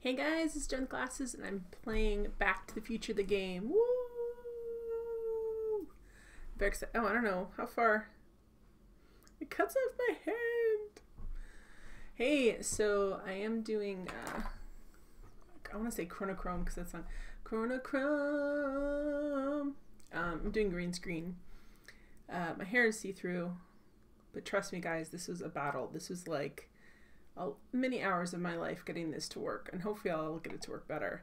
Hey guys, it's Jen Glasses, and I'm playing Back to the Future, the game. Woo! Very excited. Oh, I don't know how far. It cuts off my hand. Hey, so I am doing. I want to say Chronochrome because that's on Chronochrome. I'm doing green screen. My hair is see-through, but trust me, guys, this was a battle. This was like many hours of my life getting this to work, and hopefully I'll get it to work better.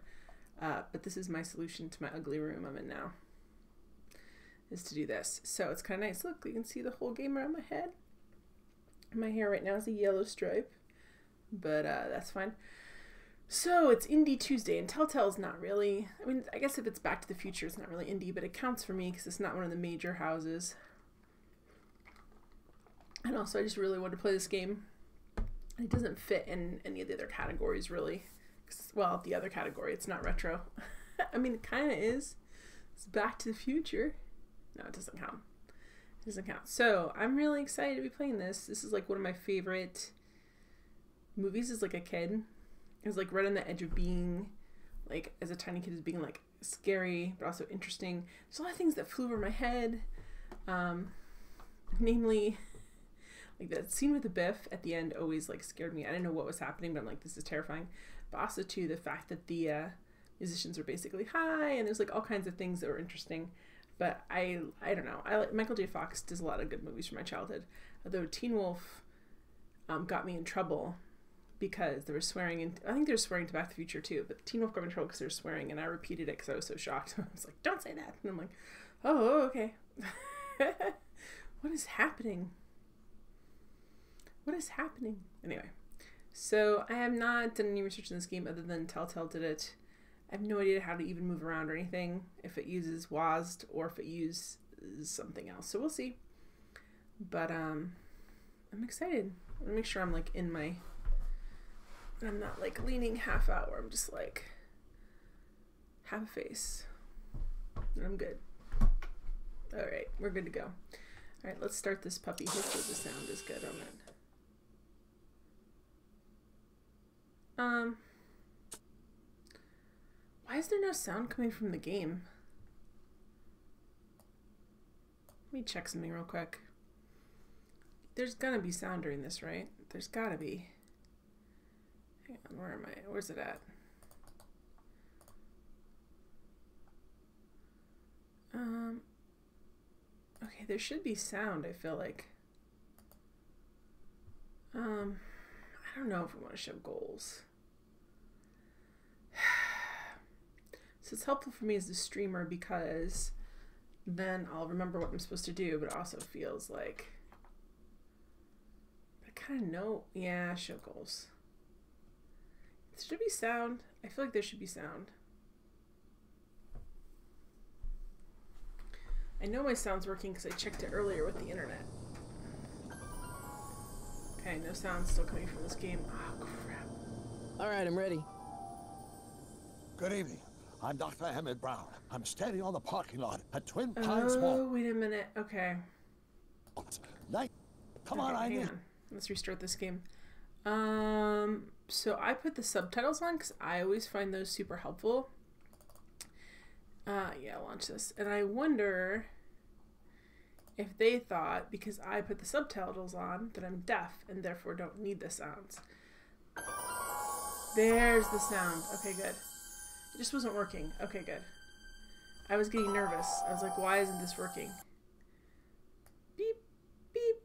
But this is my solution to my ugly room I'm in now, is to do this. So it's kind of nice. Look, you can see the whole game around my head. My hair right now is a yellow stripe, but that's fine. So it's Indie Tuesday, and Telltale's not really, I mean, I guess if it's Back to the Future, it's not really indie, but it counts for me because it's not one of the major houses. And also, I just really want to play this game. It doesn't fit in any of the other categories, really. Well, the other category, it's not retro. I mean, it kind of is. It's Back to the Future. No, it doesn't count. It doesn't count. So, I'm really excited to be playing this. This is like one of my favorite movies as like a kid. It was like right on the edge of being, like, as a tiny kid, is being like scary, but also interesting. There's a lot of things that flew over my head. Namely, like that scene with the Biff at the end always like scared me. I didn't know what was happening, but I'm like, this is terrifying. But also too, the fact that the musicians were basically high, and there's like all kinds of things that were interesting. But I don't know. Michael J. Fox does a lot of good movies from my childhood. Although Teen Wolf got me in trouble because they were swearing, and I think they were swearing to Back to the Future too. But Teen Wolf got me in trouble because they were swearing, and I repeated it because I was so shocked. I was like, "Don't say that," and I'm like, "Oh, okay." What is happening? What is happening? Anyway, so I have not done any research in this game other than Telltale did it. I have no idea how to even move around or anything, if it uses WASD or if it uses something else. So we'll see. But I'm excited. I'm gonna make sure I'm like in my, I'm not like leaning half out where I'm just like half a face. And I'm good. All right, we're good to go. All right, let's start this puppy. Hopefully the sound is good on it. Why is there no sound coming from the game? Let me check something real quick. There's gonna be sound during this, right? There's gotta be. Hang on, where am I? Where's it at? Okay, there should be sound, I feel like. I don't know if I want to show goals. So it's helpful for me as a streamer because then I'll remember what I'm supposed to do, but it also feels like I kind of know. Yeah, show goals. There should be sound. I feel like there should be sound. I know my sound's working because I checked it earlier with the internet. Okay, no sound still coming from this game. Oh, crap. All right, I'm ready. Good evening. I'm Dr. Emmett Brown. I'm standing on the parking lot at Twin Pines Mall. Oh, wait a minute. Okay. Come on, I need. Let's restart this game. So I put the subtitles on because I always find those super helpful. Yeah, launch this. And I wonder if they thought, because I put the subtitles on, that I'm deaf and therefore don't need the sounds. There's the sound. Okay, good. It just wasn't working. Okay, good. I was getting nervous. I was like, why isn't this working? Beep, beep.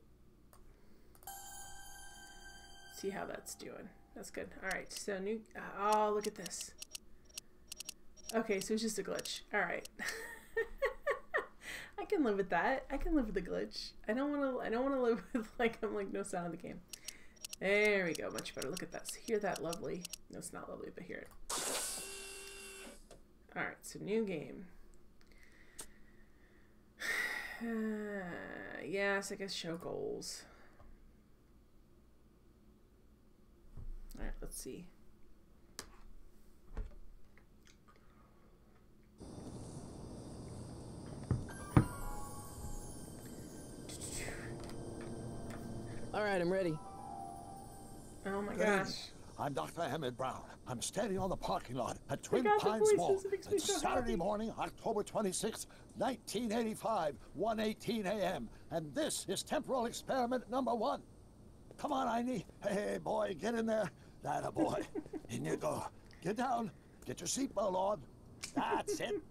See how that's doing. That's good. All right, so new, oh, look at this. Okay, so it's just a glitch. All right. I can live with that. I can live with the glitch. I don't want to live with like I'm like no sound of the game. There we go. Much better. Look at that. Hear that lovely. No, it's not lovely, but hear it. All right, so new game. Yes, I guess show goals. All right, let's see. All right, I'm ready. Oh my Good gosh. evening. I'm Dr. Emmett Brown. I'm standing on the parking lot at Twin got the Pines Mall. voices. It makes me It's so Saturday happy. morning, October 26th, 1985, 1:18 a.m. And this is temporal experiment number 1. Come on, Einie. Hey, boy, get in there. That a boy. In you go. Get down. Get your seatbelt on. That's it.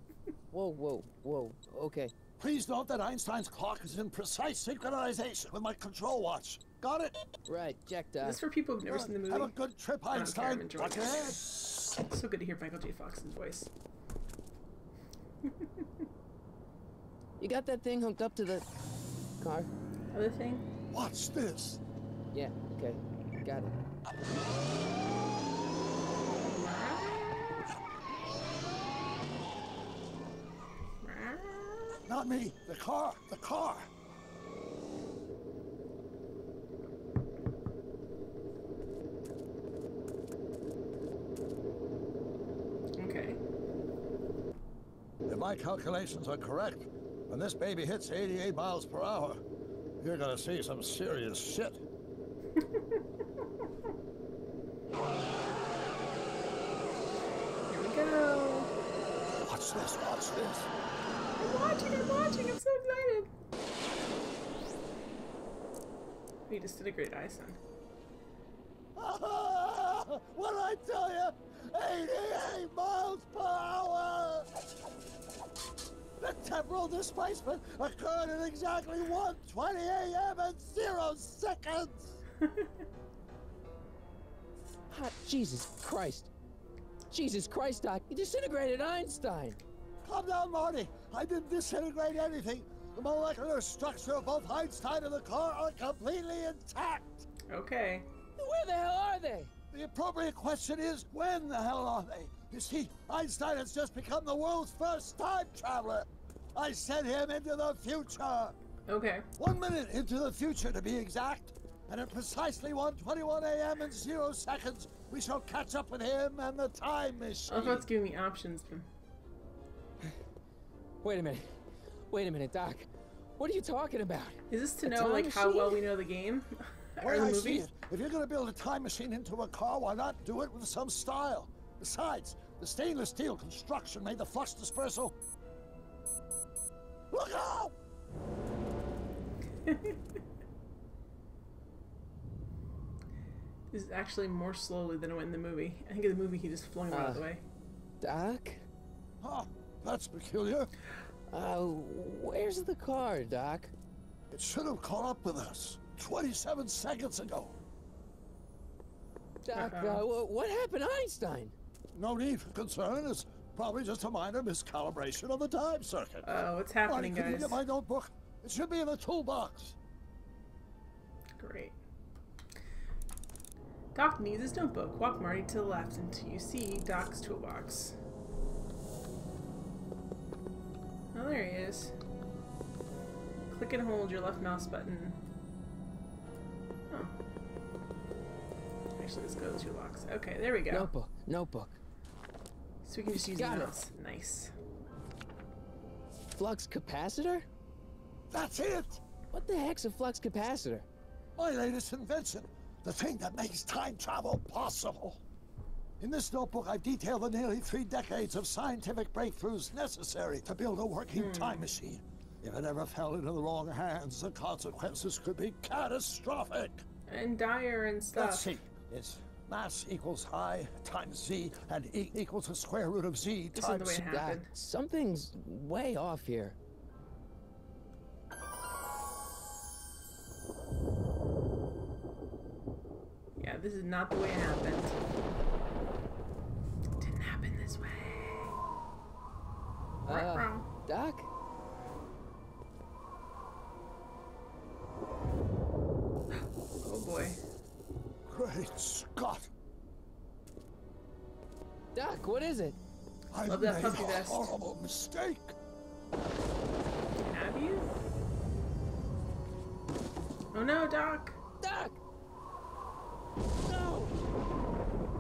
Whoa, whoa, whoa. Okay. Please note that Einstein's clock is in precise synchronization with my control watch. Got it? Right, check, Is Doc. this for people who've never seen the movie? Have a good trip, I don't care, I'm Einstein. enjoying Watch it. your head. So good to hear Michael J. Fox's voice. You got that thing hooked up to the car? Other thing? Watch this. Yeah, okay. Got it. Not me. The car. The car. Okay. If my calculations are correct, when this baby hits 88 miles per hour, you're gonna see some serious shit. Here we go. Watch this. Watch this. I'm watching. I'm so excited. We disintegrate Einstein. What did I tell you? 88 miles per hour! The temporal displacement occurred at exactly 1:20 a.m. and 0 seconds! Hot Jesus Christ. Jesus Christ, Doc. You disintegrated Einstein. Calm down, Marty. I didn't disintegrate anything. The molecular structure of both Einstein and the car are completely intact. Okay. Where the hell are they? The appropriate question is, when the hell are they? You see, Einstein has just become the world's first time traveler. I sent him into the future. Okay. 1 minute into the future, to be exact. And at precisely 1:21 a.m. and 0 seconds, we shall catch up with him and the time machine. I thought it's giving me options. But... Wait a minute. Wait a minute, Doc. What are you talking about? Is this to A know time like how machine? well we know the game or Well, the I see movie? it. If you're going to build a time machine into a car, why not do it with some style? Besides, the stainless steel construction made the flux dispersal. Look out! This is actually more slowly than it went in the movie. I think in the movie he just flung him out of the way. Doc? Huh, that's peculiar. Where's the car, Doc? It should have caught up with us 27 seconds ago. Doc, Uh-oh. what happened to Einstein? No need for concern. It's probably just a minor miscalibration of the time circuit. What's Marty, happening, could you guys? get my notebook? It should be in the toolbox. Great. Doc needs his notebook. Walk Marty to the left until you see Doc's toolbox. Oh, there he is. Click and hold your left mouse button. Oh. Actually, let's go to toolbox. Okay, there we go. Notebook. So we can just use Got the it. mouse. Nice. Flux capacitor? That's it! What the heck's a flux capacitor? My latest invention. The thing that makes time travel possible. In this notebook, I've detailed the nearly 3 decades of scientific breakthroughs necessary to build a working time machine. If it ever fell into the wrong hands, the consequences could be catastrophic. And dire and stuff. Let's see. It's mass equals I times Z, and E equals the square root of Z This is the times way it C. Doc, happened. something's way off here. Yeah, this is not the way it happened. It didn't happen this way. Ruh-roh. Doc? Oh boy. Great Scott! Doc, what is it? I've Love that made puppy a vest. horrible mistake. Have you? Oh no, Doc! Doc! No!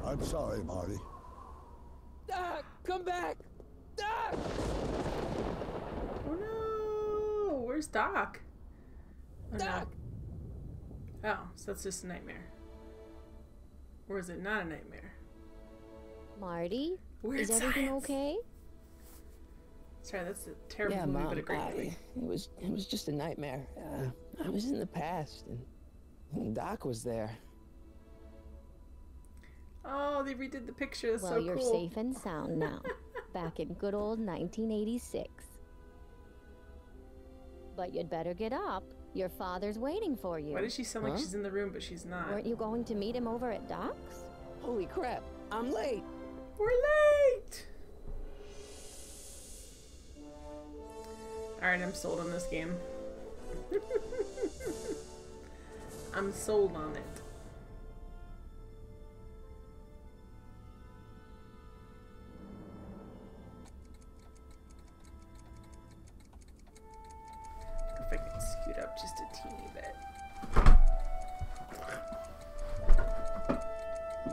I'm sorry, Marty. Doc, come back! Doc! Oh no! Where's Doc? Oh, Doc! no. Oh, so that's just a nightmare. Or is it not a nightmare? Marty, Weird is everything science. okay? Sorry, that's a terrible Yeah, movie, Mom. but a great movie. It was just a nightmare. I was in the past, and Doc was there. Oh, they redid the picture. That's Well, so you're cool. safe and sound now. Back in good old 1986. But you'd better get up. Your father's waiting for you. Why does she sound like Huh? she's in the room, but she's not? Weren't you going to meet him over at Doc's? Holy crap! I'm late. We're late! Alright, I'm sold on this game. I'm sold on it. If I can scoot up just a teeny bit.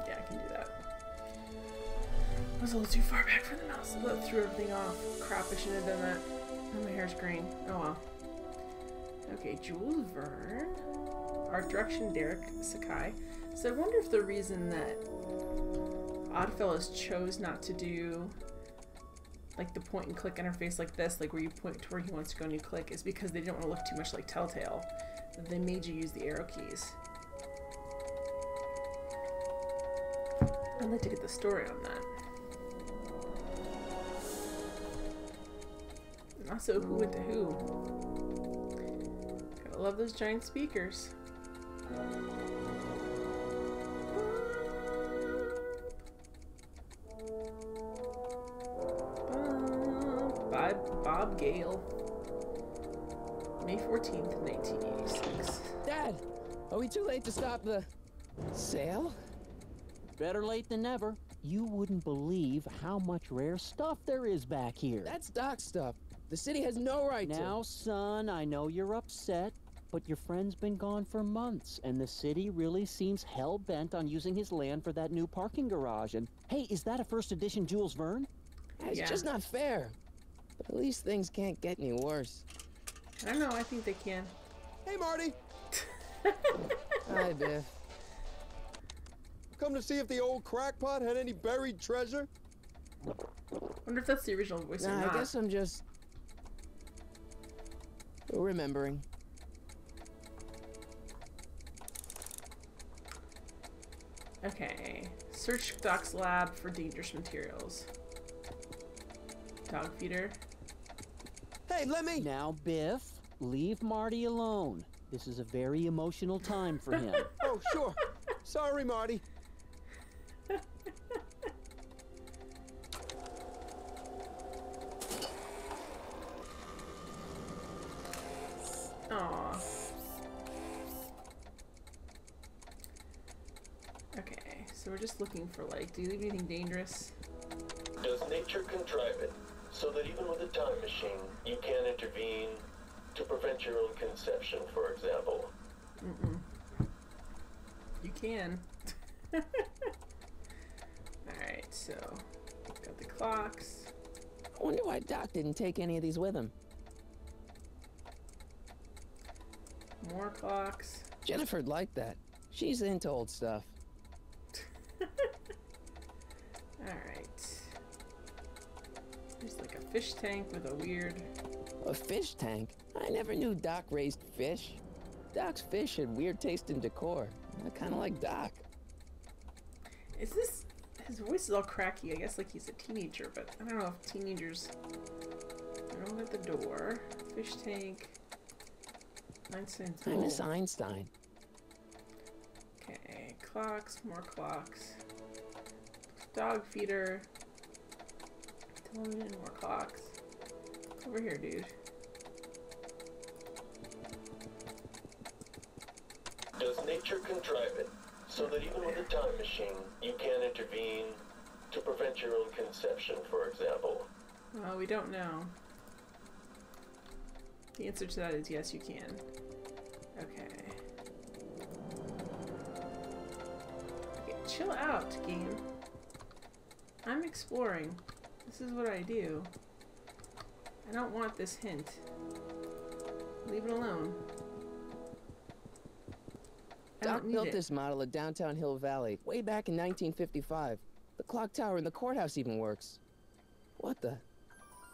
Yeah, I can do that. I was a little too far back from the mouse. That threw everything off. Crap, I shouldn't have done that. Oh, my hair's green. Oh well. Okay, Jules Verne. Art direction, Derek Sakai. So I wonder if the reason that Oddfellows chose not to do like the point and click interface like this, like where you point to where he wants to go and you click, is because they didn't want to look too much like Telltale. They made you use the arrow keys. I'd like to get the story on that. And also, who went to who? Gotta love those giant speakers. By Bob Gale. May 14th, 1986. Dad, are we too late to stop the sale? Better late than never. You wouldn't believe how much rare stuff there is back here. That's Doc stuff. The city has no right to. Now, son, I know you're upset, but your friend's been gone for months, and the city really seems hell-bent on using his land for that new parking garage. And, hey, is that a first edition Jules Verne? It's Yeah. just not fair. But at least things can't get any worse. I don't know, I think they can. Hey, Marty. Hi, Biff. Come to see if the old crackpot had any buried treasure? Wonder if that's the original voice or Nah, not. I guess I'm just remembering. Okay. Search Doc's lab for dangerous materials. Dog feeder. Hey, let me. Now, Biff, leave Marty alone. This is a very emotional time for him. Oh, sure. Sorry, Marty. Aw. Okay, so we're just looking for, like, do you leave anything dangerous? Does nature contrive it so that even with a time machine, you can intervene to prevent your own conception, for example? You can. Alright, so got the clocks. I wonder why Doc didn't take any of these with him. More clocks. Jennifer'd like that. She's into old stuff. Alright. There's like a fish tank with a weird... A fish tank? I never knew Doc raised fish. Doc's fish had weird taste in decor. I kind of like Doc. Is this... His voice is all cracky. I guess like he's a teenager, but I don't know if teenagers... They're all at the door. Fish tank. Einstein's I miss goal. Einstein. Okay, clocks, more clocks. Dog feeder. Television, more clocks. Over here, dude. Does nature contrive it so that even with a time machine, you can intervene to prevent your own conception, for example? Well, we don't know. The answer to that is yes, you can. Okay. Okay, chill out, game. I'm exploring. This is what I do. I don't want this hint. Leave it alone. I Doc don't need built it. this model at downtown Hill Valley way back in 1955. The clock tower in the courthouse even works. What the?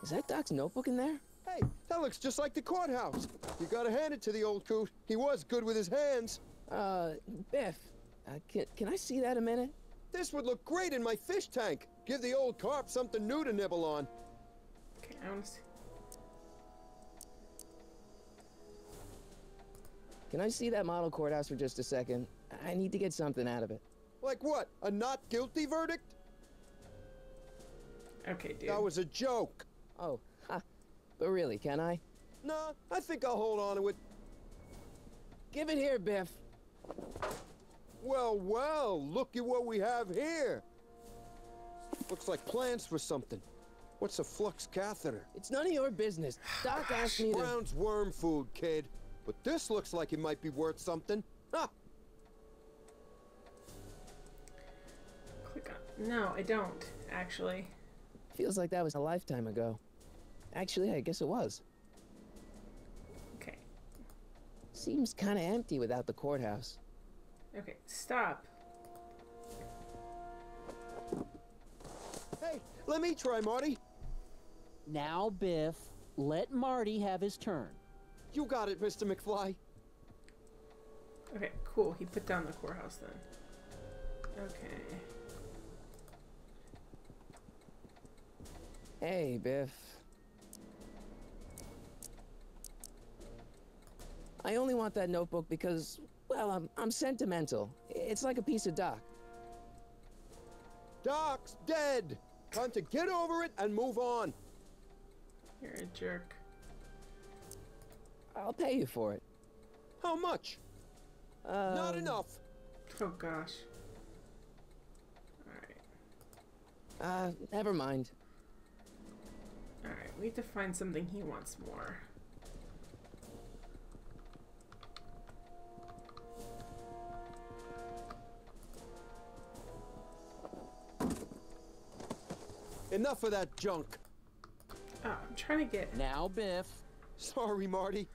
Is that Doc's notebook in there? Hey, that looks just like the courthouse. You gotta hand it to the old coot. He was good with his hands. Biff, can I see that a minute? This would look great in my fish tank. Give the old carp something new to nibble on. Okay, I want to see. Can I see that model courthouse for just a second? I need to get something out of it. Like what? A not guilty verdict? Okay, dude. That was a joke. Oh, ha. But really, can I? Nah, I think I'll hold on to it. Give it here, Biff. Well, well, look at what we have here. Looks like plans for something. What's a flux catheter? It's none of your business. Doc asked me to... Brown's worm food, kid. But this looks like it might be worth something. Ha! Click on. No, I don't, actually. Feels like that was a lifetime ago. Actually, I guess it was. Okay. Seems kind of empty without the courthouse. Okay, stop. Hey, let me try, Marty. Now, Biff, let Marty have his turn. You got it, Mr. McFly. Okay, cool. He put down the courthouse then. Okay. Hey, Biff. I only want that notebook because, well, I'm sentimental. It's like a piece of Doc. Doc's dead. Time to get over it and move on. You're a jerk. I'll pay you for it. How much? Not enough. Oh gosh. Alright. Never mind. Alright, we need to find something he wants more. Enough of that junk. Oh, I'm trying to get... Now, Biff. Sorry, Marty.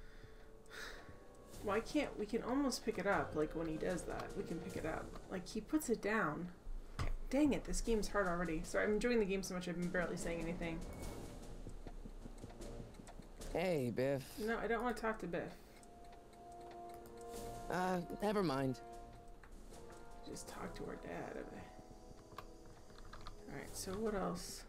Why can't we can almost pick it up, like when he does that, we can pick it up. Like he puts it down. Dang it, this game's hard already. Sorry, I'm enjoying the game so much I've been barely saying anything. Hey, Biff. No, I don't want to talk to Biff. Never mind. Just talk to our dad. Alright, so what else?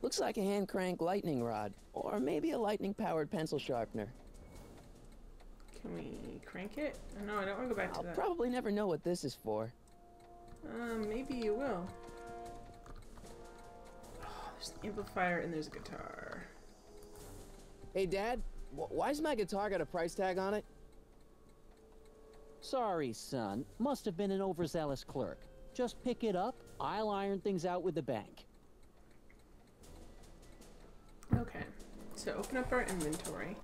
Looks like a hand crank lightning rod, or maybe a lightning powered pencil sharpener. Can we crank it? No, I don't want to go back to I'll that. probably never know what this is for. Maybe you will. Oh, there's an amplifier and there's a guitar. Hey, Dad, why's my guitar got a price tag on it? Sorry, son. Must have been an overzealous clerk. Just pick it up. I'll iron things out with the bank. Okay, so open up our inventory.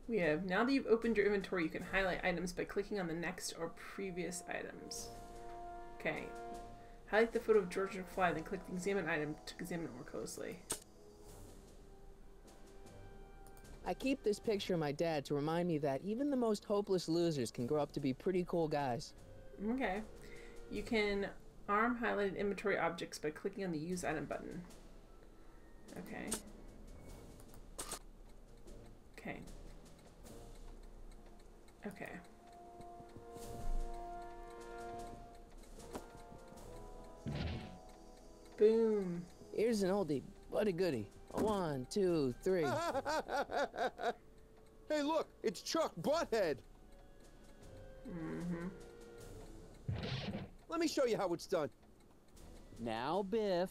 We have, now that you've opened your inventory, you can highlight items by clicking on the next or previous items. Okay, highlight the photo of George McFly, then click the examine item to examine it more closely. I keep this picture of my dad to remind me that even the most hopeless losers can grow up to be pretty cool guys. Okay, you can arm highlighted inventory objects by clicking on the use item button. Okay. Okay. Okay. Boom. Here's an oldie, but a goodie. 1, 2, 3. Hey, look, it's Chuck Butthead. Mm-hmm. Let me show you how it's done. Now, Biff.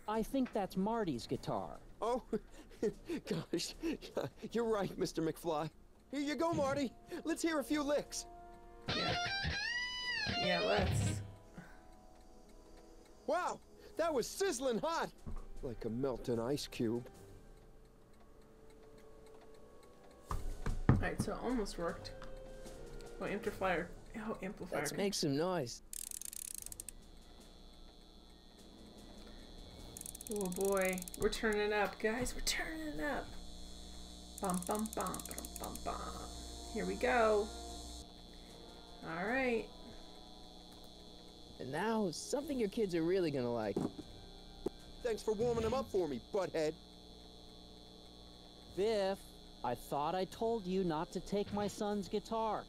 I think that's Marty's guitar. Oh, gosh. You're right, Mr. McFly. Here you go, Marty. Let's hear a few licks. Yeah. Yeah, let's. Wow, that was sizzling hot. Like a melting ice cube. Alright, so it almost worked. Oh, amplifier. Oh, amplifier. Let's make some noise. Oh boy, we're turning up, guys. We're turning up. Bum bum bum bum bum bum. Here we go. All right. And now, something your kids are really gonna like. Thanks for warming them up for me, butthead. Biff, I thought I told you not to take my son's guitar.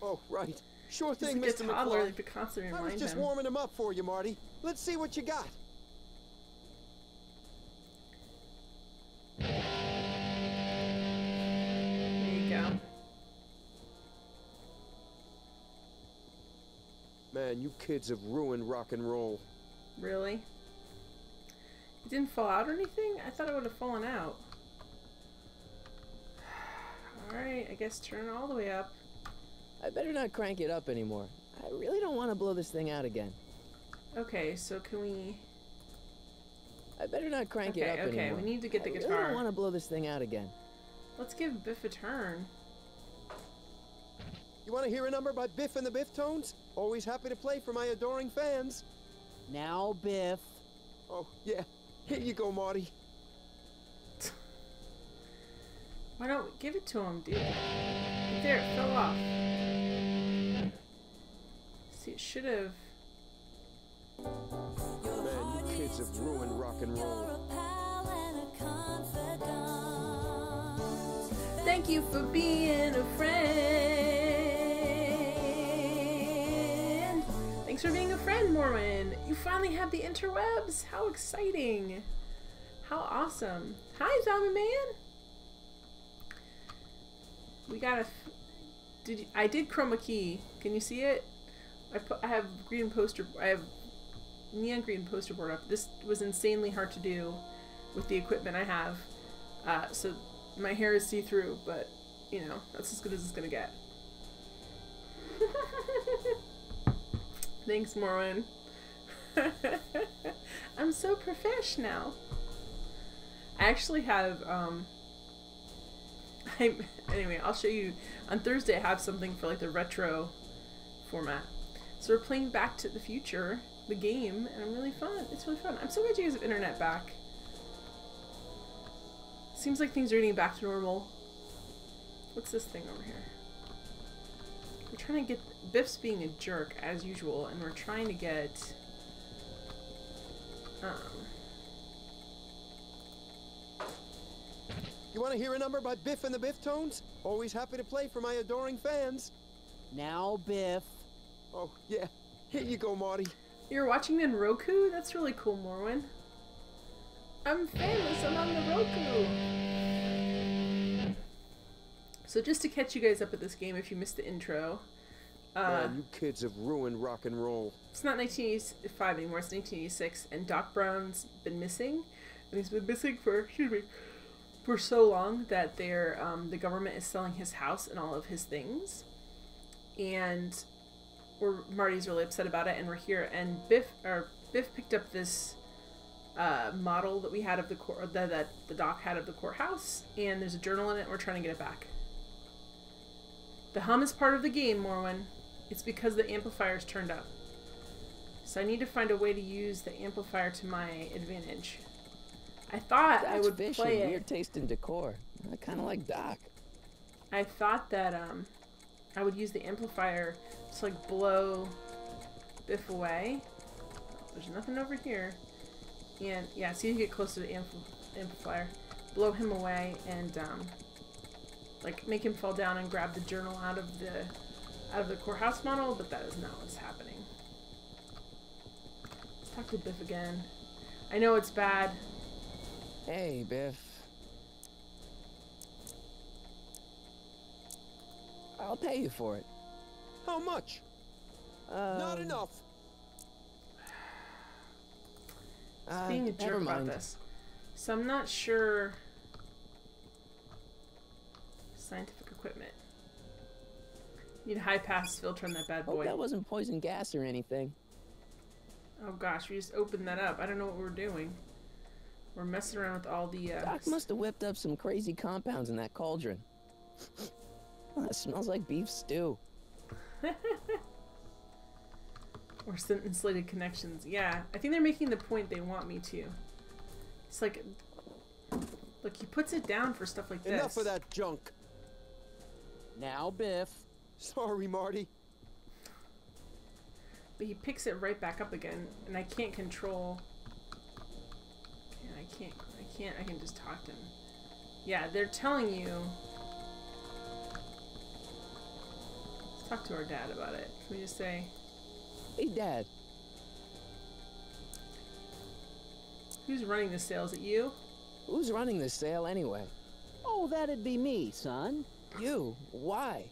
Oh, right. Sure He's thing, a Mr. toddler. McFly. Like to constantly I remind was just him. warming them up for you, Marty. Let's see what you got. There you go. Man, you kids have ruined rock and roll. Really? It didn't fall out or anything? I thought it would have fallen out. Alright, I guess turn it all the way up. I better not crank it up anymore. I really don't want to blow this thing out again. Okay, so can we... I better not crank it up Okay, anymore. we need to get the I guitar. really don't want to blow this thing out again. Let's give Biff a turn. You want to hear a number by Biff and the Biff-Tones? Always happy to play for my adoring fans. Now, Biff. Oh, yeah. Here you go, Marty. Why don't we give it to him, dude? There, it fell off. See, it should have... Man, you kids have ruined rock and roll. Thank you for being a friend. Thanks for being a friend, Morwen. You finally have the interwebs. How exciting. How awesome. Hi, Zombie Man. We got a... I did chroma key. Can you see it? I have green poster... I have neon green poster board up. This was insanely hard to do with the equipment I have. So my hair is see-through, but, you know, that's as good as it's gonna get. Thanks, Morwen. I'm so professional. I actually have, anyway, I'll show you. On Thursday, I have something for, like, the retro format. So we're playing Back to the Future, the game, and I'm really fun. It's really fun. I'm so glad you guys have internet back. Seems like things are getting back to normal. What's this thing over here? We're trying to get... Biff's being a jerk, as usual, and we're trying to get... You want to hear a number by Biff and the Biff-Tones? Always happy to play for my adoring fans. Now, Biff. Oh, yeah. Here you go, Marty. You're watching in Roku? That's really cool, Morwen. I'm famous, I'm on the Roku! So just to catch you guys up at this game, if you missed the intro, Man, you kids have ruined rock and roll. it's not 1985 anymore, it's 1986, and Doc Brown's been missing, and he's been missing for, for so long that the government is selling his house and all of his things, and Marty's really upset about it, and we're here, and Biff picked up this model that we had of the that the doc had of the courthouse, and there's a journal in it, and we're trying to get it back. The hum is part of the game, Morwen. It's because the amplifier's turned up. So I need to find a way to use the amplifier to my advantage. I thought I would fish play and it. weird taste in decor. I kind of like Doc. I thought that I would use the amplifier to like blow Biff away. There's nothing over here. And yeah, see if you get close to the amplifier, blow him away, and like make him fall down and grab the journal out of the courthouse model. But that is not what's happening. Let's talk to Biff again. I know it's bad. Hey, Biff. I'll pay you for it. How much? Not enough. Being a never jerk about mind. this. So I'm not sure. Scientific equipment. Need a high pass filter on that bad Hope boy. that wasn't poison gas or anything. Oh gosh, we just opened that up. I don't know what we're doing. We're messing around with all the Doc must have whipped up some crazy compounds in that cauldron. Oh, that smells like beef stew. or insulated connections. Yeah, I think they're making the point they want me to. It's like, look, he puts it down for stuff like this. Enough of that junk. Now, Biff. Sorry, Marty. But he picks it right back up again, and I can't control. Yeah, I can just talk to him. Yeah, they're telling you. Let's talk to our dad about it. Can we just say, Hey, Dad. who's running the sale? Is it you? Who's running this sale anyway? Oh, that'd be me, son. You? Why?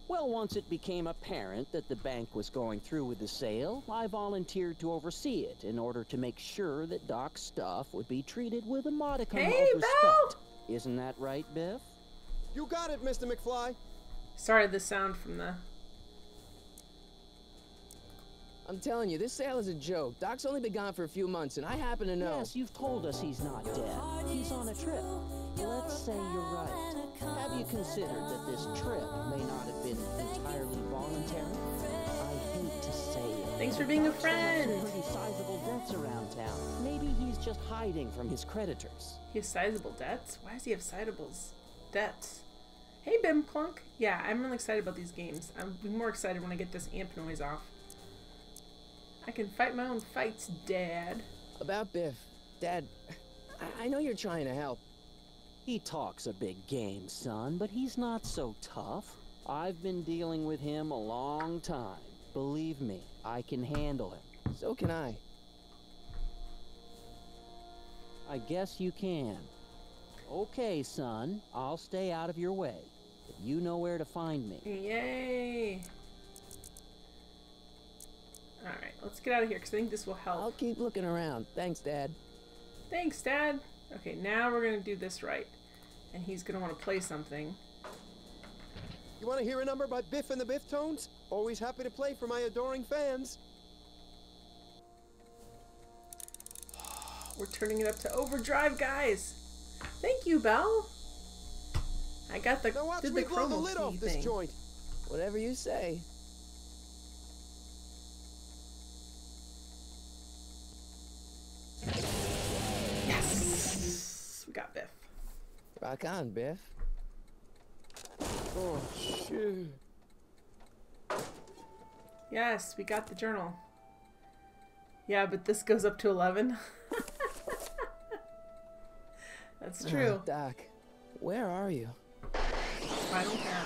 Well, once it became apparent that the bank was going through with the sale, I volunteered to oversee it in order to make sure that Doc's stuff would be treated with a modicum Hey, of respect. Belle! Isn't that right, Biff? You got it, Mr. McFly. Sorry, the sound from the. I'm telling you, this sale is a joke. Doc's only been gone for a few months, and I happen to know. Yes, you've told us he's not dead. He's on a trip. Let's say you're right. Have you considered that this trip may not have been entirely voluntary? I hate to say it. Thanks for being a Doc still has friend. Pretty sizable debts around town. Maybe he's just hiding from his creditors. He has sizable debts? Why does he have sizable debts? Hey, Bim Clunk. Yeah, I'm really excited about these games. I'll be more excited when I get this amp noise off. I can fight my own fights, Dad. About Biff. Dad, I know you're trying to help. He talks a big game, son, but he's not so tough. I've been dealing with him a long time. Believe me, I can handle him. So can I. I guess you can. Okay, son, I'll stay out of your way. But you know where to find me. Yay! Alright, let's get out of here because I think this will help. I'll keep looking around. Thanks, Dad. Thanks, Dad. Okay, now we're going to do this right. And he's going to want to play something. You want to hear a number by Biff and the Biff Tones? Always happy to play for my adoring fans. We're turning it up to overdrive, guys. Thank you, Belle. I got the Now watch did me the blow the chroma lid key off this thing. joint. Whatever you say. Yes, we got Biff. Rock on, Biff. Oh, shit. Yes, we got the journal. Yeah, but this goes up to 11. That's true. Doc, where are you? I don't care.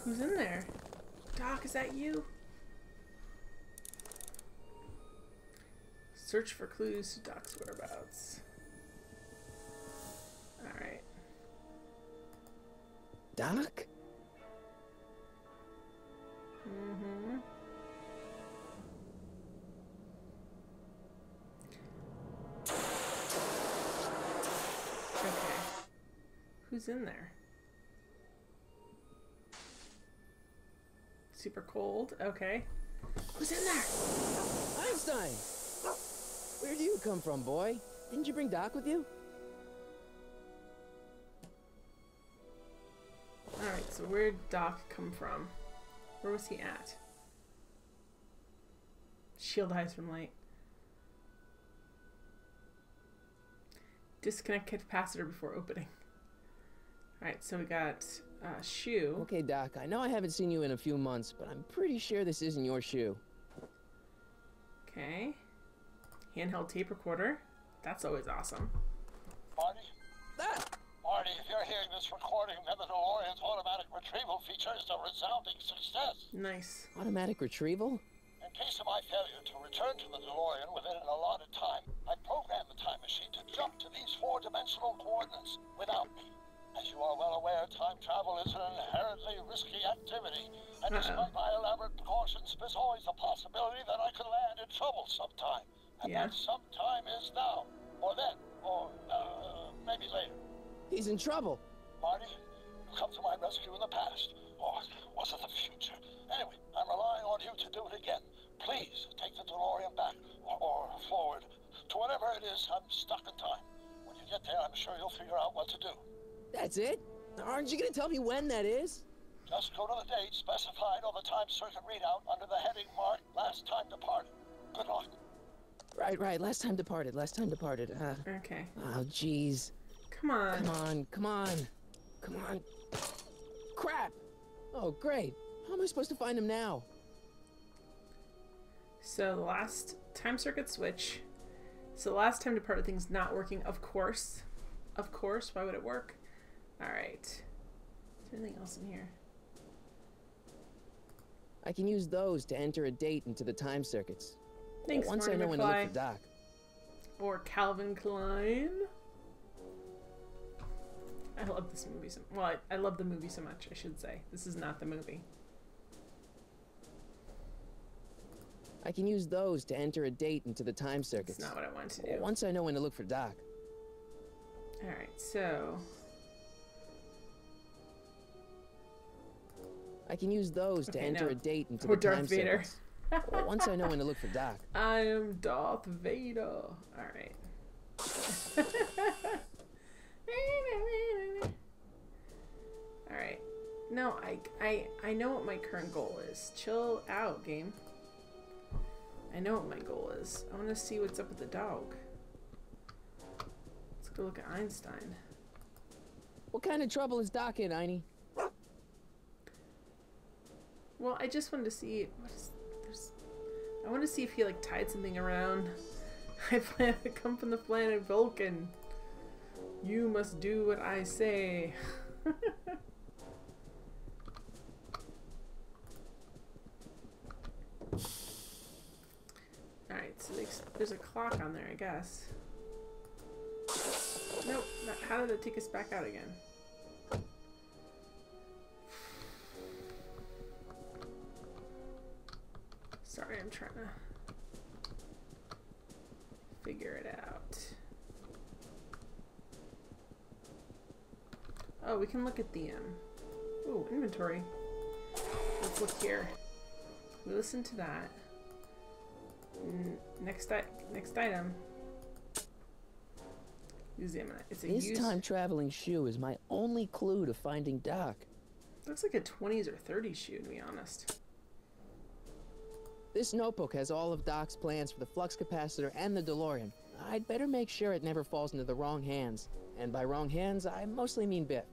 Who's in there? Doc, is that you? Search for clues to Doc's whereabouts. Alright. Doc? Mm-hmm. Okay. Who's in there? Super cold. Okay. Who's in there? Einstein! Where do you come from, boy? Didn't you bring Doc with you? Alright, so where'd Doc come from? Where was he at? Shield eyes from light. Disconnect capacitor before opening. Alright, so we got shoe. Okay, Doc, I know I haven't seen you in a few months, but I'm pretty sure this isn't your shoe. Okay. Handheld tape recorder. That's always awesome. Marty? Ah! Marty, if you're hearing this recording, then the DeLorean's automatic retrieval feature is a resounding success. Nice. Automatic retrieval? In case of my failure to return to the DeLorean within an allotted time, I programmed the time machine to jump to these four-dimensional coordinates without me. As you are well aware, time travel is an inherently risky activity, and despite my elaborate precautions, there's always a possibility that I could land in trouble sometime. And Yeah. that sometime is now, or then, or maybe later. He's in trouble. Marty, you come to my rescue in the past, or was it the future? Anyway, I'm relying on you to do it again. Please take the DeLorean back, or forward, to whenever it is I'm stuck in time. you get there, I'm sure you'll figure out what to do. That's it? Aren't you gonna tell me when that is? Just go to the date specified on the time circuit readout under the heading marked Last Time Departed. Good luck. Right. Last time departed. Okay. Oh, jeez. Come on. Come on. Crap! Oh, great. How am I supposed to find him now? So the last time circuit switch. So the last time departed thing's not working, of course. Of course, why would it work? Alright. Is there anything else in here? I can use those to enter a date into the time circuits. Thanks, Once Marty I know when to look McFly. for Doc. Or Calvin Klein. I love this movie so well, I love the movie so much, I should say. This is not the movie. I can use those to enter a date into the time circuits. That's not what I wanted to do. Once I know when to look for Doc. Alright, so I can use those to Okay, enter no. a date into Or the Darth time Vader. circuits. Once I know when to look for Doc. I am Darth Vader. Alright. Alright. No, I know what my current goal is. Chill out, game. I know what my goal is. I want to see what's up with the dog. Let's go look at Einstein. What kind of trouble is Doc in, Einie? Well, I just wanted to see I want to see if he like tied something around. I plan to come from the planet Vulcan. You must do what I say. Alright, so there's a clock on there, I guess. Nope, how did it take us back out again? Sorry, I'm trying to figure it out. Oh, we can look at the ooh, inventory. Let's look here. We listen to that. Next item. Museum. It's a This time-traveling shoe is my only clue to finding Doc. Looks like a 20s or 30s shoe, to be honest. This notebook has all of Doc's plans for the flux capacitor and the DeLorean. I'd better make sure it never falls into the wrong hands. And by wrong hands, I mostly mean Biff.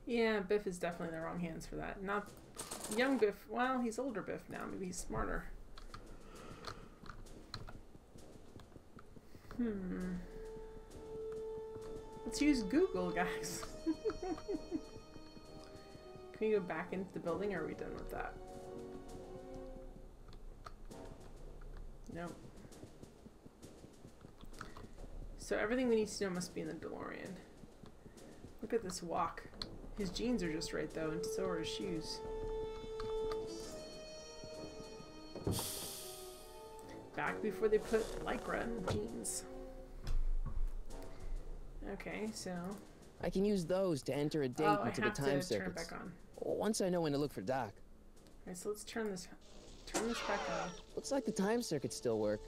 Yeah, Biff is definitely in the wrong hands for that. Not young Biff. Well, he's older Biff now. Maybe he's smarter. Let's use Google, guys. Can we go back into the building, or are we done with that? Nope. So everything we need to know must be in the DeLorean. Look at this walk. His jeans are just right, though, and so are his shoes. Back before they put Lycra in jeans. Okay, so I can use those to enter a date into the time turn it circuits. back on. Once I know when to look for Doc. Alright, so let's turn this back on. Looks like the time circuits still work.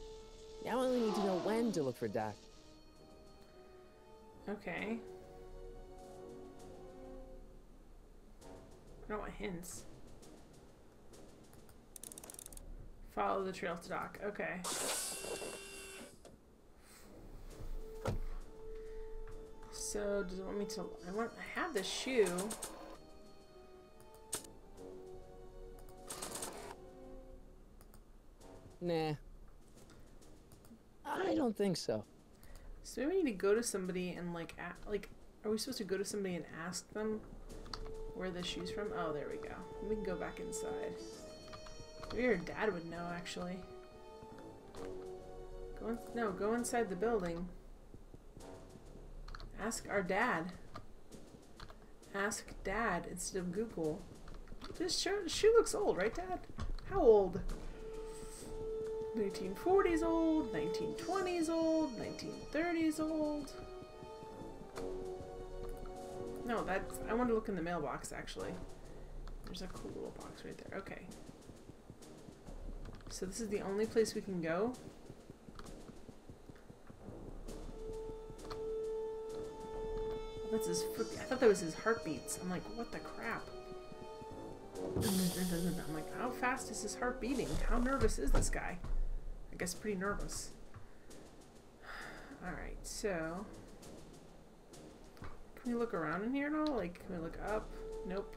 Now I only need to know when to look for Doc. Okay. I don't want hints. Follow the trail to Doc. Okay. So does it want me to? I have the shoe. Nah. I don't think so. So maybe we need to go to somebody and like, are we supposed to go to somebody and ask them where the shoe's from? Oh, there we go. We can go back inside. Maybe her dad would know, actually. Go inside the building. Ask our dad. Ask Dad instead of Google. This shoe looks old, right, Dad? How old? 1940s old, 1920s old, 1930s old. No, I want to look in the mailbox, actually. There's a cool little box right there. Okay. So this is the only place we can go? That's his foot. I thought that was his heartbeats. I'm like, what the crap? I'm like, how fast is his heart beating? How nervous is this guy? I guess pretty nervous. Alright, so... Can we look around in here at all? Like, can we look up? Nope.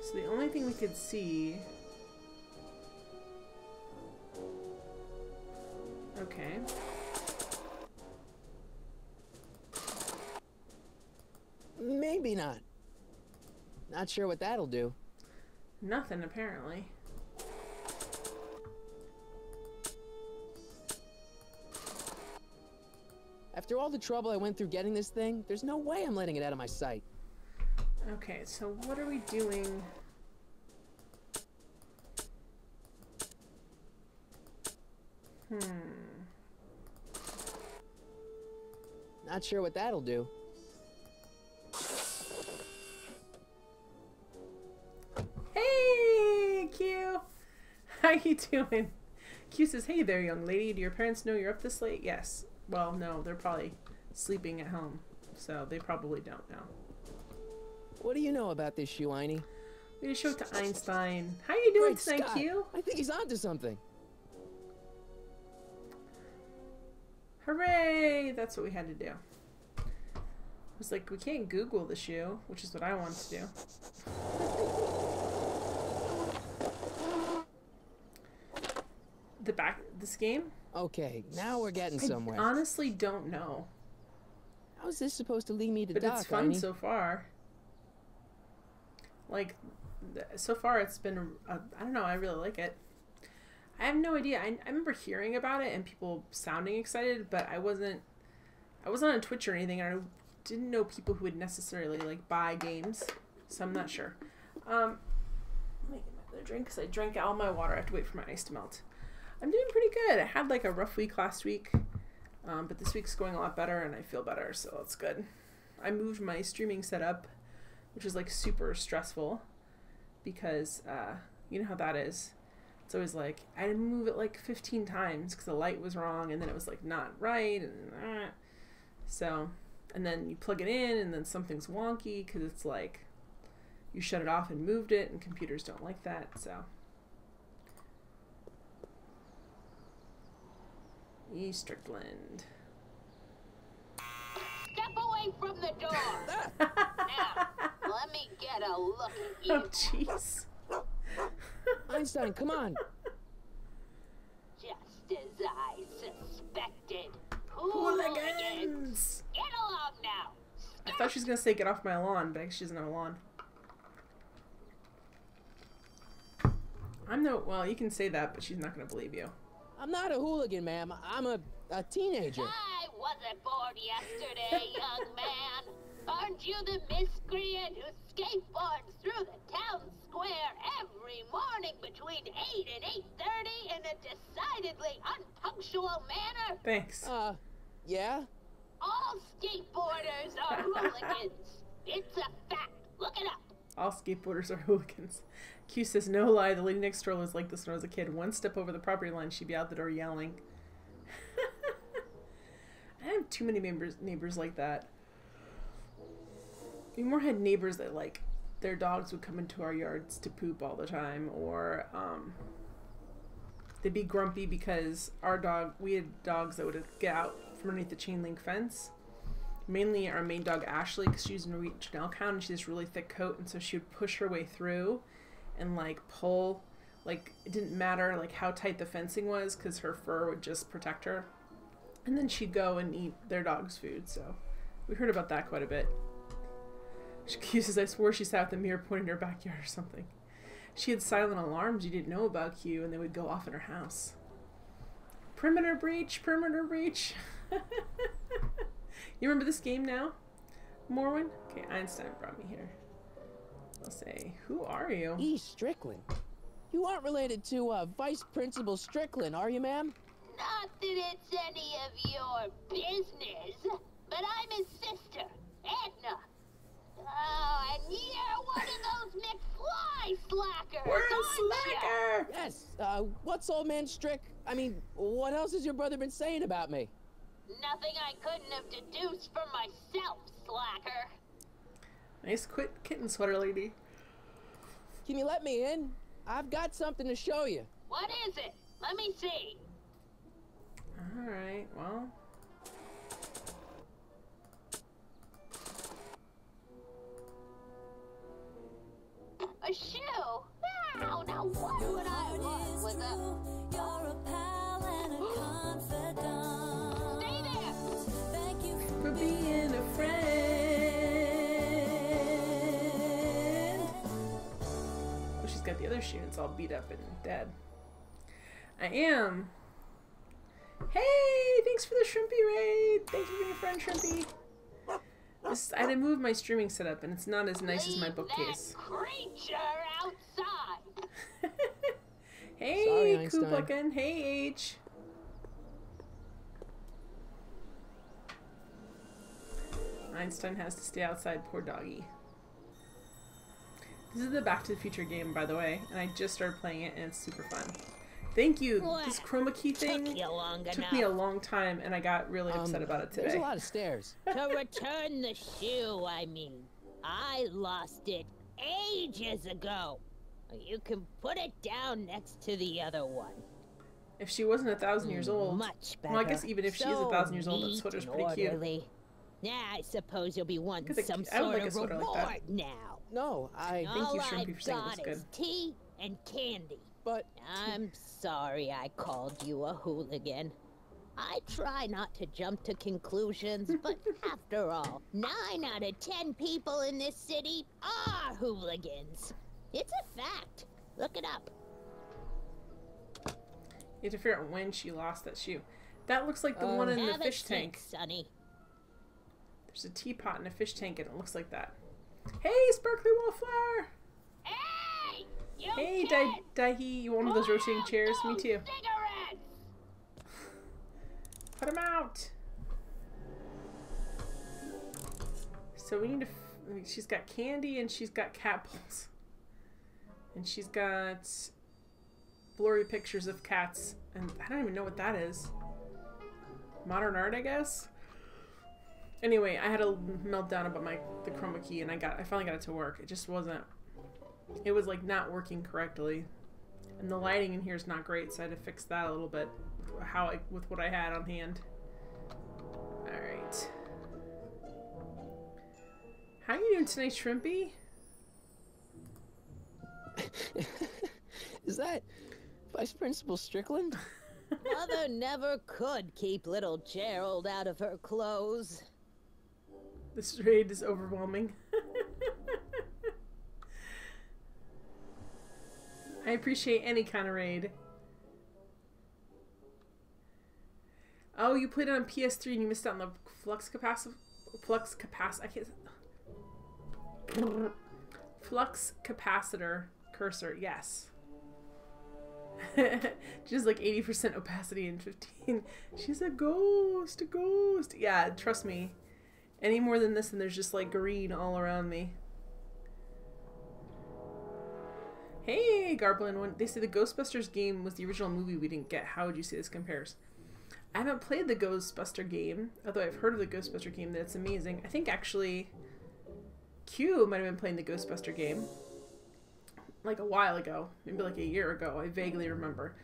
So the only thing we could see... Okay. Maybe not. Not sure what that'll do. Nothing, apparently. After all the trouble I went through getting this thing, there's no way I'm letting it out of my sight. Okay, so what are we doing? Not sure what that'll do. Hey, Q! How you doing? Q says, hey there, young lady. Do your parents know you're up this late? Yes. Well, no, they're probably sleeping at home, so they probably don't know. What do you know about this shoe, Einie? We just showed to Einstein. How you doing Great tonight, Scott. Q? I think he's onto something. Hooray! That's what we had to do. I was like, we can't Google the shoe, which is what I wanted to do. This game? Okay, now we're getting I somewhere. honestly don't know. How is this supposed to lead me to But Doc, it's fun Einie? so far. Like, so far it's been, I don't know, I really like it. I have no idea. I remember hearing about it and people sounding excited, but I wasn't on Twitch or anything, and I didn't know people who would necessarily, like, buy games, so I'm not sure. Let me get my other drink, because I drank all my water. I have to wait for my ice to melt. I'm doing pretty good. I had, like, a rough week last week, but this week's going a lot better, and I feel better, so that's good. I moved my streaming setup, which is, like, super stressful, because, you know how that is. It's always like, I had to move it like 15 times because the light was wrong, and then it was like not right, and so, and then you plug it in and then something's wonky because it's like you shut it off and moved it, and computers don't like that. So E. Strickland. Step away from the door. Now, let me get a look at you. Oh jeez. Einstein, come on. Just as I suspected. Hooligans! Get along now. I thought she was gonna say get off my lawn, but she doesn't have a lawn. I'm no, well, you can say that, but she's not gonna believe you. I'm not a hooligan, ma'am. I'm a teenager. I wasn't born yesterday, young man. Aren't you the miscreant who skateboards through the town square every morning between 8 and 8:30 in a decidedly unpunctual manner? Thanks. Yeah? All skateboarders are hooligans. It's a fact. Look it up. All skateboarders are hooligans. Q says, no lie, the lady next door was like this when I was a kid. One step over the property line, she'd be out the door yelling. I have too many neighbors like that. We more had neighbors that, like, their dogs would come into our yards to poop all the time, or they'd be grumpy because we had dogs that would get out from underneath the chain link fence. Mainly our main dog, Ashley, because she's Norwegian Elkhound, and she has this really thick coat, and so she would push her way through and, like, pull. Like, it didn't matter, like, how tight the fencing was, because her fur would just protect her. And then she'd go and eat their dog's food, so we heard about that quite a bit. She accuses, I swore she sat with the mirror pointing in her backyard or something. She had silent alarms you didn't know about, Q, and they would go off in her house. Perimeter breach, perimeter breach. You remember this game now, Morwen? Okay, Einstein brought me here. I'll say, who are you? E. Strickland. You aren't related to Vice Principal Strickland, are you, ma'am? Not that it's any of your business, but I'm his sister, Edna. Oh, and you're one of those McFly slackers. We're a slacker! Yes. What's old man Strick? I mean, what else has your brother been saying about me? Nothing I couldn't have deduced for myself, slacker. Nice kitten sweater lady. Can you let me in? I've got something to show you. What is it? Let me see. Alright, well. A shoe? Wow, now what would I want with a... Stay there! For being a friend. Oh, she's got the other shoe. It's all beat up and dead. I am. Hey, thanks for the Shrimpy raid. Thanks for being a friend, Shrimpy. I had to move my streaming setup, and it's not as nice as my bookcase. That creature outside! Hey, Sorry, Einstein. Kooplikin. Hey, H. Einstein has to stay outside, poor doggy. This is the Back to the Future game, by the way, and I just started playing it, and it's super fun. Thank you. This chroma key thing Took you long took enough. me a long time, and I got really upset about it today. There's a lot of stairs. To return the shoe, I mean. I lost it ages ago. You can put it down next to the other one. If she wasn't 1,000 years old, Much better. well, I guess even if she is 1,000 years old, that neat sweater's and pretty cute. orderly. Yeah, I suppose you'll be wanting Look at some I would sort like a of sweater reward like that. now. No, Thank All you, Shrimpy, I've for saying it got was is good. tea and candy. but I'm sorry I called you a hooligan. I try not to jump to conclusions, but after all, 9 out of 10 people in this city are hooligans. It's a fact. Look it up. You have to figure out when she lost that shoe. That looks like the one in the Have a fish seat, tank. Sonny. There's a teapot in a fish tank, and it looks like that. Hey, Sparkly Wallflower! Hey! You Hey, kid! Daihi, you want one of those rotating chairs? Me Those too. Cigarettes! Put him out! So we need to... she's got candy, and she's got cat balls. And she's got blurry pictures of cats. And I don't even know what that is. Modern art, I guess? Anyway, I had a meltdown about the chroma key, and I finally got it to work. It just wasn't... It was, like, not working correctly. And the lighting in here is not great, so I had to fix that a little bit with what I had on hand. Alright. How are you doing tonight, Shrimpy? is that Vice Principal Strickland? Mother never could keep little Gerald out of her clothes. This raid is overwhelming. I appreciate any kind of raid. Oh, you played it on PS3 and you missed out on the flux capacitor. I can't. Flux capacitor cursor. Yes. Just like 80% opacity and 15. She's a ghost. A ghost. Yeah, trust me. Any more than this, and there's just like green all around me. Hey, Garblin. When they say the Ghostbusters game was the original movie we didn't get, how would you say this compares? I haven't played the Ghostbuster game, although I've heard of the Ghostbuster game, that it's amazing. I think actually Q might have been playing the Ghostbuster game like a while ago, maybe like a year ago. I vaguely remember.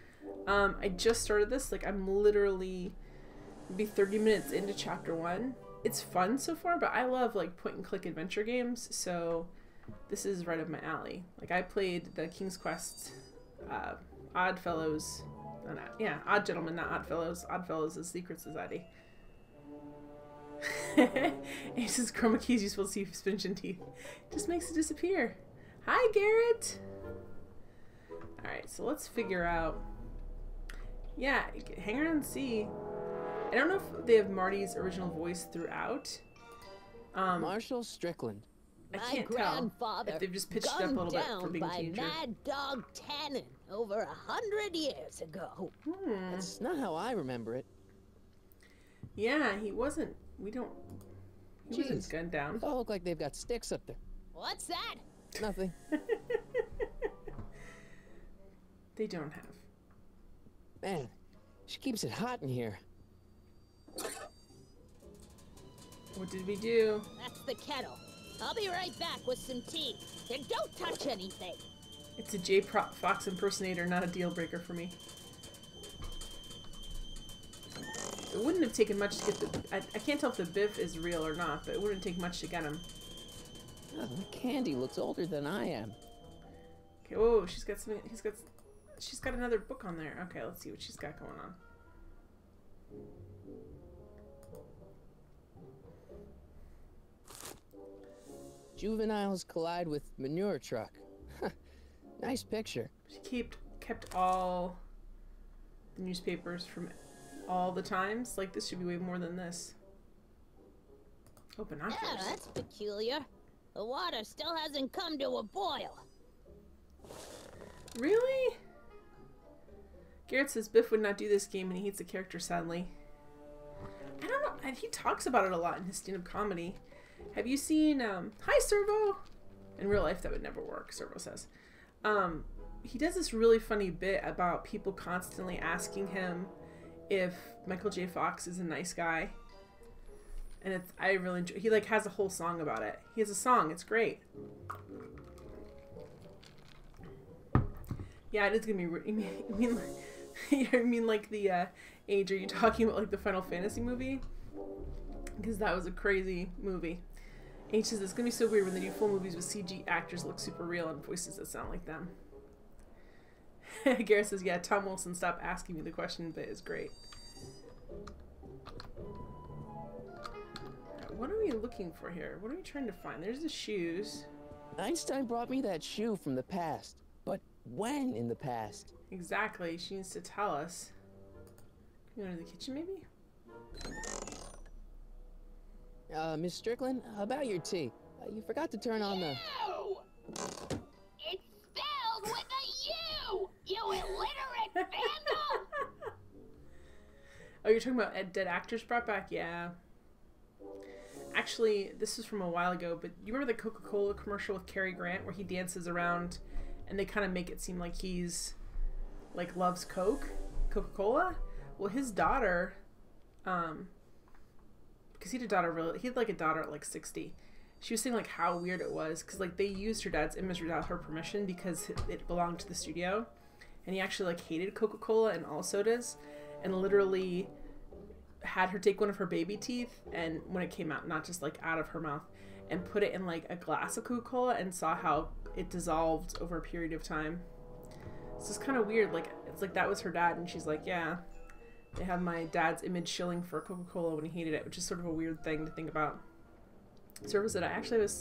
I just started this, like I'm literally maybe 30 minutes into chapter 1. It's fun so far, but I love like point and click adventure games, so this is right up my alley. Like I played the King's Quest, Odd Fellows, Odd Gentlemen, not Odd Fellows. Odd Fellows is Secret Society. Ace's chroma key is useful to see suspension teeth. Just makes it disappear. Hi, Garrett. Alright, so let's figure out. Yeah, hang around and see. I don't know if they have Marty's original voice throughout. Marshall Strickland. I My can't tell grandfather if they've just pitched it up a gunned little bit down for being a by teenager. Mad Dog Tannen over 100 years ago. That's not how I remember it. Yeah, he wasn't. He wasn't Jeez. gunned down. They all look like they've got sticks up there. What's that? Nothing. They don't have. Man, she keeps it hot in here. What did we do? That's the kettle. I'll be right back with some tea. And don't touch anything. It's a J. Fox impersonator, not a deal breaker for me. It wouldn't have taken much to get the... I can't tell if the Biff is real or not, but it wouldn't take much to get him. Oh, the candy looks older than I am. Okay, whoa, she's got something... She's got another book on there. Okay, let's see what she's got going on. Juveniles collide with manure truck. Nice picture. She kept all the newspapers from all the times. Like, this should be way more than this. Oh, binoculars. Yeah, that's peculiar. The water still hasn't come to a boil. Really? Garrett says Biff would not do this game and he hates the character, sadly. I don't know. And he talks about it a lot in his stand-up comedy. Have you seen, hi, Servo! In real life, that would never work, Servo says. He does this really funny bit about people constantly asking him if Michael J. Fox is a nice guy. And I really enjoy, he like has a whole song about it. He has a song, it's great. Yeah, it is gonna be, I mean like the, age, are you talking about like the Final Fantasy movie? Because that was a crazy movie. H says it's gonna be so weird when they do full movies with CG actors look super real and voices that sound like them. Garrett says, yeah, Tom Wilson, stop asking me the question, but it's great. What are we looking for here? What are we trying to find? There's the shoes. Einstein brought me that shoe from the past. But when in the past? Exactly. She needs to tell us. Can we go to the kitchen, maybe? Miss Strickland, about your tea. You forgot to turn on the... U! It's spelled with a U! You illiterate vandal! Oh, you're talking about dead actors brought back? Yeah. Actually, this is from a while ago, but you remember the Coca-Cola commercial with Cary Grant where he dances around and they kind of make it seem like he's, like, loves Coca-Cola? Well, his daughter, because he had like a daughter at like 60. She was saying like how weird it was because like they used her dad's image without her permission because it belonged to the studio, and he actually like hated Coca-Cola and all sodas, and literally had her take one of her baby teeth and when it came out, not just like out of her mouth, and put it in like a glass of Coca-Cola and saw how it dissolved over a period of time. So it's kind of weird. Like it's like that was her dad, and she's like, yeah. They have my dad's image shilling for Coca-Cola when he hated it, which is sort of a weird thing to think about. Service that I actually have a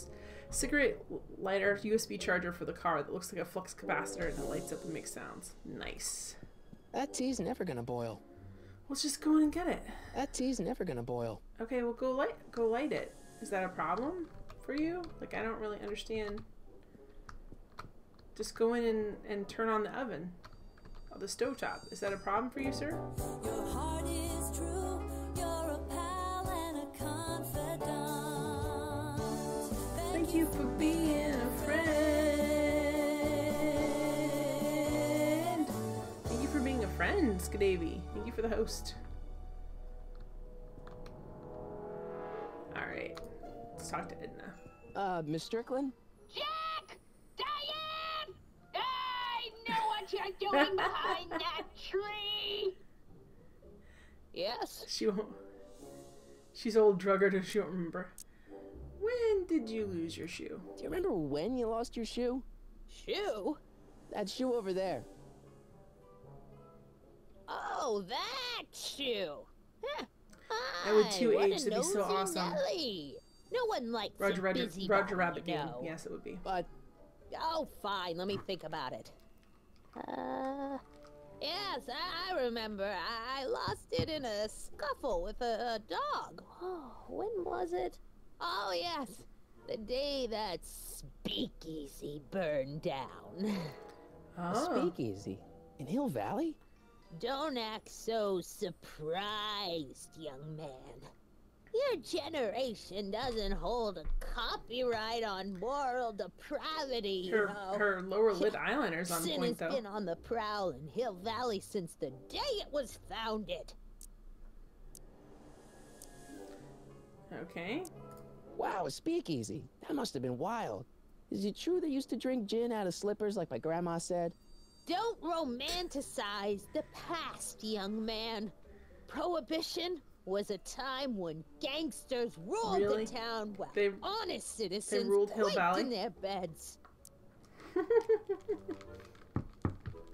cigarette lighter USB charger for the car that looks like a flux capacitor and it lights up and makes sounds. Nice. That tea's never gonna boil. Let's just go in and get it. That tea's never gonna boil. Okay, well go light it. Is that a problem for you? Like I don't really understand. Just go in and turn on the oven. The stovetop. Is that a problem for you, sir? Your heart is true. You're a pal and a confidant. Thank you for being a friend. Thank you for being a friend, Skadavy. Thank you for the host. Alright. Let's talk to Edna. Miss Strickland? Jack! Diane! I know what you're doing behind that tree! Yes? She won't. She's old drugger, she won't remember. When did you lose your shoe? Do you remember when you lost your shoe? Shoe? That shoe over there. Oh, that shoe! Huh. I would too, What age. a That'd be so nosy awesome. Nelly. No one likes Roger a busybody, Rabbit you game. know. Yes, it would be. But Oh, fine. Let me think about it. Yes, I remember. I lost it in a scuffle with a dog. Oh, when was it? Oh, yes. The day that speakeasy burned down. a Oh. speakeasy in Hill Valley? Don't act so surprised, young man. Your generation doesn't hold a copyright on moral depravity, you know. Her lower lid eyeliner's on Sin point, has though. been on the prowl in Hill Valley since the day it was founded. Okay. Wow, a speakeasy. That must have been wild. Is it true they used to drink gin out of slippers like my grandma said? Don't romanticize the past, young man. Prohibition was a time when gangsters ruled Really? the town while They- honest citizens ruled Hill quaked Valley? in their beds.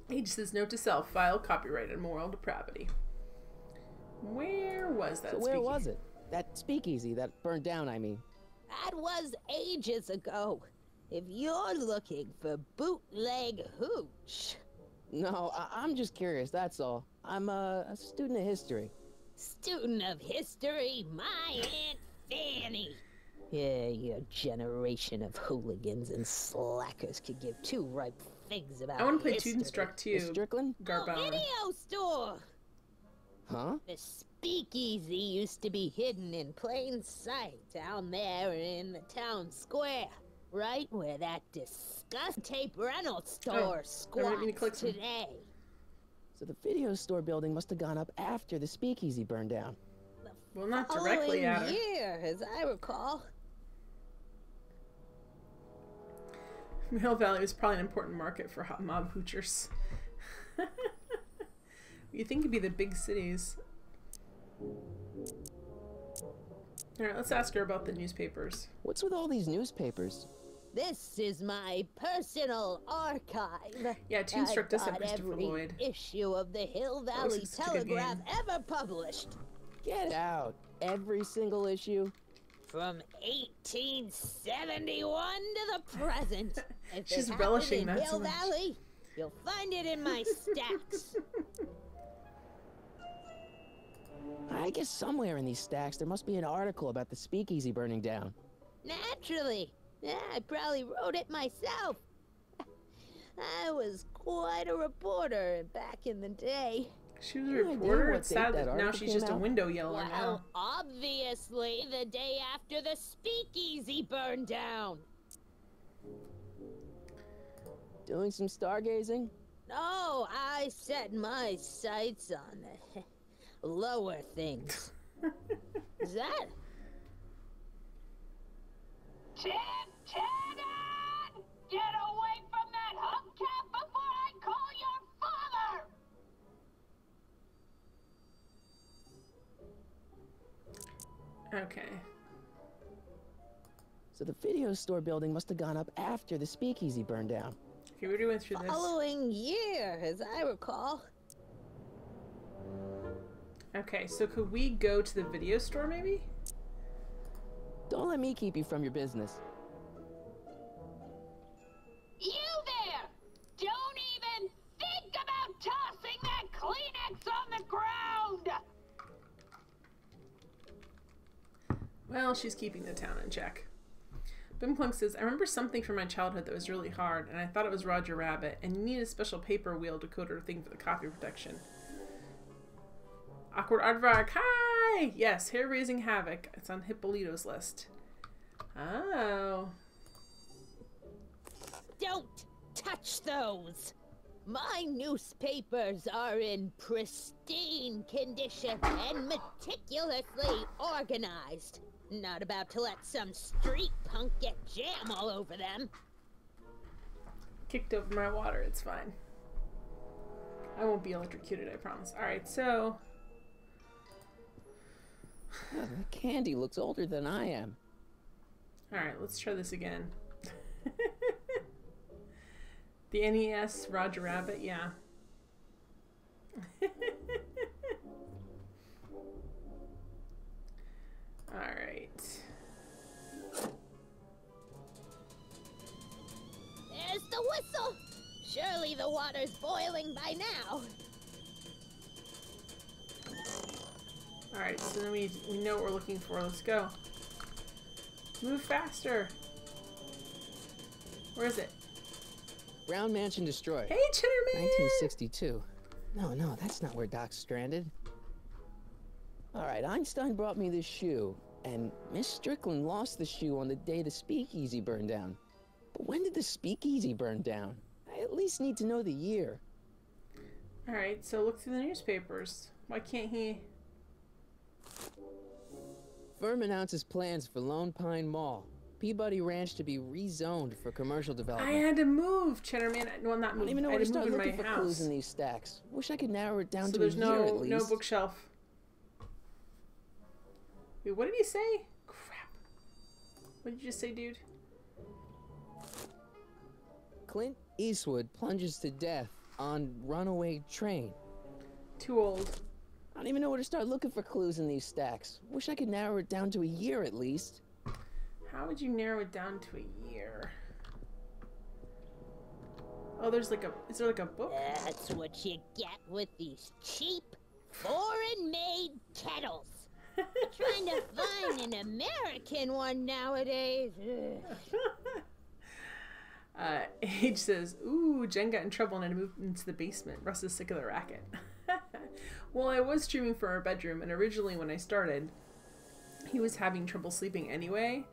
Aegis' note to self, file copyrighted moral depravity. Where was that So where speakeasy? was it? That speakeasy that burned down, I mean. That was ages ago. If you're looking for bootleg hooch. No, I'm just curious, that's all. I'm a student of history. Student of history, my Aunt Fanny. Yeah, your generation of hooligans and slackers could give two ripe figs about I want to play history. Student Struck too. Miss Strickland? Garbauer. Video store! Huh? The speakeasy used to be hidden in plain sight down there in the town square. Right where that disgusting tape rental store don't need to click squats some. today. So the video store building must have gone up after the speakeasy burned down. Well, not directly Following at her. year, as I recall. Hill Valley was probably an important market for hot mob hoochers. You think it'd be the big cities. Alright, let's ask her about the newspapers. What's with all these newspapers? This is my personal archive. Yeah, Toonstruck does have I've got Christopher every Lloyd. issue of the Hill looks Valley like such a good Telegraph game. ever published. Get out. Every single issue? From 1871 to the present. If She's it happened relishing in that Hill so much. Valley, you'll find it in my stacks. I guess somewhere in these stacks there must be an article about the speakeasy burning down. Naturally. Yeah, I probably wrote it myself. I was quite a reporter back in the day. She was a Any idea reporter. what It's date sad that that now article she's came just a out? window yeller Well, now. obviously the day after the speakeasy burned down. Doing some stargazing? No, I set my sights on the lower things. Is that? Tintin! Get away from that hubcap before I call your father! Okay. So the video store building must have gone up after the speakeasy burned down. Okay, we already went through this. Following year, as I recall. Okay, so could we go to the video store maybe? Don't let me keep you from your business. You there! Don't even think about tossing that Kleenex on the ground! Well, she's keeping the town in check. Bimplunk says, I remember something from my childhood that was really hard, and I thought it was Roger Rabbit, and you need a special paper wheel decoder thing for the copy protection. Awkward Aardvark, hi! Yes, Hair Raising Havoc. It's on Hippolito's list. Oh. Don't touch those! My newspapers are in pristine condition and meticulously organized. Not about to let some street punk get jam all over them. Kicked over my water, it's fine. I won't be electrocuted, I promise. Alright, so... Oh, that candy looks older than I am. Alright, let's try this again. The NES Roger Rabbit, yeah. Alright. There's the whistle! Surely the water's boiling by now. Alright, so then we know what we're looking for. Let's go. Move faster. Where is it? Brown Mansion destroyed. Hey, Chitterman! 1962. No, that's not where Doc's stranded. Alright, Einstein brought me this shoe, and Miss Strickland lost the shoe on the day the speakeasy burned down. But when did the speakeasy burn down? I at least need to know the year. Alright, so look through the newspapers. Why can't he... Firm announces plans for Lone Pine Mall. Peabody Ranch to be rezoned for commercial I development. had to move, Cheddarman. Well, not I move. don't even know I where had to to move start in looking my for clues house. in these stacks. Wish I could narrow it down So to there's a year at least. no bookshelf. Wait, what did he say? Crap. What did you just say, dude? Clint Eastwood plunges to death on runaway train. Too old. I don't even know where to start looking for clues in these stacks. Wish I could narrow it down to a year at least. How would you narrow it down to a year? Oh, there's like a... Is there like a book? That's what you get with these cheap, foreign-made kettles. Trying to find an American one nowadays. H says, ooh, Jen got in trouble and had to move into the basement. Russ is sick of the racket. Well, I was streaming from our bedroom, and originally when I started, he was having trouble sleeping anyway.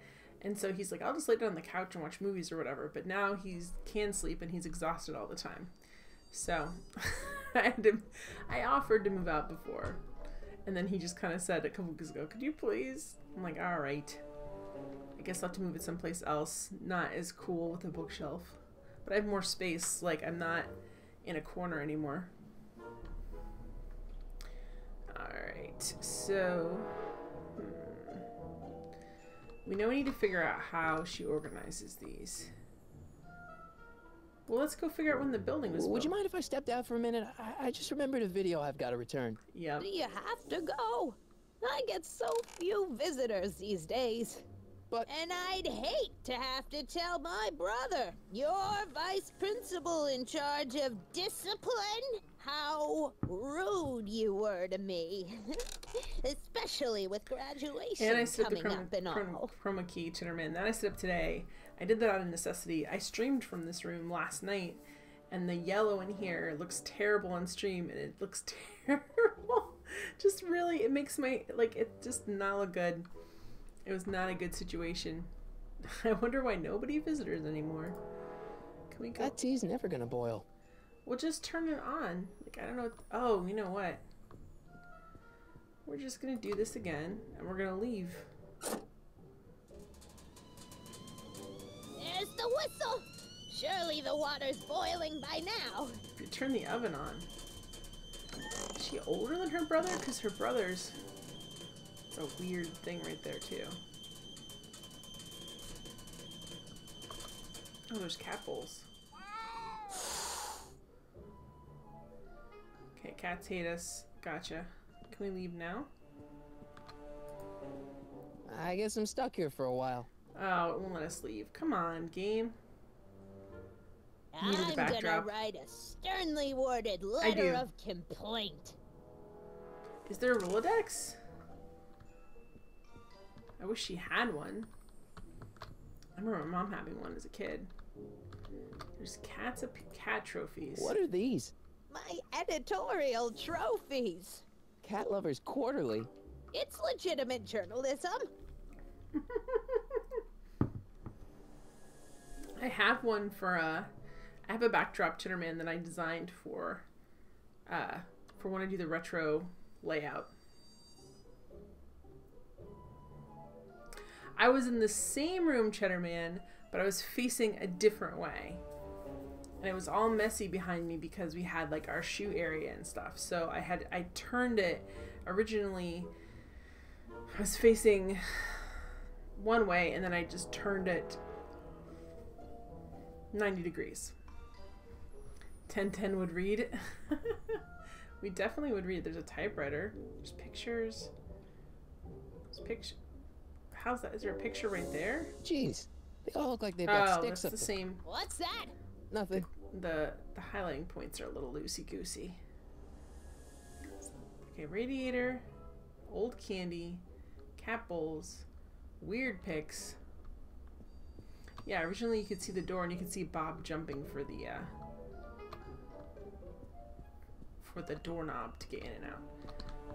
And so he's like, I'll just lay down on the couch and watch movies or whatever. But now he can sleep and he's exhausted all the time. So I offered to move out before. And then he just kind of said a couple weeks ago, could you please? I'm like, all right. I guess I'll have to move it someplace else. Not as cool with a bookshelf. But I have more space. Like, I'm not in a corner anymore. Alright, so... We know we need to figure out how she organizes these. Well, let's go figure out when the building was built. Would you mind if I stepped out for a minute? I just remembered a video I've got to return. Yeah. You have to go. I get so few visitors these days. But... And I'd hate to have to tell my brother, your vice principal in charge of discipline, how rude you were to me. Especially with graduation and I set coming the up and all. chroma key, Chitterman. That I set up today. I did that out of necessity. I streamed from this room last night, and the yellow in here looks terrible on stream, and it looks terrible. Just really, it makes my, like, it just not look good. It was not a good situation. I wonder why nobody visitors anymore. Can we go? That tea's never gonna boil. We'll just turn it on. Like, I don't know. Oh, you know what? We're just gonna do this again, and we're gonna leave. There's the whistle. Surely the water's boiling by now. If you turn the oven on. Is she older than her brother? Because her brother's a weird thing right there, too. Oh, there's cat bowls. Okay, cats hate us. Gotcha. Can we leave now? I guess I'm stuck here for a while. Oh, it won't let us leave. Come on, game. Needed a I'm backdrop. gonna write a sternly worded letter of complaint. Is there a Rolodex? I wish she had one. I remember my mom having one as a kid. There's cats up cat trophies. What are these? My editorial trophies. Cat Lovers Quarterly. It's legitimate journalism. I have one for I have a backdrop Chitterman that I designed for when I do the retro layout. I was in the same room, Cheddarman, but I was facing a different way. And it was all messy behind me because we had like our shoe area and stuff. So I turned it originally. I was facing one way and then I just turned it 90 degrees. 1010 would read. We definitely would read. There's a typewriter. There's pictures. There's picture. How's that? Is there a picture right there? Jeez, they all look like they've got sticks that's up the there. same. What's that? Nothing. The highlighting points are a little loosey-goosey. Okay, radiator, old candy, cat bowls, weird pics. Yeah, originally you could see the door and you could see Bob jumping for the doorknob to get in and out.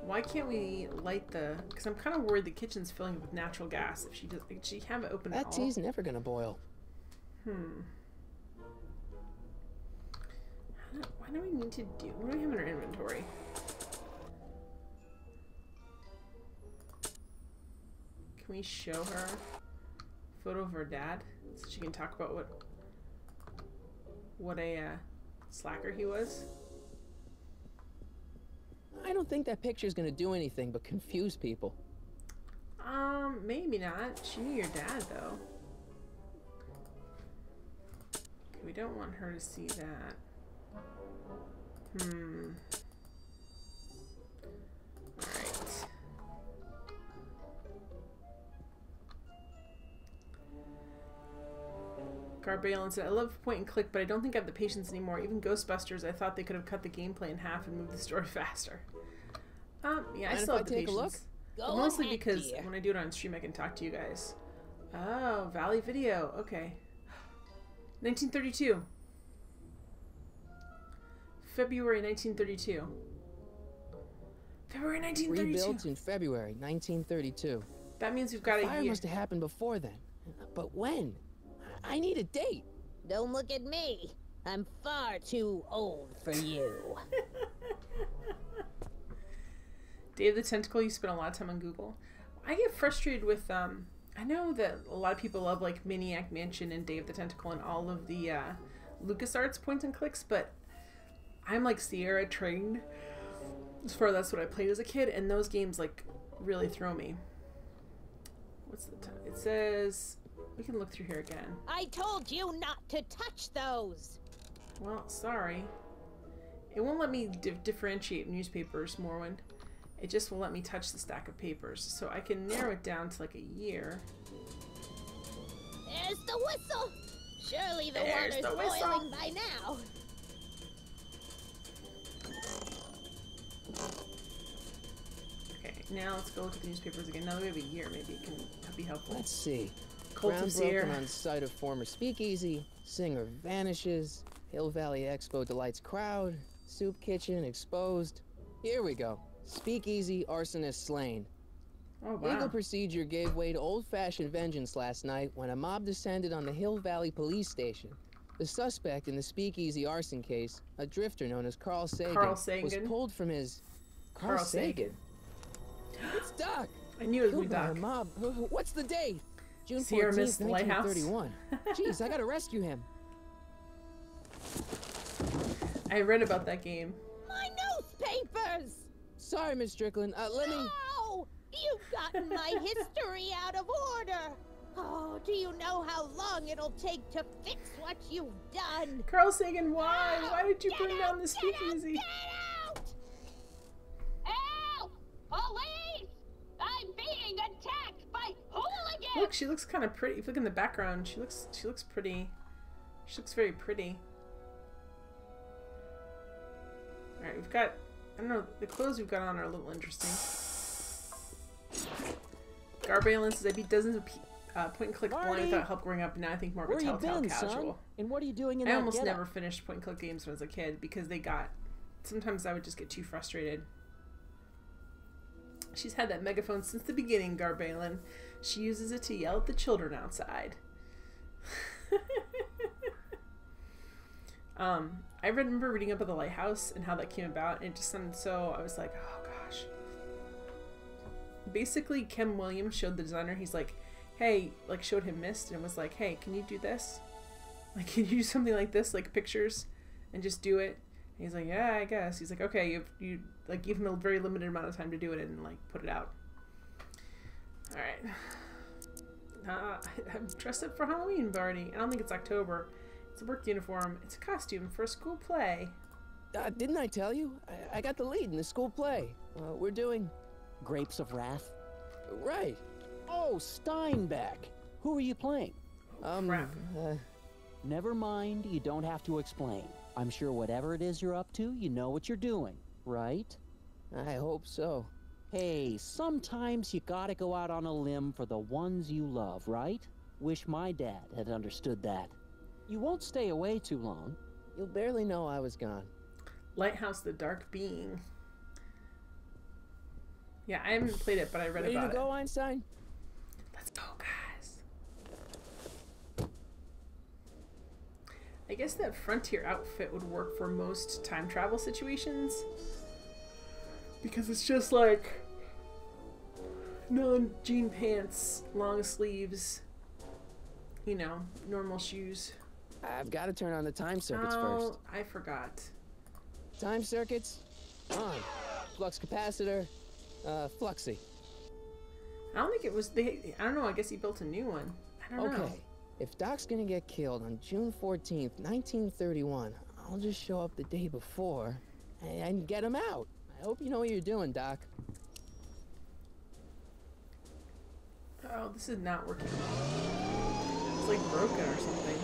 Why can't we light the... Because I'm kind of worried the kitchen's filling up with natural gas. If she does... She have it open at all. That tea's never gonna boil. Why do we need to do... What do we have in our inventory? Can we show her a photo of her dad so she can talk about what a slacker he was? I don't think that picture's gonna do anything but confuse people. Maybe not. She knew your dad, though. Okay, we don't want her to see that. Alright. Garbalen said, I love point and click, but I don't think I have the patience anymore. Even Ghostbusters, I thought they could have cut the gameplay in half and moved the story faster. Yeah, I still have the patience. But mostly because when I do it on stream, I can talk to you guys. Oh, Valley Video. Okay. 1932. February 1932. February 1932. Rebuilt in February 1932. That means we've got a fire year. Must have happened before then. But when? I need a date. Don't look at me. I'm far too old for you. Dave the Tentacle, you spent a lot of time on Google. I get frustrated with, I know that a lot of people love, like, Maniac Mansion and Dave the Tentacle and all of the LucasArts point and clicks, but I'm, like, Sierra trained as far as that's what I played as a kid, and those games, like, really throw me. What's the time? It says... We can look through here again. I told you not to touch those! Well, sorry. It won't let me differentiate newspapers, Morwen. It just will let me touch the stack of papers. So I can narrow it down to like a year. There's the whistle! Surely the water's boiling by now. Okay, now let's go look at the newspapers again. Now that we have a year, maybe it can be helpful. Let's see. Cult of Ground Sierra. broken on site of former speakeasy. Singer vanishes. Hill Valley Expo delights crowd. Soup kitchen exposed. Here we go. Speakeasy arsonist slain. Oh, wow. Legal procedure gave way to old-fashioned vengeance last night when a mob descended on the Hill Valley police station. The suspect in the speakeasy arson case, a drifter known as Carl Sagan, was pulled from his... Carl Sagan? It's Doc! I knew it was Doc. Doc. Mob. What's the date? June Sierra 14th, Mist Lighthouse. 1931. Jeez, I gotta rescue him. I read about that game. My newspapers! Sorry, Miss Strickland. Let me... No! You've gotten my history out of order! Oh, do you know how long it'll take to fix what you've done? Carl Sagan, why? Why did you bring down the speakeasy? Get out! Help! Police! I'm being attacked by hooligans! Look, she looks kind of pretty. If you look in the background, she looks pretty. She looks very pretty. Alright, we've got... I don't know, the clothes we've got on are a little interesting. Garbalen says, I beat dozens of point-and-click blind without help growing up, and now I think more of a Telltale casual. Son? And what are you doing in I that almost getup? never finished point-and-click games when I was a kid because they got... Sometimes I would just get too frustrated. She's had that megaphone since the beginning, Garbalen. She uses it to yell at the children outside. I remember reading up at the Lighthouse and how that came about, and it just sounded so... I was like, oh gosh. Basically, Ken Williams showed the designer, he's like, hey, like showed him Myst and was like, hey, can you do this? Like, can you do something like this, like pictures, and just do it? And he's like, yeah, I guess. He's like, okay, you like give him a very limited amount of time to do it and like put it out. All right. I'm dressed up for Halloween party. I don't think it's October. It's a work uniform. It's a costume for a school play. Didn't I tell you? I got the lead in the school play. We're doing... Grapes of Wrath? Right. Oh, Steinbeck. Who are you playing? Crap. Never mind, you don't have to explain. I'm sure whatever it is you're up to, you know what you're doing, right? I hope so. Hey, sometimes you gotta go out on a limb for the ones you love, right? Wish my dad had understood that. You won't stay away too long. You'll barely know I was gone. Lighthouse the Dark Being. Yeah, I haven't played it, but I read Ready about it. to go, Einstein? Let's go, guys. I guess that Frontier outfit would work for most time travel situations. Because it's just like... non-jean pants, long sleeves, you know, normal shoes. I've got to turn on the time circuits first. I forgot. Time circuits on. Flux capacitor, fluxy. I don't think it was I don't know, I guess he built a new one. I don't know. Okay, if Doc's gonna get killed on June 14th, 1931, I'll just show up the day before and get him out. I hope you know what you're doing, Doc. Oh, this is not working. It's like broken or something.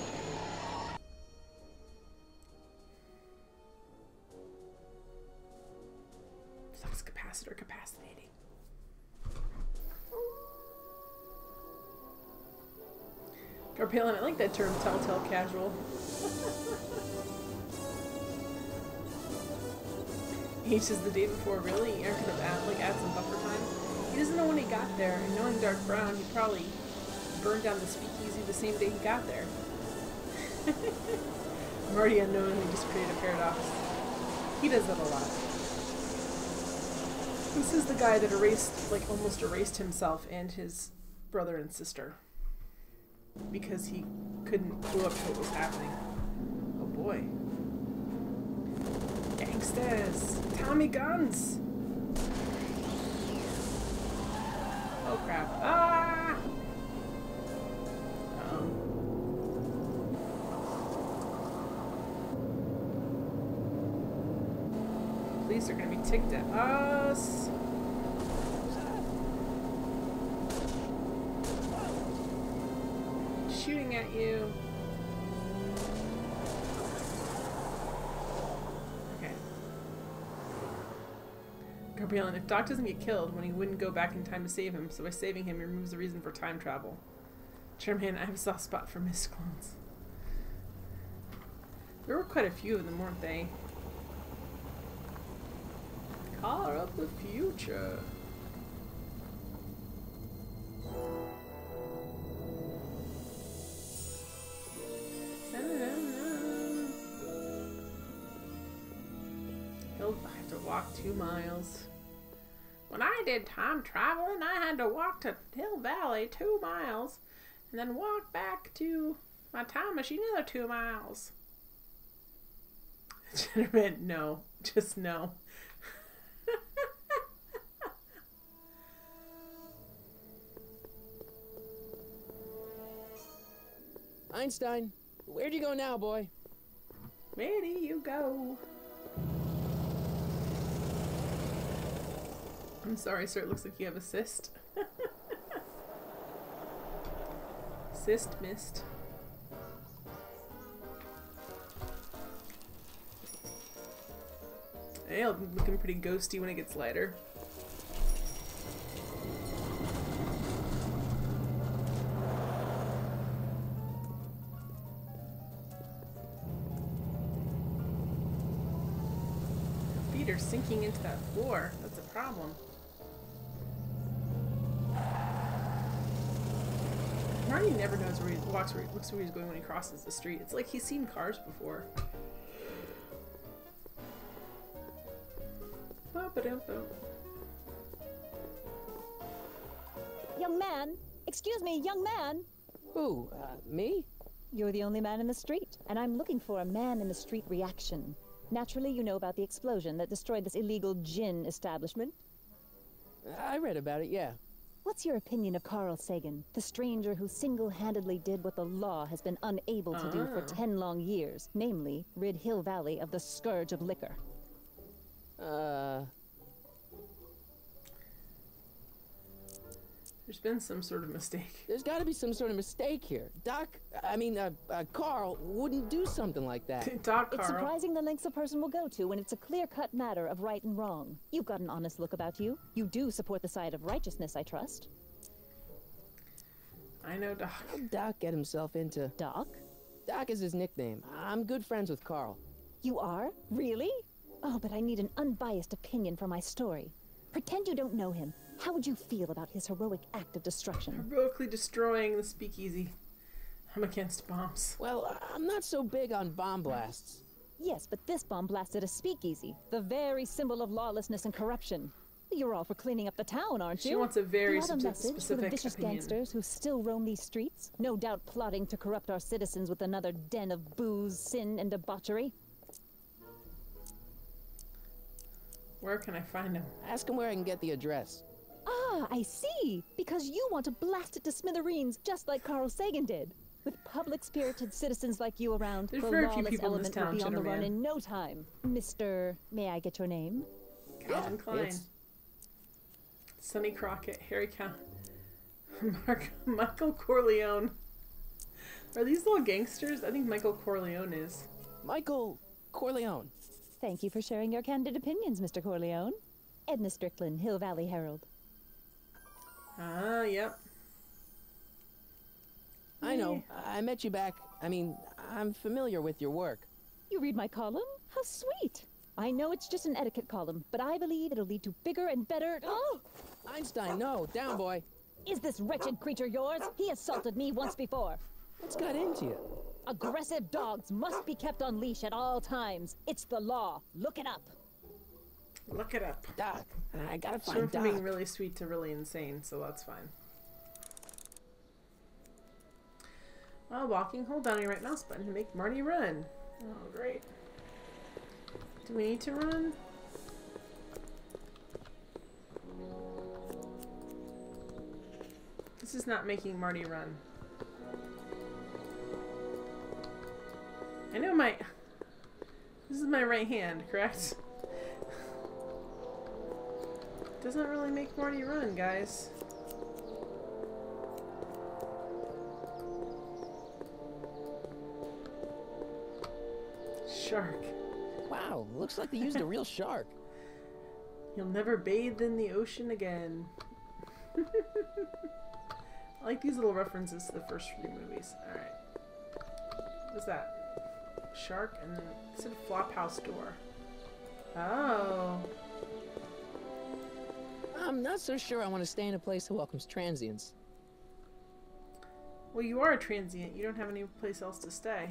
Flux capacitor capacitating. Garpalin, I like that term, telltale casual. He says the day before, really? Aaron could have add some buffer time. He doesn't know when he got there, and knowing Dark Brown, he probably burned down the speakeasy the same day he got there. Marty unknowingly just created a paradox. He does that a lot. This is the guy that almost erased himself and his brother and sister. Because he couldn't clue up to what was happening. Oh boy. Gangsters! Tommy guns! Oh crap. Ah! Police are gonna be ticked at us. Shooting at you. Okay. Gabrielle, if Doc doesn't get killed when he wouldn't go back in time to save him, so by saving him, he removes the reason for time travel. Chairman, I have a soft spot for Miss Clones. There were quite a few of them, weren't they? Car of the future. I have to walk 2 miles. When I did time traveling, I had to walk to Hill Valley 2 miles and then walk back to my time machine another 2 miles. Gentlemen, no. Just no. Einstein, where do you go now, boy? Where do you go? I'm sorry, sir. It looks like you have a cyst. Cyst missed. Hey, it'll be looking pretty ghosty when it gets lighter. Feet are sinking into that floor. That's a problem. Marty never knows where he looks where he's going when he crosses the street. It's like he's seen cars before. Young man! Excuse me, young man! Who? Me? You're the only man in the street, and I'm looking for a man-in-the-street reaction. Naturally, you know about the explosion that destroyed this illegal gin establishment. I read about it, yeah. What's your opinion of Carl Sagan, the stranger who single-handedly did what the law has been unable to do for 10 long years, namely, rid Hill Valley of the scourge of liquor? There's been some sort of mistake. There's got to be some sort of mistake here. Carl wouldn't do something like that. Carl. It's surprising the lengths a person will go to when it's a clear-cut matter of right and wrong. You've got an honest look about you. You do support the side of righteousness, I trust. I know Doc. How'd Doc get himself into... Doc? Doc is his nickname. I'm good friends with Carl. You are? Really? Oh, but I need an unbiased opinion for my story. Pretend you don't know him. How would you feel about his heroic act of destruction? Heroically destroying the speakeasy. I'm against bombs. Well, I'm not so big on bomb blasts. Yes, but this bomb blasted a speakeasy, the very symbol of lawlessness and corruption. You're all for cleaning up the town, aren't you? She wants a very You have a message for the specific vicious opinion. gangsters who still roam these streets, no doubt plotting to corrupt our citizens with another den of booze, sin, and debauchery. Where can I find him? Ask him where I can get the address. Ah, I see. Because you want to blast it to smithereens, just like Carl Sagan did. With public-spirited citizens like you around, There's the very few lawless people in this element will be town, on the run Chitterman. in no time. Mr. May I get your name? Calvin Klein. it's- Sonny Crockett. Harry Michael Corleone. Are these little gangsters? I think Michael Corleone is. Michael Corleone. Thank you for sharing your candid opinions, Mr. Corleone. Edna Strickland, Hill Valley Herald. Ah, yep. I know. I met you back. I mean, I'm familiar with your work. You read my column? How sweet. I know it's just an etiquette column, but I believe it'll lead to bigger and better... Oh! Einstein, no. Down, boy. Is this wretched creature yours? He assaulted me once before. What's got into you? Aggressive dogs must be kept on leash at all times. It's the law. Look it up. Look it up. Doc. I gotta She find went from Doc. being really sweet to really insane, so that's fine. Walking, hold down your right mouse button to make Marty run. Oh, great. Do we need to run? This is not making Marty run. I know my... This is my right hand, correct? Doesn't really make Marty run, guys. Shark. Wow, looks like they used a real shark. You'll never bathe in the ocean again. I like these little references to the first few movies. Alright. What's that? Shark and then it said Flophouse door. Oh. I'm not so sure I want to stay in a place that welcomes transients. Well, you are a transient. You don't have any place else to stay.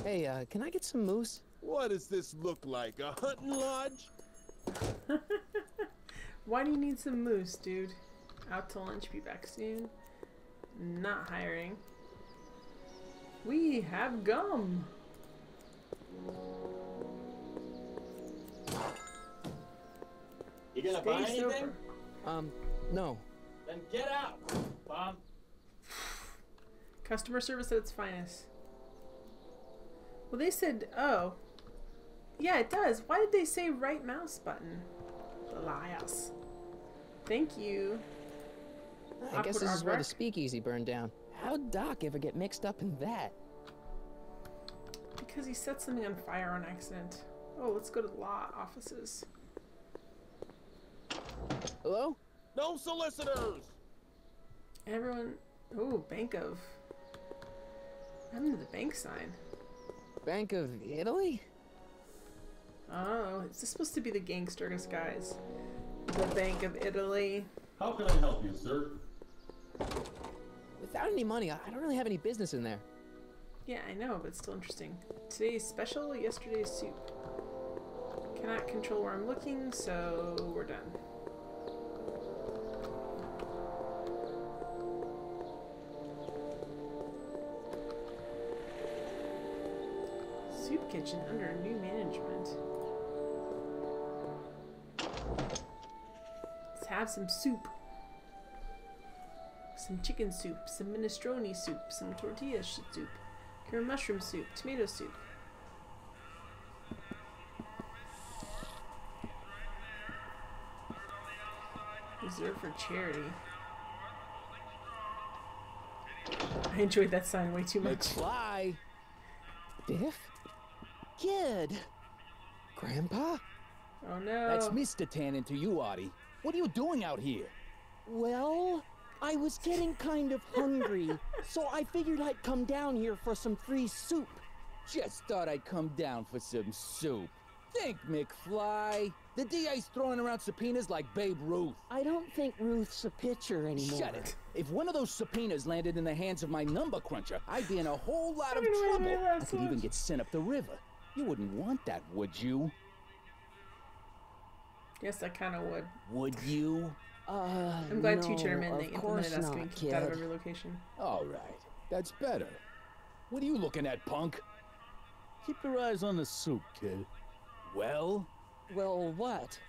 Hey, can I get some moose? What does this look like? A hunting lodge? Why do you need some moose, dude? Out to lunch, be back soon. Not hiring. We have gum. You gonna Stay buy anything? sober. No. Then get out, Bob. Customer service at its finest. Well, they said, oh. Yeah, it does. Why did they say right mouse button? Liars. Thank you. I guess Awkward this is where the aardvark. speakeasy burned down. How'd Doc ever get mixed up in that? Because he set something on fire on accident. Oh, let's go to the law offices. Hello? No solicitors! Everyone... Oh, Bank of... What happened to the bank sign? Bank of Italy? Oh, is this supposed to be the gangster disguise? The Bank of Italy. How can I help you, sir? Without any money, I don't really have any business in there. Yeah, I know, but it's still interesting. Today's special, yesterday's soup. Cannot control where I'm looking, so we're done. Soup kitchen under new management. Let's have some soup. Some chicken soup, some minestrone soup, some tortilla soup, curry mushroom soup, tomato soup. Reserved for charity. I enjoyed that sign way too much. McFly! Biff? Kid! Grandpa? Oh no. That's Mr. Tannen to you, Artie. What are you doing out here? Well, I was getting kind of hungry, so I figured I'd come down here for some free soup. Just thought I'd come down for some soup. Think, McFly. The DA's throwing around subpoenas like Babe Ruth. I don't think Ruth's a pitcher anymore. Shut it. If one of those subpoenas landed in the hands of my number cruncher, I'd be in a whole lot of I don't know why trouble. they laugh I so could even much. get sent up the river. You wouldn't want that, would you? Yes, I kind of would. Would you? I'm glad no, Two Chairman they of implemented course us not, getting kicked out of kid. every location. All right, that's better. What are you looking at, punk? Keep your eyes on the soup, kid. Well, Well, what?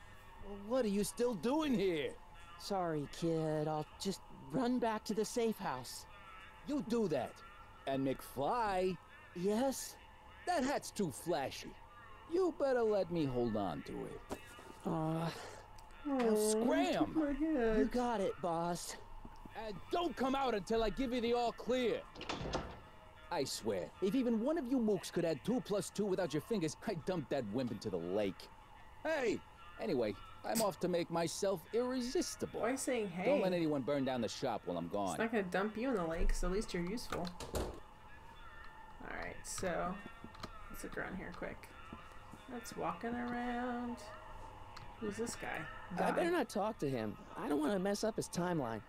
what are you still doing here? Sorry, kid. I'll just run back to the safe house. You do that. And McFly, Yes? that hat's too flashy. You better let me hold on to it. Now scram! My head. You got it, boss. And don't come out until I give you the all clear. I swear, if even one of you mooks could add 2 + 2 without your fingers, I'd dump that wimp into the lake. Hey! Anyway, I'm off to make myself irresistible. Why saying hey? Don't let anyone burn down the shop while I'm gone. It's not gonna dump you in the lake, so at least you're useful. Alright, so let's look around here quick. That's walking around. Who's this guy? I better Guy. not talk to him. I don't want to mess up his timeline.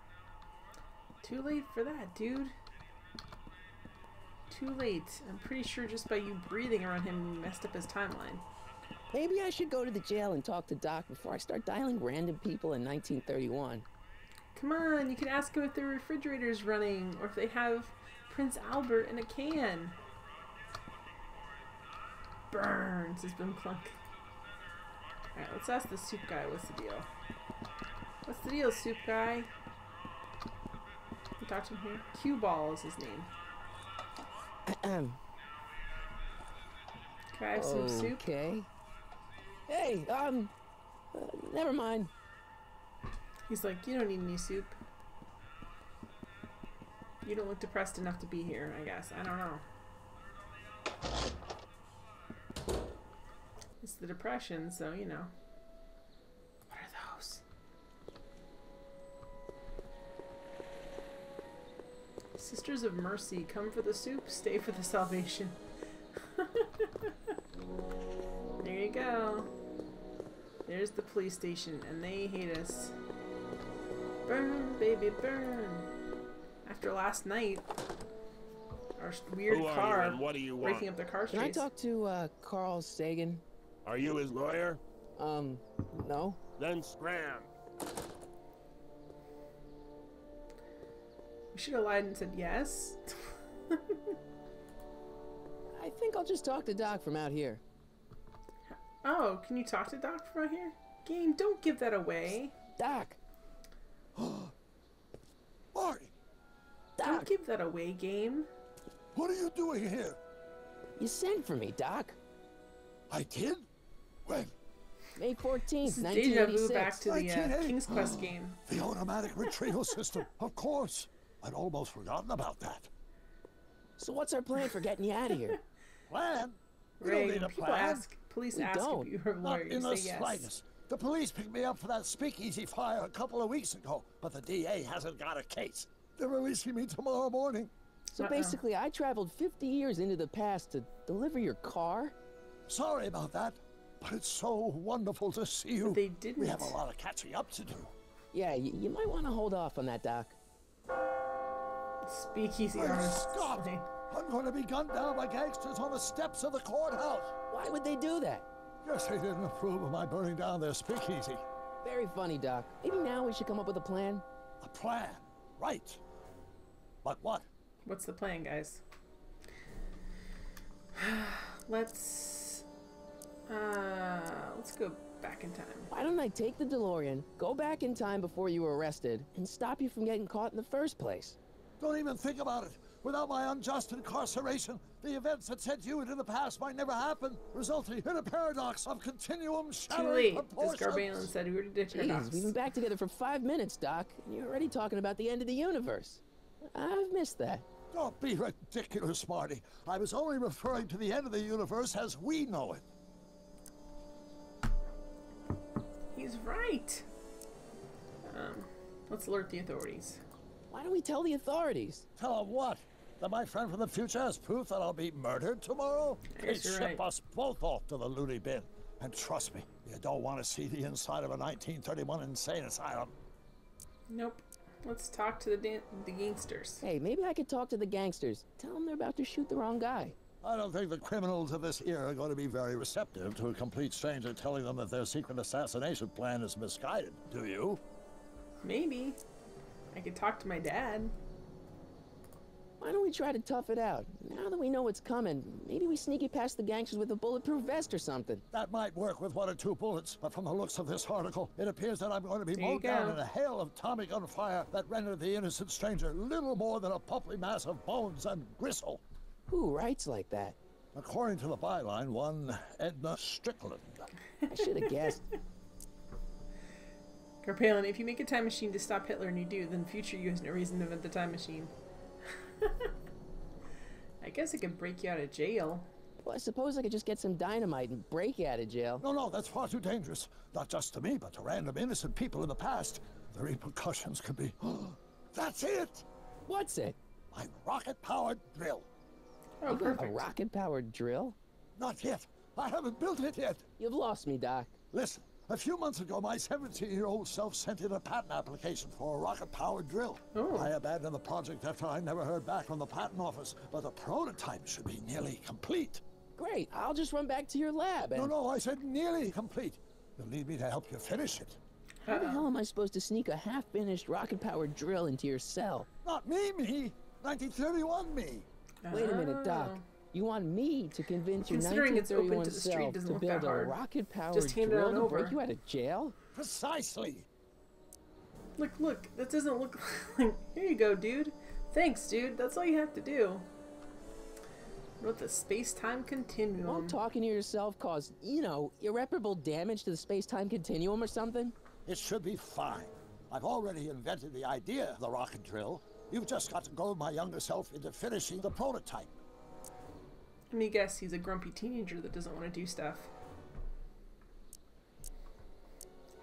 Too late for that, dude. Too late. I'm pretty sure just by you breathing around him, you messed up his timeline. Maybe I should go to the jail and talk to Doc before I start dialing random people in 1931. Come on, you can ask him if their refrigerator's running, or if they have Prince Albert in a can. Burns has been plunk. Alright, let's ask the soup guy what's the deal. What's the deal, soup guy? You talk to him here? Cue Ball is his name. Can I have some soup? Okay. Hey, never mind. He's like, you don't need any soup. You don't look depressed enough to be here, I guess. I don't know. It's the depression, so you know. What are those? Sisters of Mercy, come for the soup, stay for the salvation. There you go. There's the police station, and they hate us. Burn, baby, burn. After last night, our weird Who are car you and what do you breaking want? up the car Can I chase. talk to, Carl Sagan? Are you his lawyer? No. Then scram. We should have lied and said yes. I think I'll just talk to Doc from out here. Oh, can you talk to Doc from out here? Game, don't give that away. Doc! Marty, Don't give that away, Game. what are you doing here? You sent for me, Doc. I did? When? May 14th, This is deja vu 1986. back to the 1980. King's Quest game. The automatic retrieval system, of course. I'd almost forgotten about that. So what's our plan for getting you out of here? Plan? We don't Ray, need a people plan. ask, police We ask don't. if you're a Not lawyer. in You the say yes. slightest. The police picked me up for that speakeasy fire a couple of weeks ago, but the DA hasn't got a case. They're releasing me tomorrow morning. So basically, I traveled 50 years into the past to deliver your car? Sorry about that, but it's so wonderful to see you. But they didn't. We have a lot of catching up to do. Yeah, you might want to hold off on that, Doc. Speakeasy Hey, artist. stop! I'm going to be gunned down by gangsters on the steps of the courthouse. Why would they do that? Guess they didn't approve of my burning down their speakeasy. Very funny, Doc. Maybe now we should come up with a plan. A plan, right? But what? What's the plan, guys? Let's go back in time. Why don't I take the DeLorean, go back in time before you were arrested, and stop you from getting caught in the first place? Don't even think about it. Without my unjust incarceration, the events that sent you into the past might never happen, resulting in a paradox of continuum Too shattering late, as proportions. Garbalin said. We already did Jeez, paradox. we've been back together for 5 minutes, Doc, and you're already talking about the end of the universe. I've missed that. Don't be ridiculous, Marty. I was only referring to the end of the universe as we know it. He's right. Let's alert the authorities. Why don't we tell the authorities? Tell them what? That my friend from the future has proof that I'll be murdered tomorrow? I guess They'd you're ship right. us both off to the loony bin. And trust me, you don't want to see the inside of a 1931 insane asylum. Nope. Let's talk to the gangsters. Hey, maybe I could talk to the gangsters. Tell them they're about to shoot the wrong guy. I don't think the criminals of this era are going to be very receptive to a complete stranger telling them that their secret assassination plan is misguided. Do you? Maybe. I could talk to my dad. Why don't we try to tough it out? Now that we know what's coming, maybe we sneak it past the gangsters with a bulletproof vest or something. That might work with 1 or 2 bullets, but from the looks of this article, it appears that I'm going to be mowed down in a hail of Tommy gun fire that rendered the innocent stranger little more than a pulpy mass of bones and gristle. Who writes like that? According to the byline, one Edna Strickland. I should have guessed. Carpalin, if you make a time machine to stop Hitler and you do, then future you has no reason to invent the time machine. I guess it could break you out of jail. Well, I suppose I could just get some dynamite and break you out of jail. No, that's far too dangerous. Not just to me, but to random innocent people in the past. The repercussions could be... That's it! What's it? My rocket-powered drill. Oh, perfect. A rocket-powered drill? Not yet. I haven't built it yet. You've lost me, Doc. Listen, a few months ago, my 17-year-old self sent in a patent application for a rocket-powered drill. Oh. I abandoned the project after I never heard back from the patent office, but the prototype should be nearly complete. Great, I'll just run back to your lab and... No, I said nearly complete. You'll need me to help you finish it. How the hell am I supposed to sneak a half-finished rocket-powered drill into your cell? Not me. 1931 me. Wait a minute, Doc. You want me to convince your Considering it's open 1931 to the street, self doesn't to look build that a hard. rocket-powered Just hand it drill on to over. break you out of jail? Precisely. Look, that doesn't look like... Here you go, dude. Thanks, dude. That's all you have to do. Wrote the space-time continuum. Won't talking to yourself cause, irreparable damage to the space-time continuum or something? It should be fine. I've already invented the idea of the rocket drill. You've just got to goad my younger self into finishing the prototype. Let me guess, he's a grumpy teenager that doesn't want to do stuff.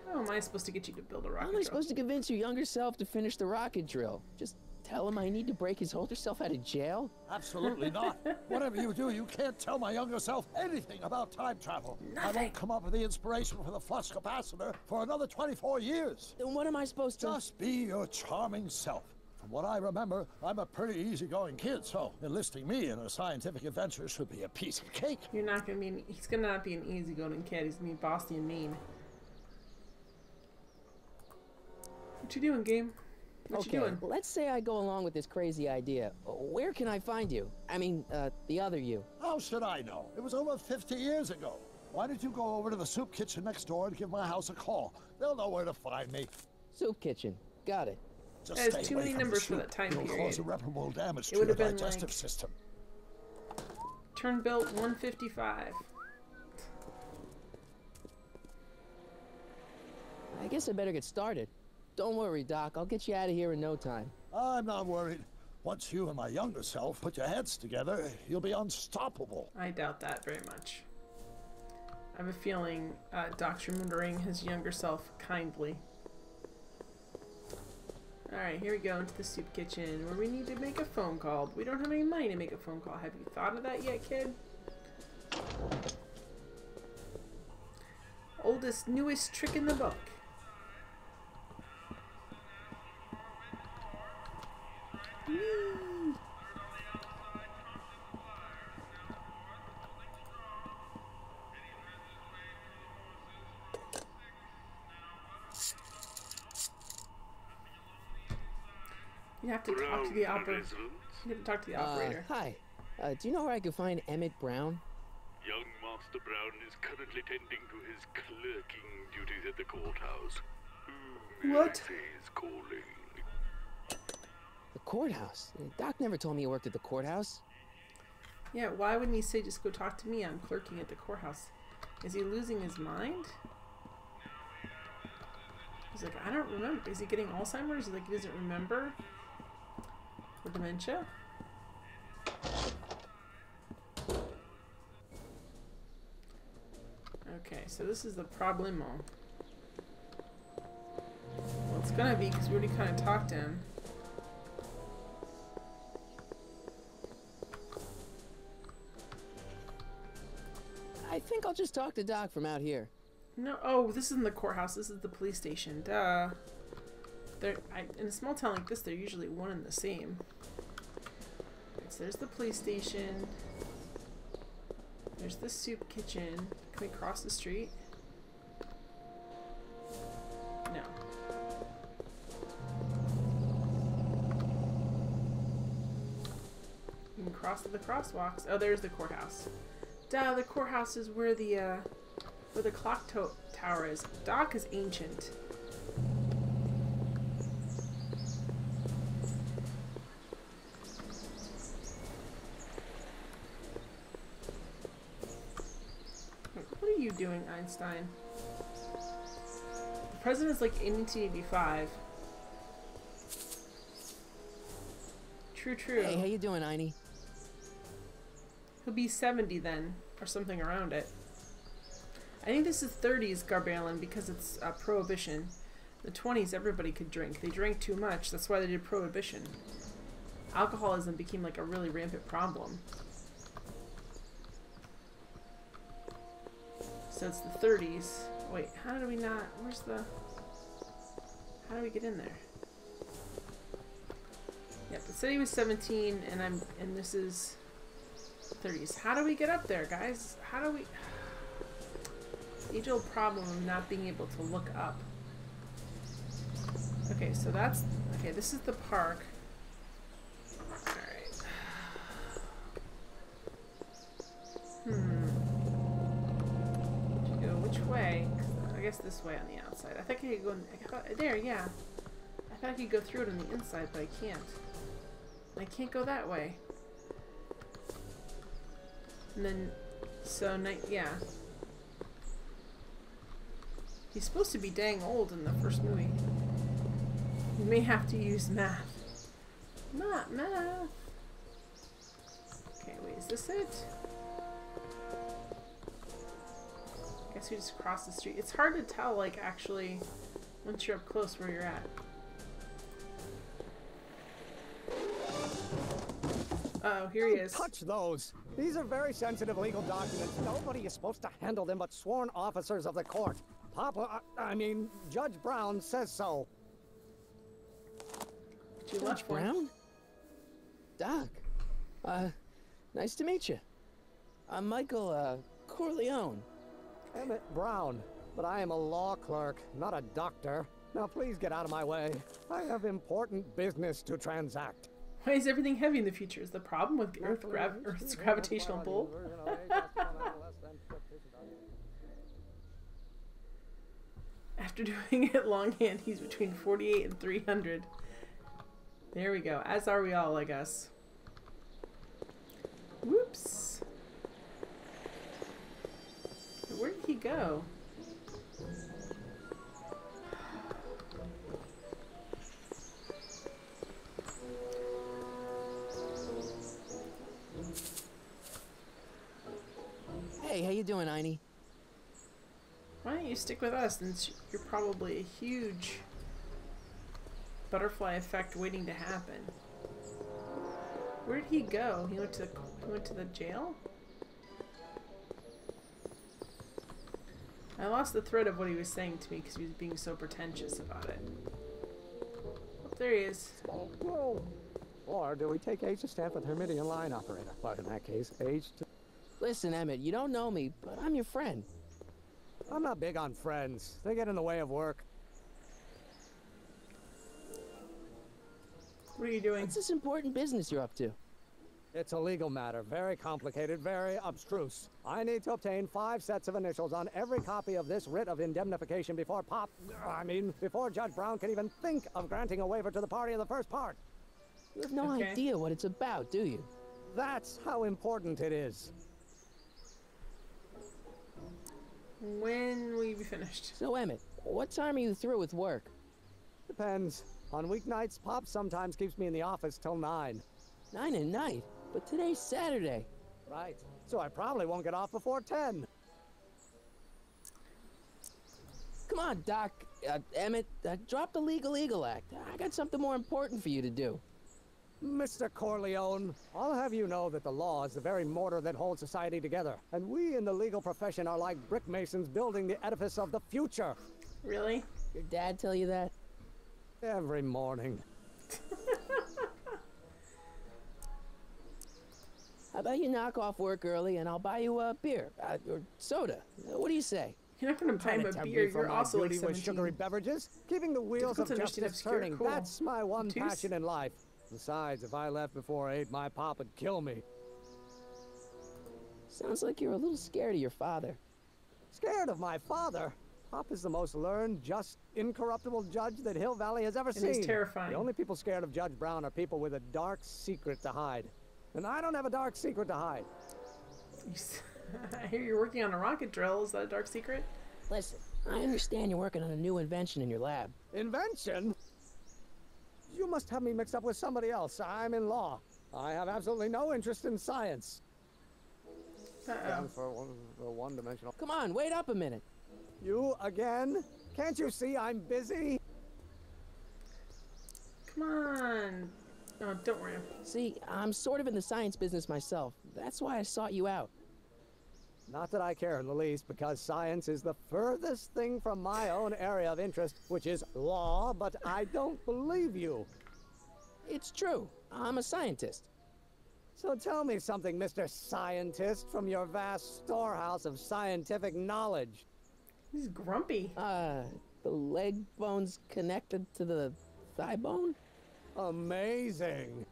How am I supposed to get you to build a rocket How am I drill? supposed to convince your younger self to finish the rocket drill? Just tell him I need to break his older self out of jail? Absolutely not. Whatever you do, you can't tell my younger self anything about time travel. I won't come up with the inspiration for the flux capacitor for another 24 years. Then what am I supposed to... Just be your charming self. From what I remember, I'm a pretty easygoing kid, so enlisting me in a scientific adventure should be a piece of cake. You're not gonna be. He's gonna not be an easygoing kid. He's gonna be bossy and mean. What you doing, game? What you doing? Let's say I go along with this crazy idea. Where can I find you? I mean, the other you. How should I know? It was over 50 years ago. Why don't you go over to the soup kitchen next door and give my house a call? They'll know where to find me. Soup kitchen. Got it. Just There's stay too away many from the numbers for soup. that time It'll period. cause irreparable damage It to would your have been digestive like- system. Turn built 155. I guess I better get started. Don't worry, Doc. I'll get you out of here in no time. I'm not worried. Once you and my younger self put your heads together, you'll be unstoppable. I doubt that very much. I have a feeling Doc's remembering his younger self kindly. Alright, here we go into the soup kitchen where we need to make a phone call. But we don't have any money to make a phone call. Have you thought of that yet, kid? Oldest, newest trick in the book. Whee! You have to talk to the operator. You have to talk to the operator. Hi. Do you know where I could find Emmett Brown? Young Master Brown is currently tending to his clerking duties at the courthouse. Who may I What? say is calling? The courthouse? Doc never told me he worked at the courthouse. Yeah, why wouldn't he say just go talk to me? I'm clerking at the courthouse. Is he losing his mind? He's like, I don't remember. Is he getting Alzheimer's? He's like, he doesn't remember? Or dementia? Okay, so this is the problemo. Well, it's gonna be because we already kind of talked to him. I think I'll just talk to Doc from out here. No, oh, this isn't the courthouse. This is the police station. Duh. In a small town like this, they're usually one and the same. So there's the police station. There's the soup kitchen. Can we cross the street? No. You can cross the crosswalks. Oh, there's the courthouse. Duh, the courthouse is where the clock tower is. Doc is ancient. What are you doing, Einstein? The president is like 1885. True, true. Hey, how you doing, Einie? He'll be 70 then, or something around it. I think this is 30s Garbalin because it's prohibition. The 20s, everybody could drink. They drank too much. That's why they did prohibition. Alcoholism became like a really rampant problem. So it's the 30s. Wait, how do we not? Where's the? How do we get in there? Yep, it said he was 17, and this is 30s. How do we get up there, guys? How do we? Age-old problem of not being able to look up. Okay, so that's okay. This is the park. All right. Which way? I guess this way on the outside. I think I could go there, yeah. I thought I could go through it on the inside, but I can't. I can't go that way. And then, so, yeah. He's supposed to be dang old in the first movie. You may have to use math. Not math. Okay, wait, is this it? Guess we just cross the street. It's hard to tell, like, actually, once you're up close where you're at. Oh, here he is. Don't touch those. These are very sensitive legal documents. Nobody is supposed to handle them but sworn officers of the court. Papa, I mean, Judge Brown says so. Judge Brown? Doc. Nice to meet you. I'm Michael, Corleone. Emmett Brown, but I am a law clerk, not a doctor. Now please get out of my way. I have important business to transact. Why is everything heavy in the future? Is the problem with Earth's gravitational pull? After doing it longhand, he's between 48 and 300. There we go. As are we all, I guess. Whoops. Where did he go? Hey, how you doing, Einie? Why don't you stick with us since you're probably a huge butterfly effect waiting to happen. Where did he go? He went to the jail? I lost the thread of what he was saying to me because he was being so pretentious about it. Oh, there he is. Whoa. Or do we take H to stand for the Hermitian line operator? But in that case, H to... Listen, Emmett, you don't know me, but I'm your friend. I'm not big on friends. They get in the way of work. What are you doing? What's this important business you're up to? It's a legal matter. Very complicated, very abstruse. I need to obtain 5 sets of initials on every copy of this writ of indemnification before before Judge Brown can even think of granting a waiver to the party in the first part. You have no idea what it's about, do you? That's how important it is. When will you be finished? So, Emmett, what time are you through with work? Depends. On weeknights, Pop sometimes keeps me in the office till 9. 9 at night? But today's Saturday. Right. So I probably won't get off before 10. Come on, Doc. Emmett, drop the Legal Eagle Act. I got something more important for you to do. Mr. Corleone, I'll have you know that the law is the very mortar that holds society together. And we in the legal profession are like brick masons building the edifice of the future. Really? Your dad tell you that? Every morning. How about you knock off work early and I'll buy you a beer or soda? What do you say? You're not going to buy him a beer. You're also like 17. With sugary beverages, keeping the wheels of justice turning. Cool. That's my one passion in life. Besides, if I left before 8, my pop would kill me. Sounds like you're a little scared of your father. Scared of my father? Pop is the most learned, just, incorruptible judge that Hill Valley has ever seen. He's terrifying. The only people scared of Judge Brown are people with a dark secret to hide. And I don't have a dark secret to hide. I hear you're working on a rocket drill. Is that a dark secret? Listen, I understand you're working on a new invention in your lab. Invention? You must have me mixed up with somebody else. I'm in law. I have absolutely no interest in science. Stand for one-dimensional. Come on, wait up a minute. You again? Can't you see I'm busy? Come on. Oh, don't worry. See, I'm sort of in the science business myself. That's why I sought you out. Not that I care in the least, because science is the furthest thing from my own area of interest, which is law, but I don't believe you. It's true. I'm a scientist. So tell me something, Mr. Scientist, from your vast storehouse of scientific knowledge. He's grumpy. The leg bone's connected to the thigh bone? Amazing.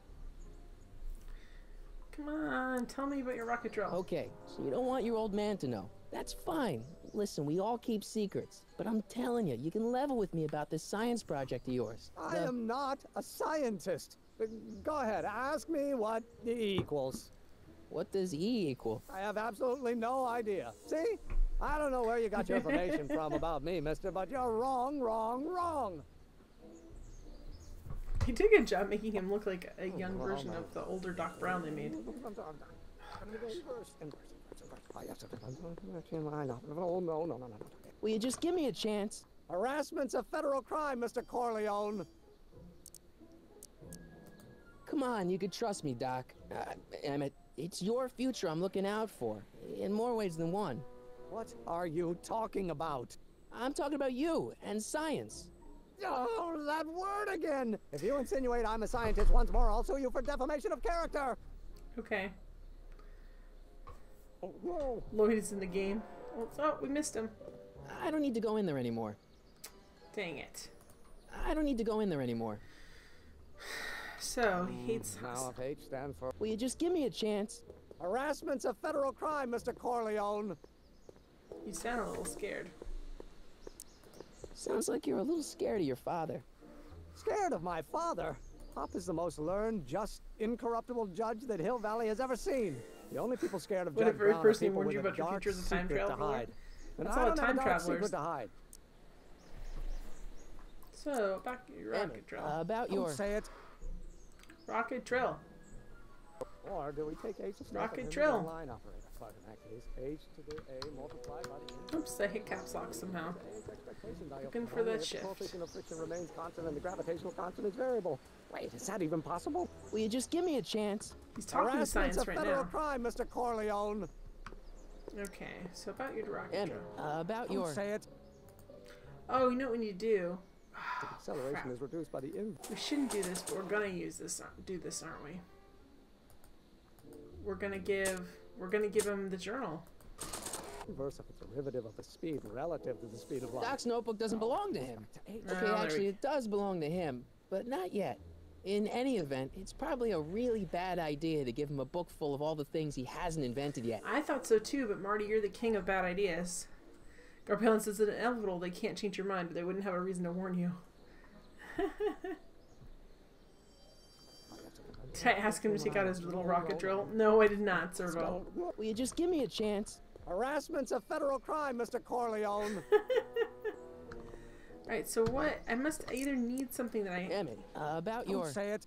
Come on, tell me about your rocket drill. Okay, so you don't want your old man to know. That's fine. Listen, we all keep secrets. But I'm telling you, you can level with me about this science project of yours. I am not a scientist. Go ahead, ask me what E equals. What does E equal? I have absolutely no idea. See? I don't know where you got your information from about me, mister, but you're wrong, wrong, wrong. He did a good job making him look like a young version of the older Doc Brown they made. No. Will you just give me a chance? Harassment's a federal crime, Mr. Corleone. Come on, you could trust me, Doc. Emmett, it's your future I'm looking out for, in more ways than one. What are you talking about? I'm talking about you and science. Oh, that word again! If you insinuate I'm a scientist once more, I'll sue you for defamation of character. Okay. Oh, whoa. Lloyd is in the game. Oh, we missed him. I don't need to go in there anymore. Dang it. I don't need to go in there anymore. So, he hates now if H stands for... Will you just give me a chance? Harassment's a federal crime, Mr. Corleone. You sound a little scared. Sounds like you're a little scared of your father. Scared of my father? Pop is the most learned, just, incorruptible judge that Hill Valley has ever seen. The only people scared of Judge Brown are people with a dark secret to hide. And I don't have a dark secret to hide. So, back to your rocket drill. About your... Don't say it. Rocket drill. Or do we take H to rocket drill. Line operator. But in that case, H to the A multiplied by the... Oops, I hit caps lock somehow. Looking for that shift. The coefficient of friction remains constant and the gravitational constant is variable. Wait, is that even possible? Will you just give me a chance? He's talking science right now. Harassment's a federal crime, Mr. Corleone. Okay, so about your rocket drill. About your... Don't say it. Oh, you know what we need to do? The acceleration is reduced by the... We shouldn't do this, but we're gonna use this. Do this, aren't we? We're gonna give him the journal. Inverse of a derivative of the speed relative to the speed of light. Doc's notebook doesn't belong to him. Okay, actually, it does belong to him, but not yet. In any event, it's probably a really bad idea to give him a book full of all the things he hasn't invented yet. I thought so too, but Marty, you're the king of bad ideas. Garpellin says that inevitable they can't change your mind, but they wouldn't have a reason to warn you. Did I ask him to take out his little rocket drill? No, I did not, Servo. Will you just give me a chance? Harassment's a federal crime, Mr. Corleone. Right, so what? I must either need something that I... Emmett, about your... Don't say it.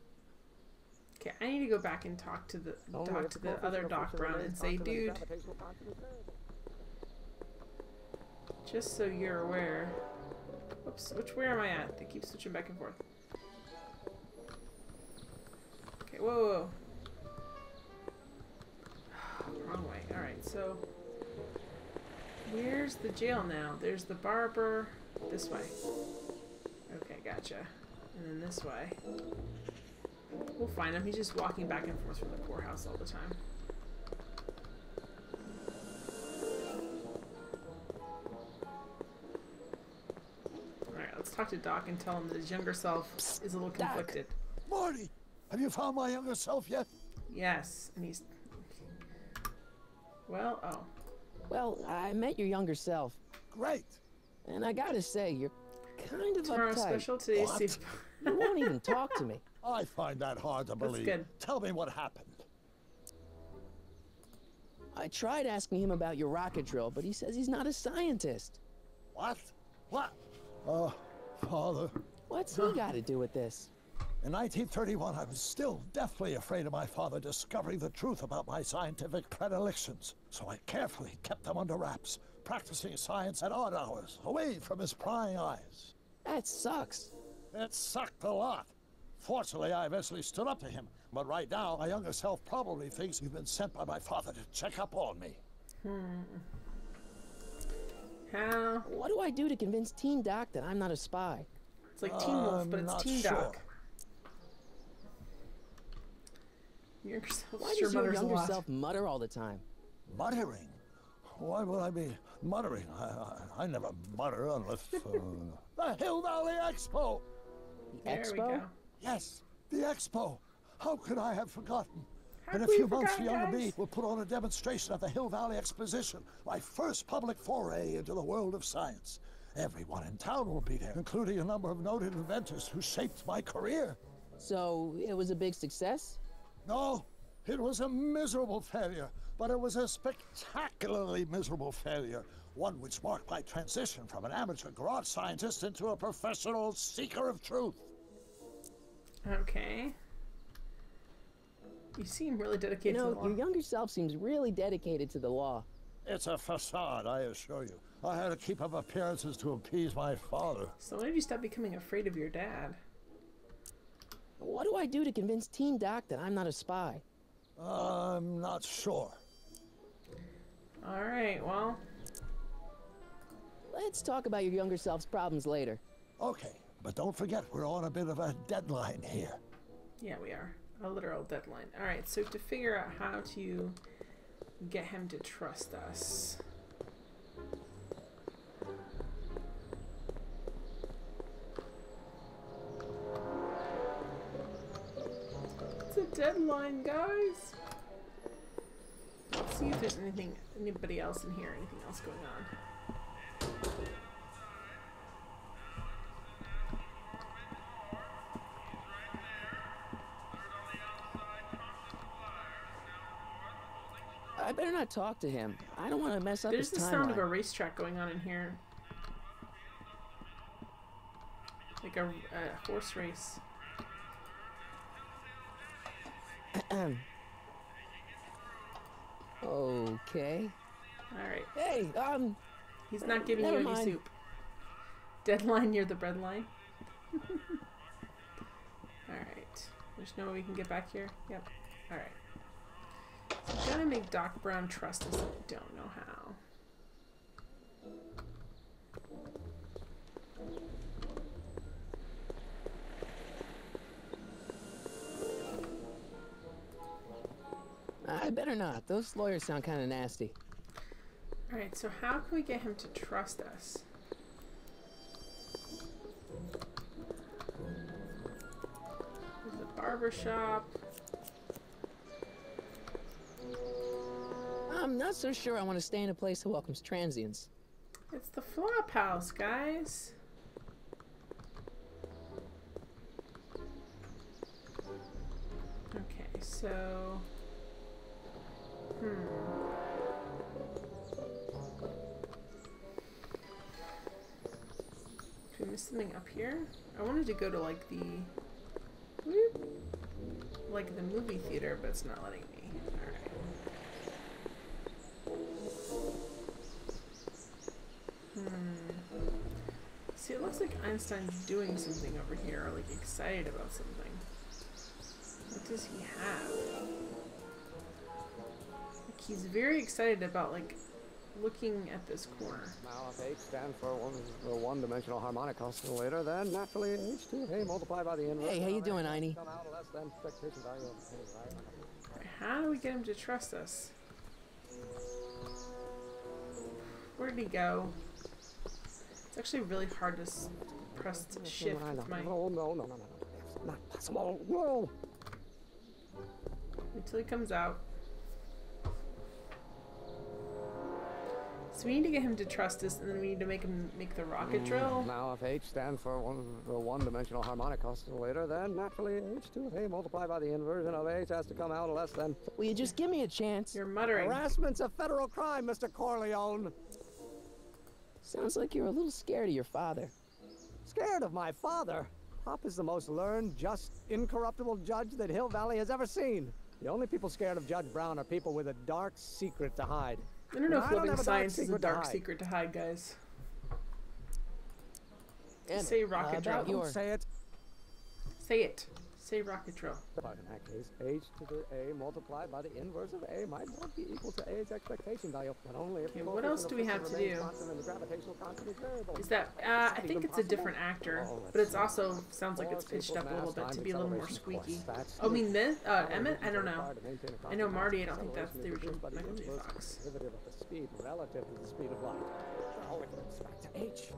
Okay, I need to go back and talk to the other Doc Brown and say, dude, just so you're aware. Whoops, where am I at? They keep switching back and forth. Okay, whoa. Wrong way. Alright, so where's the jail now? There's the barber. This way. Okay, gotcha. And then this way. We'll find him. He's just walking back and forth from the poorhouse all the time. let's talk to Doc and tell him that his younger self is a little conflicted. Marty, have you found my younger self yet? Yes, and he's... Well, oh. Well, I met your younger self. Great. And I gotta say, you're kind of Tomorrow's uptight. special, today's What? soup. You won't even talk to me. I find that hard to believe. good. Tell me what happened. I tried asking him about your rocket drill, but he says he's not a scientist. What? What? Father. What's he got to do with this? In 1931, I was still deathly afraid of my father discovering the truth about my scientific predilections. So I carefully kept them under wraps, practicing science at odd hours, away from his prying eyes. That sucks. It sucked a lot. Fortunately, I eventually stood up to him. But right now, my younger self probably thinks you've been sent by my father to check up on me. How? What do I do to convince Teen Doc that I'm not a spy? It's like Teen Wolf, but it's Teen Doc. Younger self Why sure does your mutters a younger lot. self mutter all the time? Muttering? Why would I be muttering? I never mutter unless... the Hill Valley Expo! The Expo? Yes, the Expo. How could I have forgotten? How In a could we few months, forgot, the younger guys? me will put on a demonstration at the Hill Valley Exposition, my first public foray into the world of science. Everyone in town will be there, including a number of noted inventors who shaped my career. So, it was a big success? No, it was a miserable failure, but it was a spectacularly miserable failure. One which marked my transition from an amateur garage scientist into a professional seeker of truth. Okay. You seem really dedicated You to know, the law. your younger self seems really dedicated to the law. It's a facade, I assure you. I had to keep up appearances to appease my father. So when did you stop becoming afraid of your dad? What do I do to convince Teen Doc that I'm not a spy? I'm not sure. Alright, well... Let's talk about your younger self's problems later. Okay, but don't forget we're on a bit of a deadline here. Yeah, we are. A literal deadline. Alright, so to figure out how to get him to trust us. It's a deadline, guys! Let's see if there's anybody else in here, anything else going on. I better not talk to him. I don't want to mess up There's his the timeline. sound of a racetrack going on in here. Like a horse race. Okay. Alright. Hey, He's not giving you never any mind. soup. Deadline near the bread line. Alright. There's no way we can get back here? Yep. Alright. So I'm gonna make Doc Brown trust us. I don't know how. I better not. Those lawyers sound kind of nasty. Alright, so how can we get him to trust us? There's a barber shop. I'm not so sure I want to stay in a place that welcomes transients. It's the flop house, guys. Okay, so... Did we miss something up here? I wanted to go to like the... like the movie theater, but it's not letting me. Alright. See, it looks like Einstein's doing something over here, or like excited about something. What does he have? Like, he's very excited about like looking at this corner. Now, if H stands for one-dimensional harmonic oscillator, then naturally H2A multiplied by the inverse. Hey, how you doing, Einie? Come out less than expectation value of Alright, how do we get him to trust us? Where'd he go? It's actually really hard to press shift with my... No. It's not possible. No. Until he comes out. So we need to get him to trust us, and then we need to make him make the rocket drill. Now, if H stands for the one-dimensional harmonic oscillator, then naturally H2A multiplied by the inversion of H has to come out less than... Will you just give me a chance? You're muttering. Harassment's a federal crime, Mr. Corleone. Sounds like you're a little scared of your father. Scared of my father? Pop is the most learned, just, incorruptible judge that Hill Valley has ever seen. The only people scared of Judge Brown are people with a dark secret to hide. I don't know if living science is a dark secret to hide, guys. Say rocket drill. Say it. Say it. Say rocket drill. But in that case, H to the A multiplied by the inverse of A might well be equal to A's expectation value, but only if... Okay, what else do we have to do? Is that, I think it's a different actor, but it's also, sounds like it's pitched up a little bit to be a little more squeaky. Oh, I mean, this, Emmett? I don't know. I know Marty, I don't think that's the original Michael J. Fox. Speed relative to the speed of light. Oh, it goes back to H.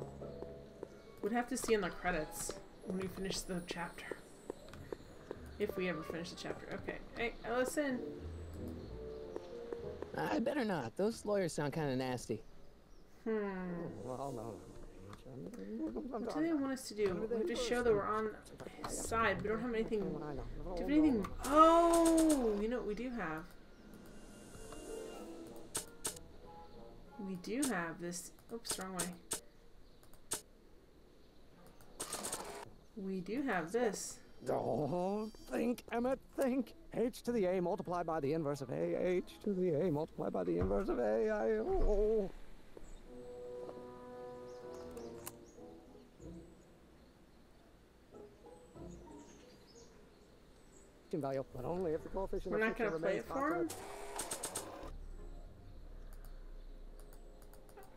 We'd have to see in the credits when we finish the chapter. If we ever finish the chapter. Okay. Hey, listen. I better not. Those lawyers sound kind of nasty. Well, no. What do they want us to do? We have to show that we're on his side. We don't have anything. Do we have anything? Oh! You know what we do have? We do have this. Oops, wrong way. We do have this. Don't think, Emmett, think. H to the A multiplied by the inverse of A. H to the A multiplied by the inverse of A. Value, but only if the coefficient. We're not going to play it for him?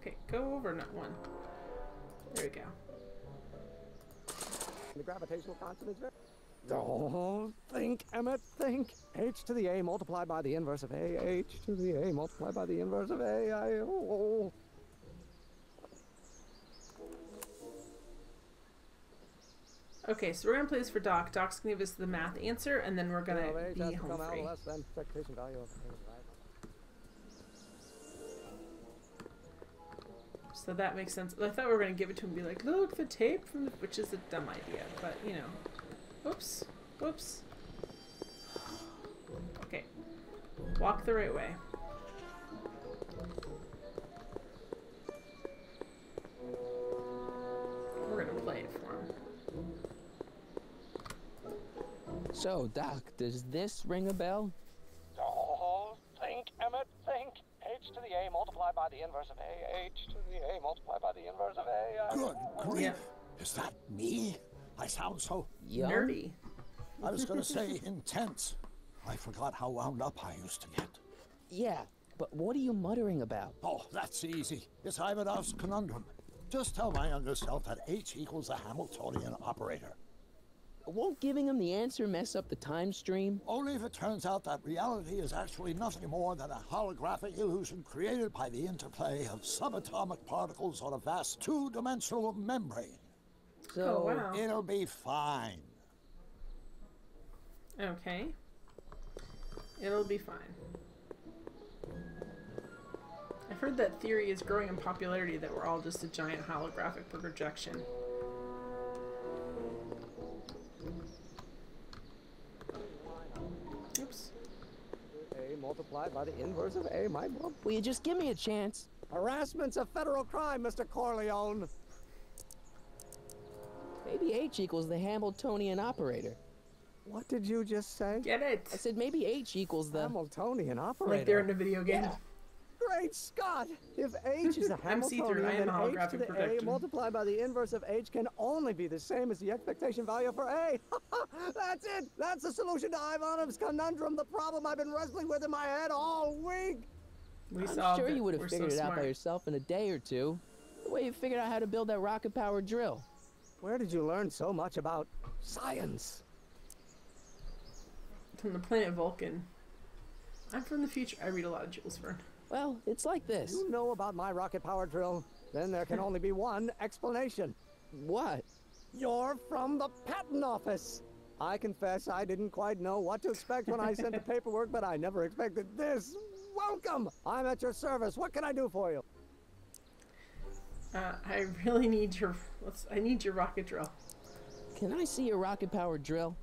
Okay, go over not one. There we go. The gravitational constant is very... Don't think, Emmett, think. H to the A multiplied by the inverse of A. H to the A multiplied by the inverse of A. Okay, so we're going to play this for Doc. Doc's going to give us the math answer, and then we're going to be home free. Less than expectation value of So that makes sense. I thought we were going to give it to him and be like, look, the tape from the... Which is a dumb idea, but, you know. Oops. Whoops. Okay. Walk the right way. We're going to play it for him. So, Doc, does this ring a bell? Don't think, Emmett, think. H to the A multiplied by the inverse of A. H to the A multiplied by the inverse of A. Good grief. Is that me? I sound so... young? Nerdy. I was going to say intense. I forgot how wound up I used to get. Yeah, but what are you muttering about? Oh, that's easy. It's Ivanov's conundrum. Just tell my younger self that H equals the Hamiltonian operator. Won't giving him the answer mess up the time stream? Only if it turns out that reality is actually nothing more than a holographic illusion created by the interplay of subatomic particles on a vast two-dimensional membrane. So, oh, wow. It'll be fine. Okay. It'll be fine. I've heard that theory is growing in popularity, that we're all just a giant holographic projection. Oops. A multiplied by the inverse of A might well... Will you just give me a chance? Harassment's a federal crime, Mr. Corleone. Maybe H equals the Hamiltonian operator. What did you just say? Get it? I said maybe H equals the... Hamiltonian operator. Like they're in a video game. Yeah. Great Scott! If H is a Hamiltonian, then H to the A multiplied by the inverse of H can only be the same as the expectation value for A. That's it! That's the solution to Ivanov's conundrum, the problem I've been wrestling with in my head all week! I'm sure you would have figured it out by yourself in a day or two. The way you figured out how to build that rocket-powered drill. Where did you learn so much about science? From the planet Vulcan. I'm from the future. I read a lot of Jules Verne. Well, it's like this. You know about my rocket power drill? then there can only be one explanation. What? You're from the patent office. I confess I didn't quite know what to expect when I sent the paperwork, but I never expected this. Welcome! I'm at your service. What can I do for you? I really need your... I need your rocket drill. Can I see your rocket-powered drill?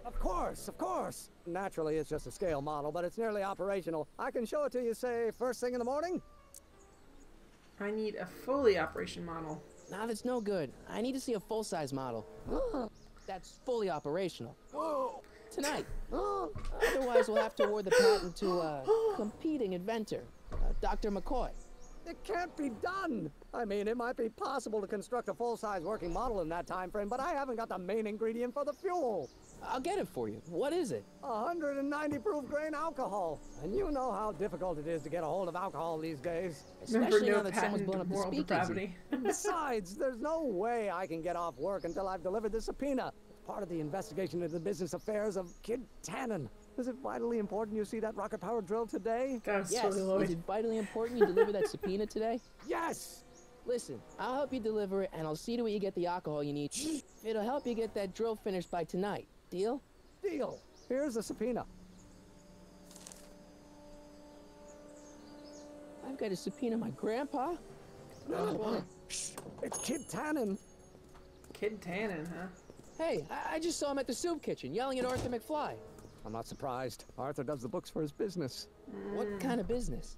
Of course, of course. Naturally, it's just a scale model, but it's nearly operational. I can show it to you, say, first thing in the morning? I need a fully operation model. Nah, that's no good. I need to see a full-size model. That's fully operational. Tonight. Otherwise, we'll have to award the patent to a competing inventor, Dr. McCoy. It can't be done. I mean, it might be possible to construct a full-size working model in that time frame, but I haven't got the main ingredient for the fuel. I'll get it for you. What is it? 190 proof grain alcohol. And you know how difficult it is to get a hold of alcohol these days. Especially now that someone's blown up the speakeasy. Besides, there's no way I can get off work until I've delivered the subpoena. It's part of the investigation into the business affairs of Kid Tannen. Is it vitally important you see that rocket-powered drill today? Yes. Is it vitally important you deliver that subpoena today? Yes! Listen, I'll help you deliver it, and I'll see to it you get the alcohol you need. It'll help you get that drill finished by tonight. Deal? Deal. Here's the subpoena. I've got to subpoena my grandpa? It's Kid Tannen. Kid Tannen, huh? Hey, I just saw him at the soup kitchen yelling at Arthur McFly. I'm not surprised. Arthur does the books for his business. What kind of business?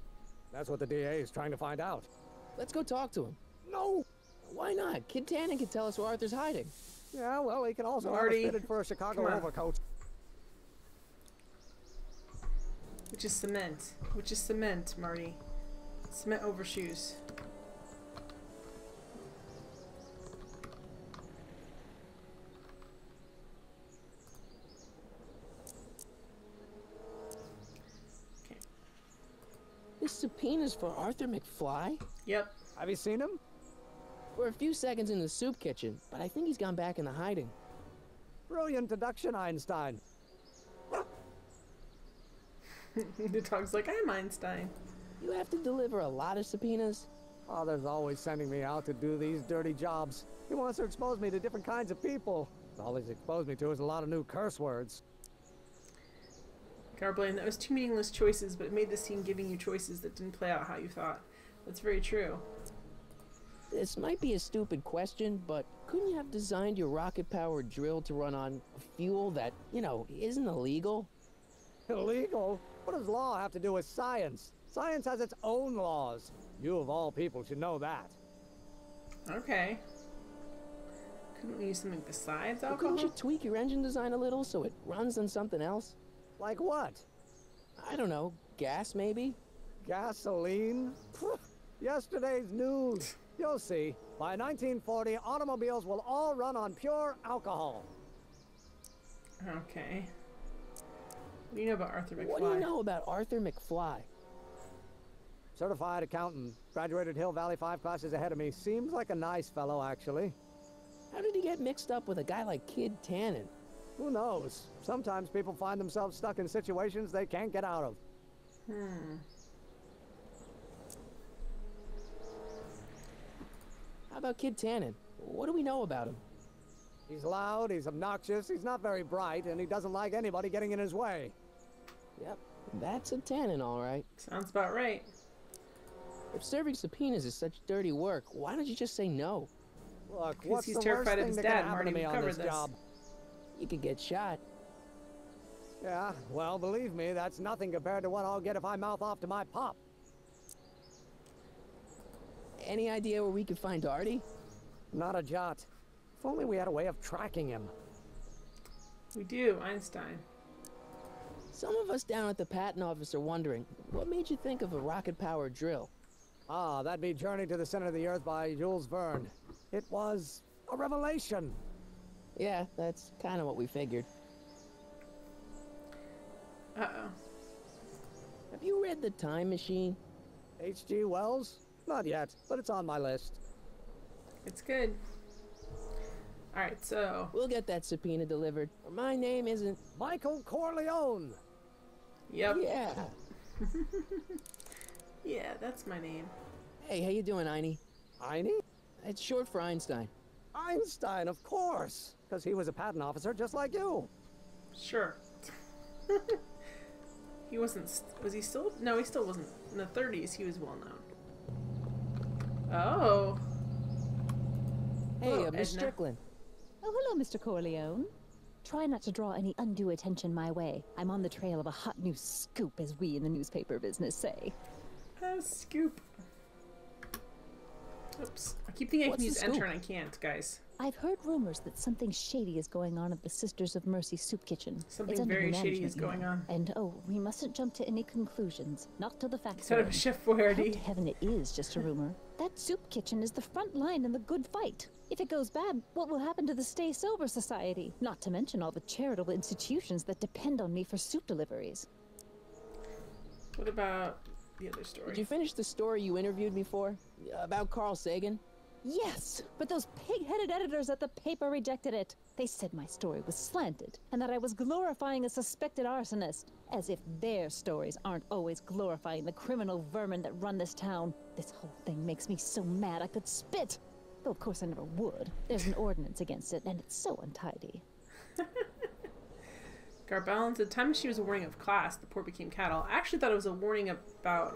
That's what the DA is trying to find out. Let's go talk to him. No! Why not? Kid Tannen can tell us where Arthur's hiding. Yeah, well, he can also Marty, have us fitted for a Chicago overcoat. Which is cement. Which is cement, Marty. Cement overshoes. This subpoena's for Arthur McFly? Yep. Have you seen him? We're a few seconds in the soup kitchen, but I think he's gone back into hiding. Brilliant deduction, Einstein. The dog's like, I'm Einstein. You have to deliver a lot of subpoenas? Father's always sending me out to do these dirty jobs. He wants to expose me to different kinds of people. All he's exposed me to is a lot of new curse words. Garblaine, that was two meaningless choices, but it made the scene giving you choices that didn't play out how you thought. That's very true. This might be a stupid question, but couldn't you have designed your rocket-powered drill to run on fuel that, you know, isn't illegal? Illegal? What does law have to do with science? Science has its own laws. You, of all people, should know that. Okay. Couldn't we use something besides Well, alcohol? couldn't you tweak your engine design a little so it runs on something else? Like what? I don't know. Gas, maybe? Gasoline? Yesterday's news. You'll see. By 1940, automobiles will all run on pure alcohol. Okay. What do you know about Arthur McFly? What do you know about Arthur McFly? Certified accountant. Graduated Hill Valley 5 classes ahead of me. Seems like a nice fellow, actually. How did he get mixed up with a guy like Kid Tannen? Who knows? Sometimes people find themselves stuck in situations they can't get out of. How about Kid Tannen? What do we know about him? He's loud, he's obnoxious, he's not very bright, and he doesn't like anybody getting in his way. Yep, that's a Tannen, all right. Sounds about right. If serving subpoenas is such dirty work, why don't you just say no? Look, what's he's the worst terrified of thing his that dad, can happen Marty. to me We've on covered this this. job? You could get shot. Yeah, well, believe me, that's nothing compared to what I'll get if I mouth off to my pop. Any idea where we could find Artie? Not a jot. If only we had a way of tracking him. We do, Einstein. Some of us down at the patent office are wondering, what made you think of a rocket-powered drill? Ah, that'd be Journey to the Center of the Earth by Jules Verne. It was a revelation. Yeah, that's kind of what we figured. Uh-oh. Have you read The Time Machine? H.G. Wells? Not yet, but it's on my list. It's good. Alright, so... We'll get that subpoena delivered. My name isn't... Michael Corleone! Yep. Yeah. Yeah, that's my name. Hey, how you doing, Einie? Einie? It's short for Einstein. Einstein, of course, because he was a patent officer just like you. Sure. He wasn't. Was he still? No, he still wasn't. In the 30s, he was well known. Oh. Hey, Hello, Miss Edna. Strickland. Oh, hello, Mr. Corleone. Try not to draw any undue attention my way. I'm on the trail of a hot new scoop, as we in the newspaper business say. Scoop. Oops. I keep thinking I What's can the use scoop? enter and I can't, guys. I've heard rumors that something shady is going on at the Sisters of Mercy soup kitchen. Something It's under very new shady management, is you going know. on. And oh, we mustn't jump to any conclusions. Not till the facts Instead are of in. Chef Hope Boyardee. to heaven it is just a rumor. That soup kitchen is the front line in the good fight. If it goes bad, what will happen to the Stay Sober Society? Not to mention all the charitable institutions that depend on me for soup deliveries. What about the other story? Did you finish the story you interviewed me for? About Carl Sagan? Yes, but those pig-headed editors at the paper rejected it. They said my story was slanted, and that I was glorifying a suspected arsonist. As if their stories aren't always glorifying the criminal vermin that run this town. This whole thing makes me so mad I could spit. Though of course I never would. There's an ordinance against it, and it's so untidy. Garbellin said, time she was a warning of class, the poor became cattle. I actually thought it was a warning about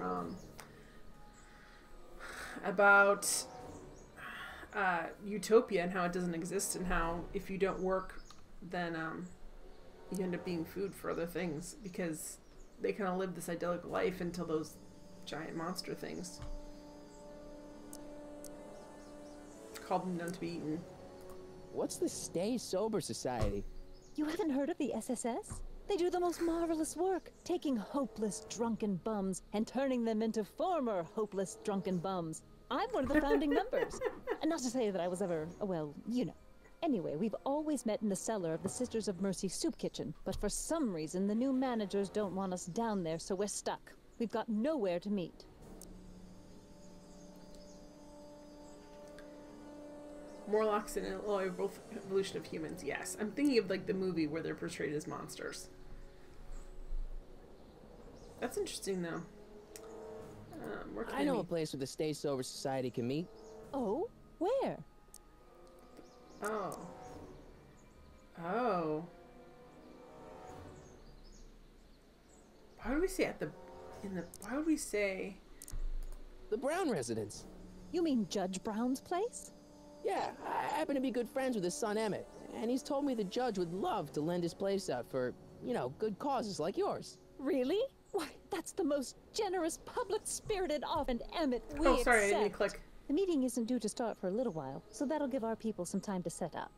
utopia and how it doesn't exist, and how if you don't work, then you end up being food for other things, because they kind of live this idyllic life until those giant monster things called them down to be eaten. What's the Stay Sober Society? You haven't heard of the SSS? They do the most marvelous work, taking hopeless drunken bums and turning them into former hopeless drunken bums. I'm one of the founding members. And not to say that I was ever, well, you know. Anyway, we've always met in the cellar of the Sisters of Mercy soup kitchen, but for some reason the new managers don't want us down there, so we're stuck. We've got nowhere to meet. Morlocks and Eloy are both evolution of humans, yes. I'm thinking of like the movie where they're portrayed as monsters. That's interesting though. Where can I know a meet? place where the Stay Sober Society can meet. Oh? Where? Oh. Oh. Why would we say why would we say the Brown residence? You mean Judge Brown's place? Yeah, I happen to be good friends with his son Emmett, and he's told me the judge would love to lend his place out for, you know, good causes like yours. Really? Why, that's the most generous, public-spirited offer, and Emmett, we Oh, sorry, I accept. didn't click. The meeting isn't due to start for a little while, so that'll give our people some time to set up.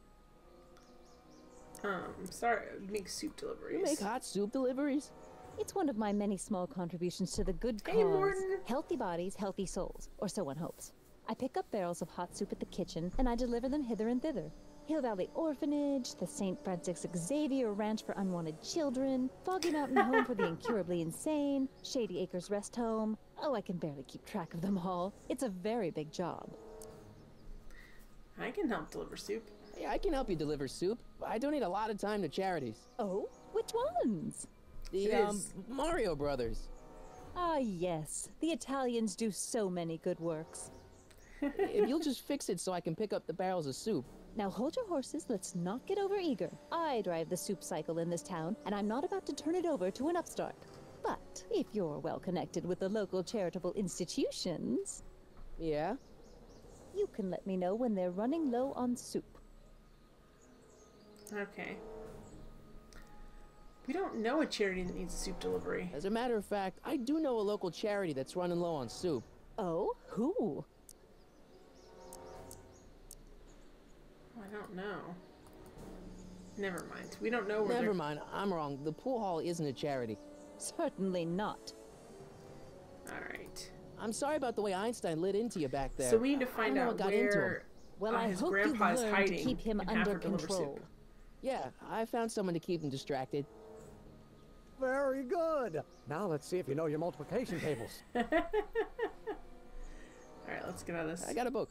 Sorry, you make soup deliveries. You make hot soup deliveries? It's one of my many small contributions to the good cause. Hey, Morton. Healthy bodies, healthy souls, or so one hopes. I pick up barrels of hot soup at the kitchen, and I deliver them hither and thither. Hill Valley Orphanage, the St. Francis Xavier Ranch for Unwanted Children, Foggy Mountain Home for the Incurably Insane, Shady Acres Rest Home. Oh, I can barely keep track of them all. It's a very big job. I can help deliver soup. Hey, I can help you deliver soup. I donate a lot of time to charities. Oh? Which ones? The, Mario Brothers. Ah, yes. The Italians do so many good works. If you'll just fix it so I can pick up the barrels of soup. Now hold your horses, let's not get overeager. I drive the soup cycle in this town, and I'm not about to turn it over to an upstart. But if you're well connected with the local charitable institutions... Yeah? You can let me know when they're running low on soup. Okay. We don't know a charity that needs soup delivery. As a matter of fact, I do know a local charity that's running low on soup. Oh? Who? I don't know. Never mind. We don't know where Never mind, I'm wrong. The pool hall isn't a charity. Certainly not. Alright. I'm sorry about the way Einstein lit into you back there. So we need to find I don't know out what got into him. where Well, I his hope you've grandpa's learned hiding to keep him and have under her deliver control. soup. Yeah, I found someone to keep him distracted. Very good. Now let's see if you know your multiplication tables. Alright, let's get out of this. I got a book.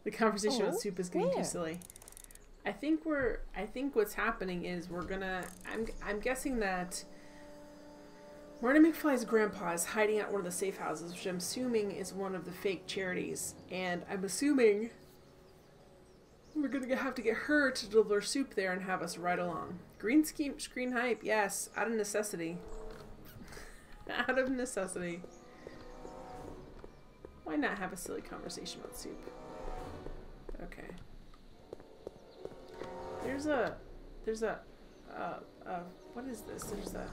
The conversation Oh, about soup is getting too where? silly. I think what's happening is we're gonna I'm guessing that Marty McFly's grandpa is hiding out one of the safe houses, which I'm assuming is one of the fake charities. And I'm assuming we're going to have to get her to deliver soup there and have us ride along. Green screen hype, yes, out of necessity. Out of necessity. Why not have a silly conversation about soup? Okay. There's a, what is this? There's a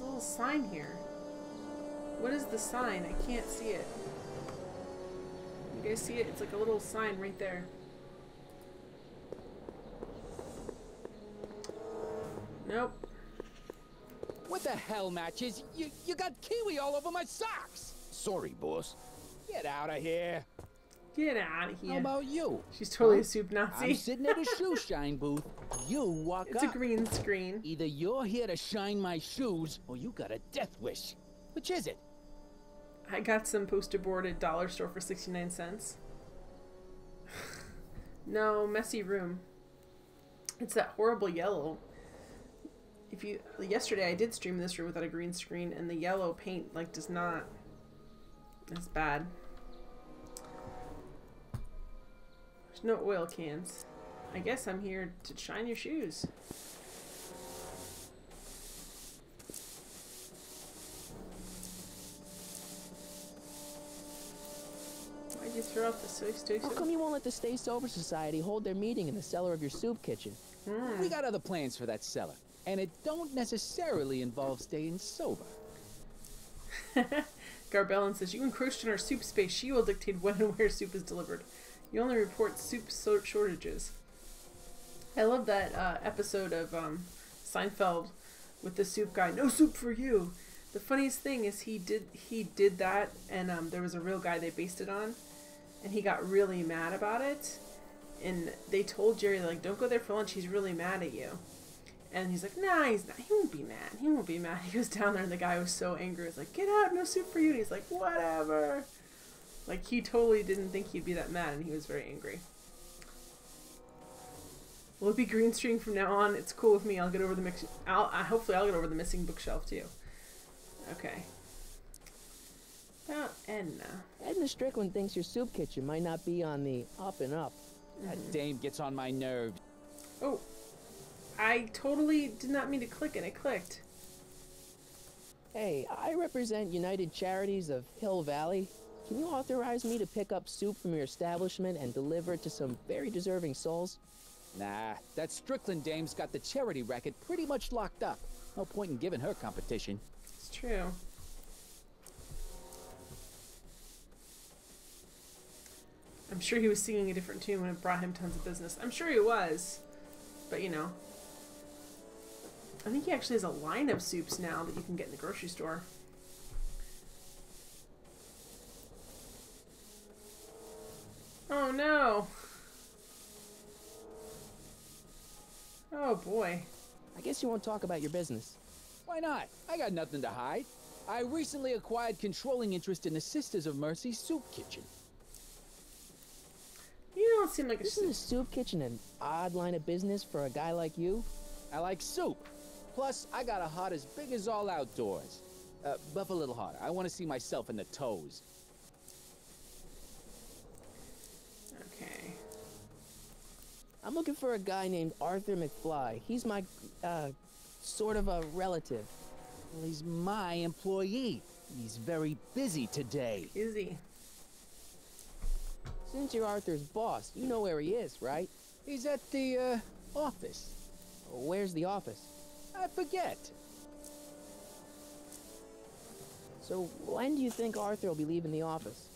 little sign here. What is the sign? I can't see it. You guys see it? It's like a little sign right there. Nope. What the hell, Matches? You got kiwi all over my socks! Sorry, boss. Get out of here. Get out of here. How about you? She's totally a soup Nazi. I'm sitting at a shoe shine booth. You walk It's up. a green screen. Either you're here to shine my shoes, or you got a death wish. Which is it? I got some poster board at Dollar Store for 69 cents. No, messy room. It's that horrible yellow. Yesterday I did stream this room without a green screen, and the yellow paint like does not. It's bad. There's no oil cans. I guess I'm here to shine your shoes. Why'd you throw out the stay How come you won't let the Stay Sober Society hold their meeting in the cellar of your soup kitchen? We got other plans for that cellar, and it don't necessarily involve staying sober. Garbellin says, you encroached on our soup space. She will dictate when and where soup is delivered. You only report soup shortages. I love that episode of Seinfeld with the soup guy. No soup for you. The funniest thing is he did that, and there was a real guy they based it on, and he got really mad about it. And they told Jerry, like, don't go there for lunch. He's really mad at you. And he's like, nah, he's not. He won't be mad. He won't be mad. He was down there, and the guy was so angry. He's like, get out, no soup for you. And he's like, whatever. Like, he totally didn't think he'd be that mad, and he was very angry. Will it be green screen from now on? It's cool with me. I'll get over the hopefully I'll get over the missing bookshelf too. Okay. About Edna. Edna Strickland thinks your soup kitchen might not be on the up and up. That dame gets on my nerves. Oh. I totally did not mean to click and it clicked. Hey, I represent United Charities of Hill Valley. Can you authorize me to pick up soup from your establishment and deliver it to some very deserving souls? Nah, that Strickland dame's got the charity racket pretty much locked up. No point in giving her competition. It's true. I'm sure he was singing a different tune when it brought him tons of business. I'm sure he was. But, you know. I think he actually has a line of soups now that you can get in the grocery store. Oh, no. Oh, boy. I guess you won't talk about your business. Why not? I got nothing to hide. I recently acquired controlling interest in the Sisters of Mercy soup kitchen. You don't seem like Isn't a soup kitchen an odd line of business for a guy like you? I like soup. Plus, I got a heart as big as all outdoors. Buff a little harder. I want to see myself in the toes. Okay. I'm looking for a guy named Arthur McFly. He's my, sort of a relative. Well, he's my employee. He's very busy today. Is he? Since you're Arthur's boss, you know where he is, right? He's at the, office. Where's the office? I forget. So, when do you think Arthur will be leaving the office?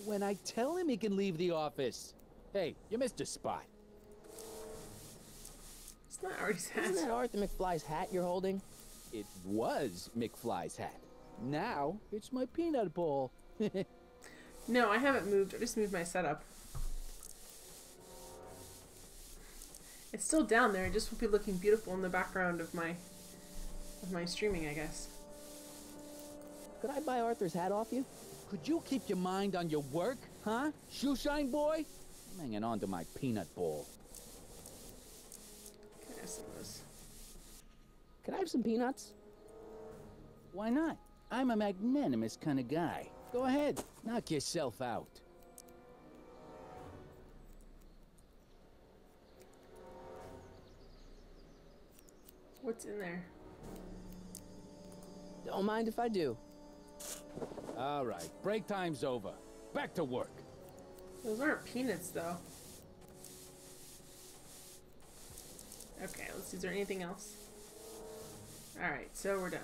When I tell him he can leave the office. Hey, you missed a spot. It's not Artie's hat. Isn't that Arthur McFly's hat you're holding? It was McFly's hat. Now, it's my peanut ball. No, I haven't moved. I just moved my setup. It's still down there. It just will be looking beautiful in the background of my streaming, I guess. Could I buy Arthur's hat off you? Could you keep your mind on your work, huh? Shoeshine boy? I'm hanging on to my peanut ball. Can I have some of those? Can I have some peanuts? Why not? I'm a magnanimous kind of guy. Go ahead, knock yourself out. What's in there? Don't mind if I do. All right, break time's over. Back to work. Those aren't peanuts, though. Okay, let's see. Is there anything else? Alright, so we're done.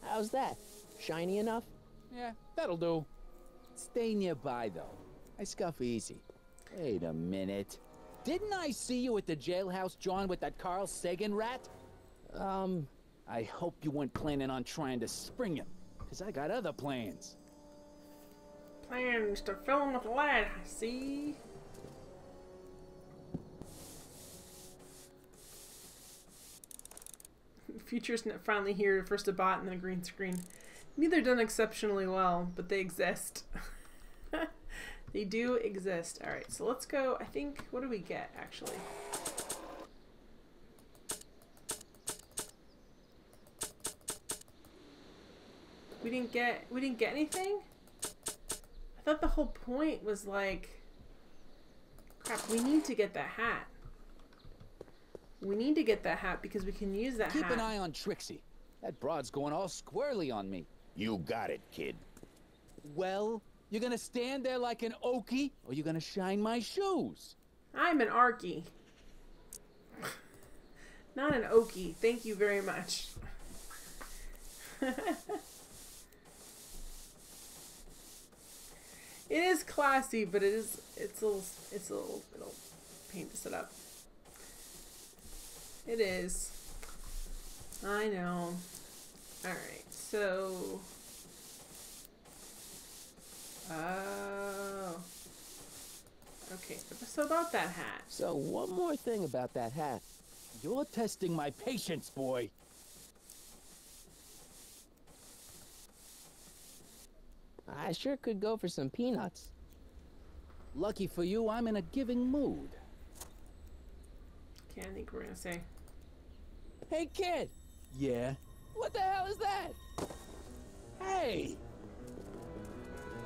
How's that? Shiny enough? Yeah, that'll do. Stay nearby, though. I scuff easy. Wait a minute. Didn't I see you at the jailhouse, John, with that Carl Sagan rat? I hope you weren't planning on trying to spring him, because I got other plans. Plans to fill him with lead, I see. Future's finally here, first a bot and then a green screen. Neither done exceptionally well, but they exist. They do exist. Alright, so let's go. I think, what do we get, actually? We didn't get anything? I thought the whole point was like, crap, we need to get that hat. We need to get that hat because we can use that hat. Keep an eye on Trixie. That broad's going all squirrely on me. You got it, kid. Well, you're gonna stand there like an Okie, or you're gonna shine my shoes? I'm an Arky. Not an Okie. Thank you very much. It is classy, but it's a little pain to set up. It is. I know. Alright, so... Oh. Okay, so about that hat. So one more thing about that hat. You're testing my patience, boy. I sure could go for some peanuts. Lucky for you, I'm in a giving mood. Okay, I think we're gonna say... Hey, kid! Yeah? What the hell is that? Hey!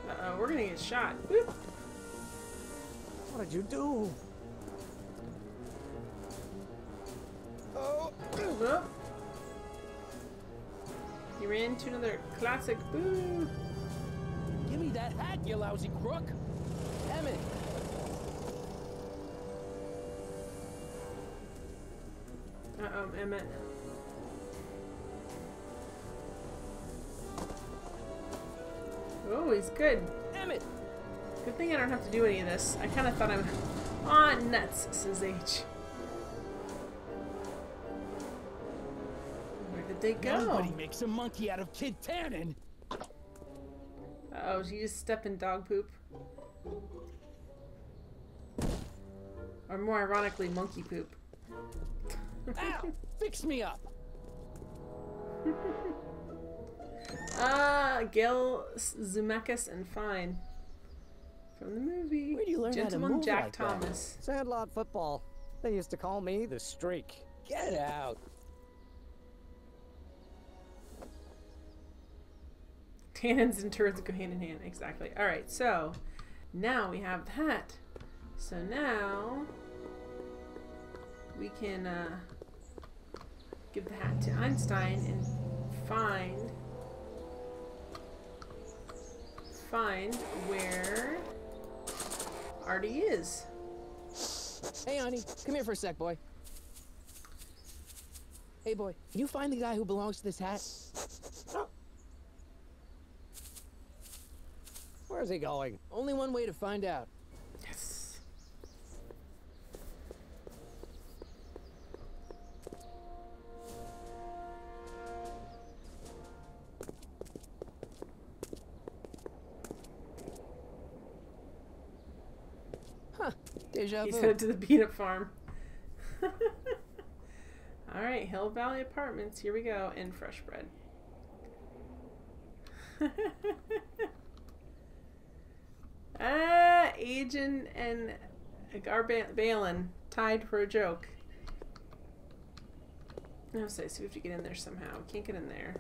Uh-oh, we're gonna get shot. Boop. What did you do? Oh! Whoop. You ran into another classic. Boo! Give me that hat, you lousy crook! Emmett! Uh-oh, Emmett. Oh, he's good. Emmett! Good thing I don't have to do any of this. I kind of thought I'm... Aw, nuts, says H. Where did they go? Nobody makes a monkey out of Kid Tannen! Uh-oh, she just stepped in dog poop. Or more ironically, monkey poop. Ow! Fix me up! Gil Zemeckis and Fine. From the movie. Where do you learn Gentleman how to move Jack like Thomas. That? Sandlot football. They used to call me the Streak. Get out! Tannins and turrets go hand in hand. Exactly. Alright, so now we have that. So now we can give the hat to Einstein and find where Artie is. Hey, honey, come here for a sec, boy. Hey, boy, can you find the guy who belongs to this hat? Where's he going? Only one way to find out. Yes. Huh. Deja vu. He's headed to the peanut farm. Alright, Hill Valley Apartments. Here we go. And fresh bread. Agent and Balin tied for a joke. No, so we have to get in there somehow. We can't get in there.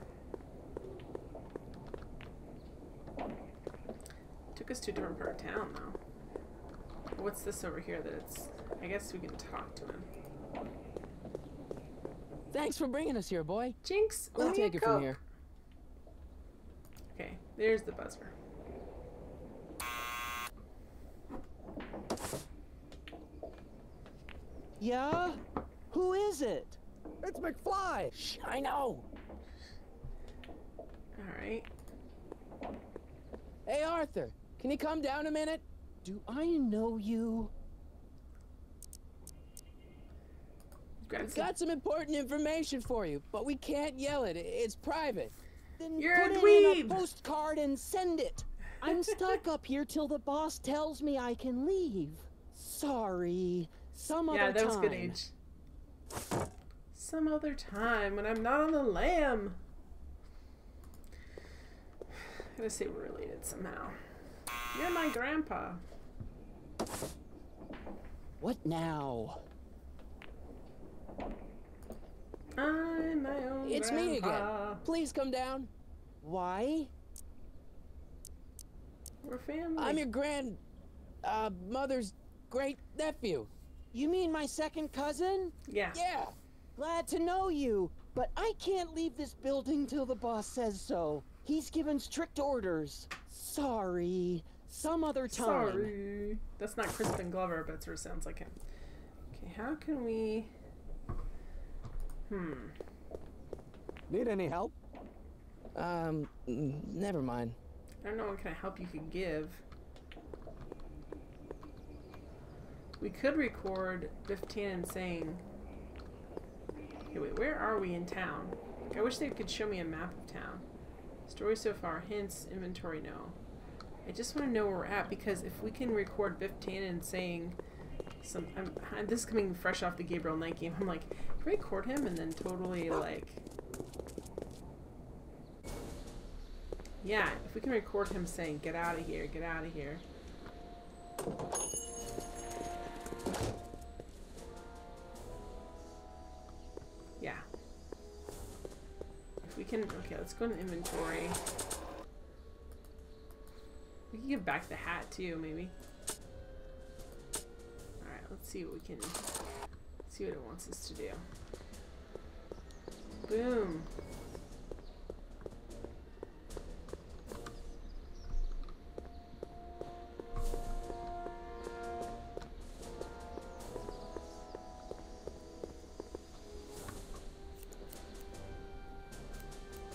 Took us to a different part of town, though. What's this over here that it's... I guess we can talk to him. Thanks for bringing us here, boy. Jinx, we'll take it from here. Okay, there's the buzzer. Yeah? Who is it? It's McFly! Shh, I know! Alright. Hey, Arthur, can you come down a minute? Do I know you? We've got some important information for you, but we can't yell it. It's private. Then You're put a it dweeb. in a postcard and send it. I'm stuck up here till the boss tells me I can leave. Sorry. Some other time. Yeah, that was good age. Some other time when I'm not on the lam. I gotta say we're related somehow. You're my grandpa. What now? I'm my own It's grandpa. me again. Please come down. Why? We're family. I'm your mother's great nephew. You mean my second cousin? Yeah. Yeah. Glad to know you, but I can't leave this building till the boss says so. He's given strict orders. Sorry. Some other time. Sorry. That's not Crispin Glover, but it sort of sounds like him. Okay, how can we... Need any help? Never mind. I don't know what kind of help you could give. We could record Biff Tannen saying... Okay, wait, where are we in town? Like, I wish they could show me a map of town. Story so far, hints, inventory, no. I just want to know where we're at, because if we can record Biff Tannen saying some... this is coming fresh off the Gabriel Knight game. I'm like, can we record him and then totally, like... Yeah, if we can record him saying, get out of here, get out of here. Yeah. If we can, okay, let's go to inventory. We can give back the hat too, maybe. Alright, let's see what we can, see what it wants us to do. Boom.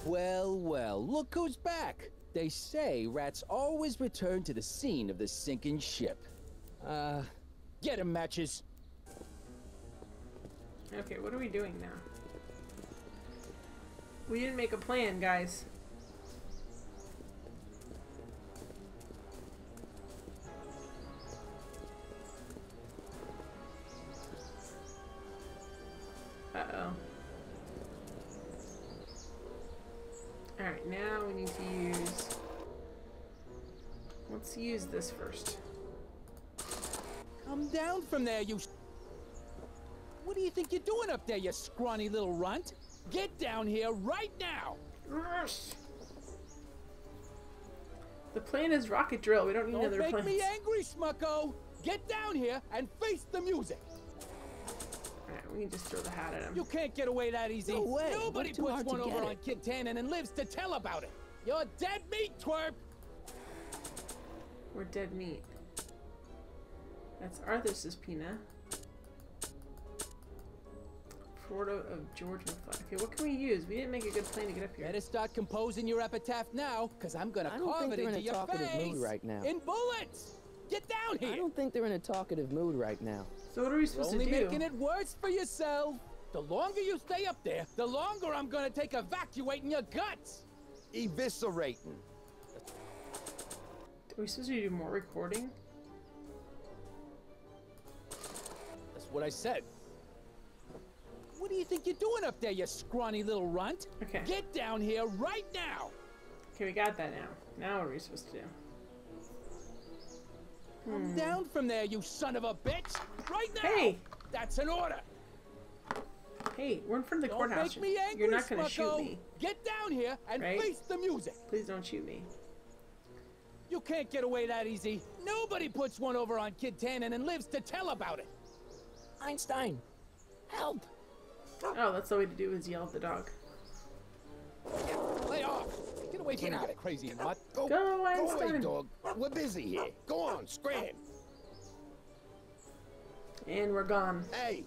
Well, well, look who's back. They say rats always return to the scene of the sinking ship. Get 'em, Matches. Okay, what are we doing now? We didn't make a plan, guys. Uh-oh. Alright, now we need to use... Let's use this first. Come down from there, you... What do you think you're doing up there, you scrawny little runt? Get down here right now! The plan is rocket drill. We don't need another Don't plans. make me angry, Smucko! Get down here and face the music! Alright, we can just throw the hat at him. You can't get away that easy. No way. Nobody Worked too puts hard one to over get on it. Kid Tannen and lives to tell about it. You're dead meat, twerp! We're dead meat. That's Arthur's subpoena. Photo of George McFly. Okay, what can we use? We didn't make a good plan to get up here. Better start composing your epitaph now, because I'm gonna I don't carve think it they're in into a your talkative face mood right now. in bullets! Get down here! I don't think they're in a talkative mood right now. So what are we You're supposed only to do? making it worse for yourself. The longer you stay up there, the longer I'm gonna take evacuating your guts. Eviscerating. Are we supposed to do more recording? That's what I said. What do you think you're doing up there, you scrawny little runt? Okay. Get down here right now! Okay, we got that now. Now what are we supposed to do? Come down from there, you son of a bitch! Right now! Hey! That's an order! Hey, we're in front of the Don't courthouse. make me angry, You're not gonna shoot Smucko. me. Get down here and Right? face the music! Please don't shoot me. You can't get away that easy. Nobody puts one over on Kid Tannen and lives to tell about it. Einstein, help! Oh, that's the way to do is yell at the dog. Lay off! Get away from me, you crazy nut. Go, Einstein. away, dog. We're busy here. Go on, scram. And we're gone. Hey,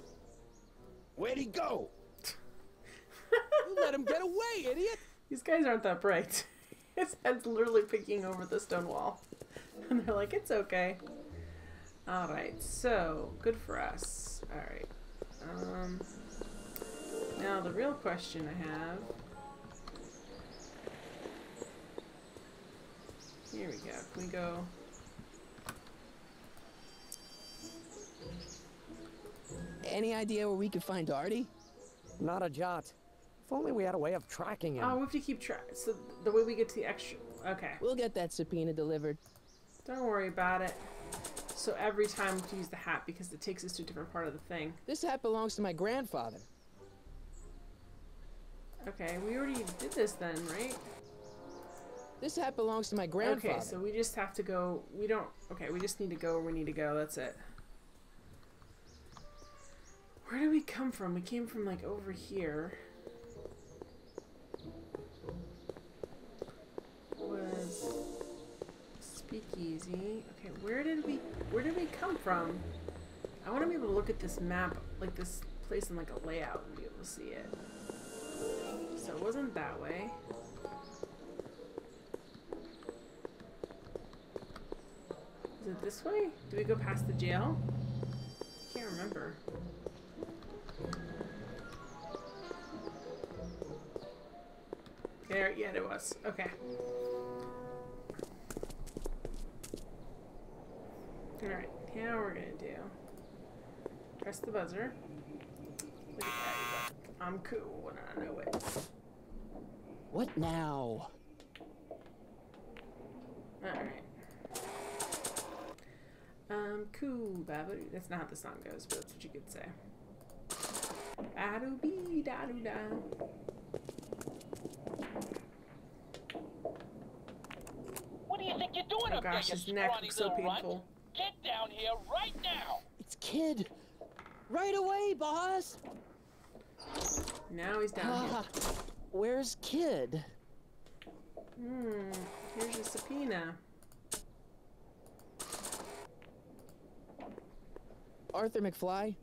where'd he go? You let him get away, idiot! These guys aren't that bright. His head's literally peeking over the stone wall. And they're like, it's okay. Alright, so, good for us. Alright. Now the real question I have... Here we go. Can we go... Any idea where we could find Artie? Not a jot. If only we had a way of tracking him. Oh, we have to keep track. So the way we get to the extra... Okay. We'll get that subpoena delivered. Don't worry about it. So every time we have to use the hat because it takes us to a different part of the thing. This hat belongs to my grandfather. Okay, we already did this then, right? This hat belongs to my grandfather. Okay, so we just have to go... We don't... Okay, we just need to go where we need to go. That's it. Where did we come from? We came from, like, over here. Was Speakeasy. Okay, where did we come from? I want to be able to look at this map, like this place in like a layout and be able to see it. So it wasn't that way. Is it this way? Do we go past the jail? I can't remember. There, yeah, it was. Okay. Alright, now we're gonna do... Press the buzzer. Look at that, he's like, I'm cool when I know it. What now? Alright. Cool, babu. That's not how the song goes, but that's what you could say. Ba-do-bee, da-do-da. What do you think you're doing Oh up gosh, there, his you neck scrawny looks so little runt? painful. Get down here right now! It's Kid. Right away, boss. Now he's down here. Where's Kid? Here's your subpoena. Arthur McFly?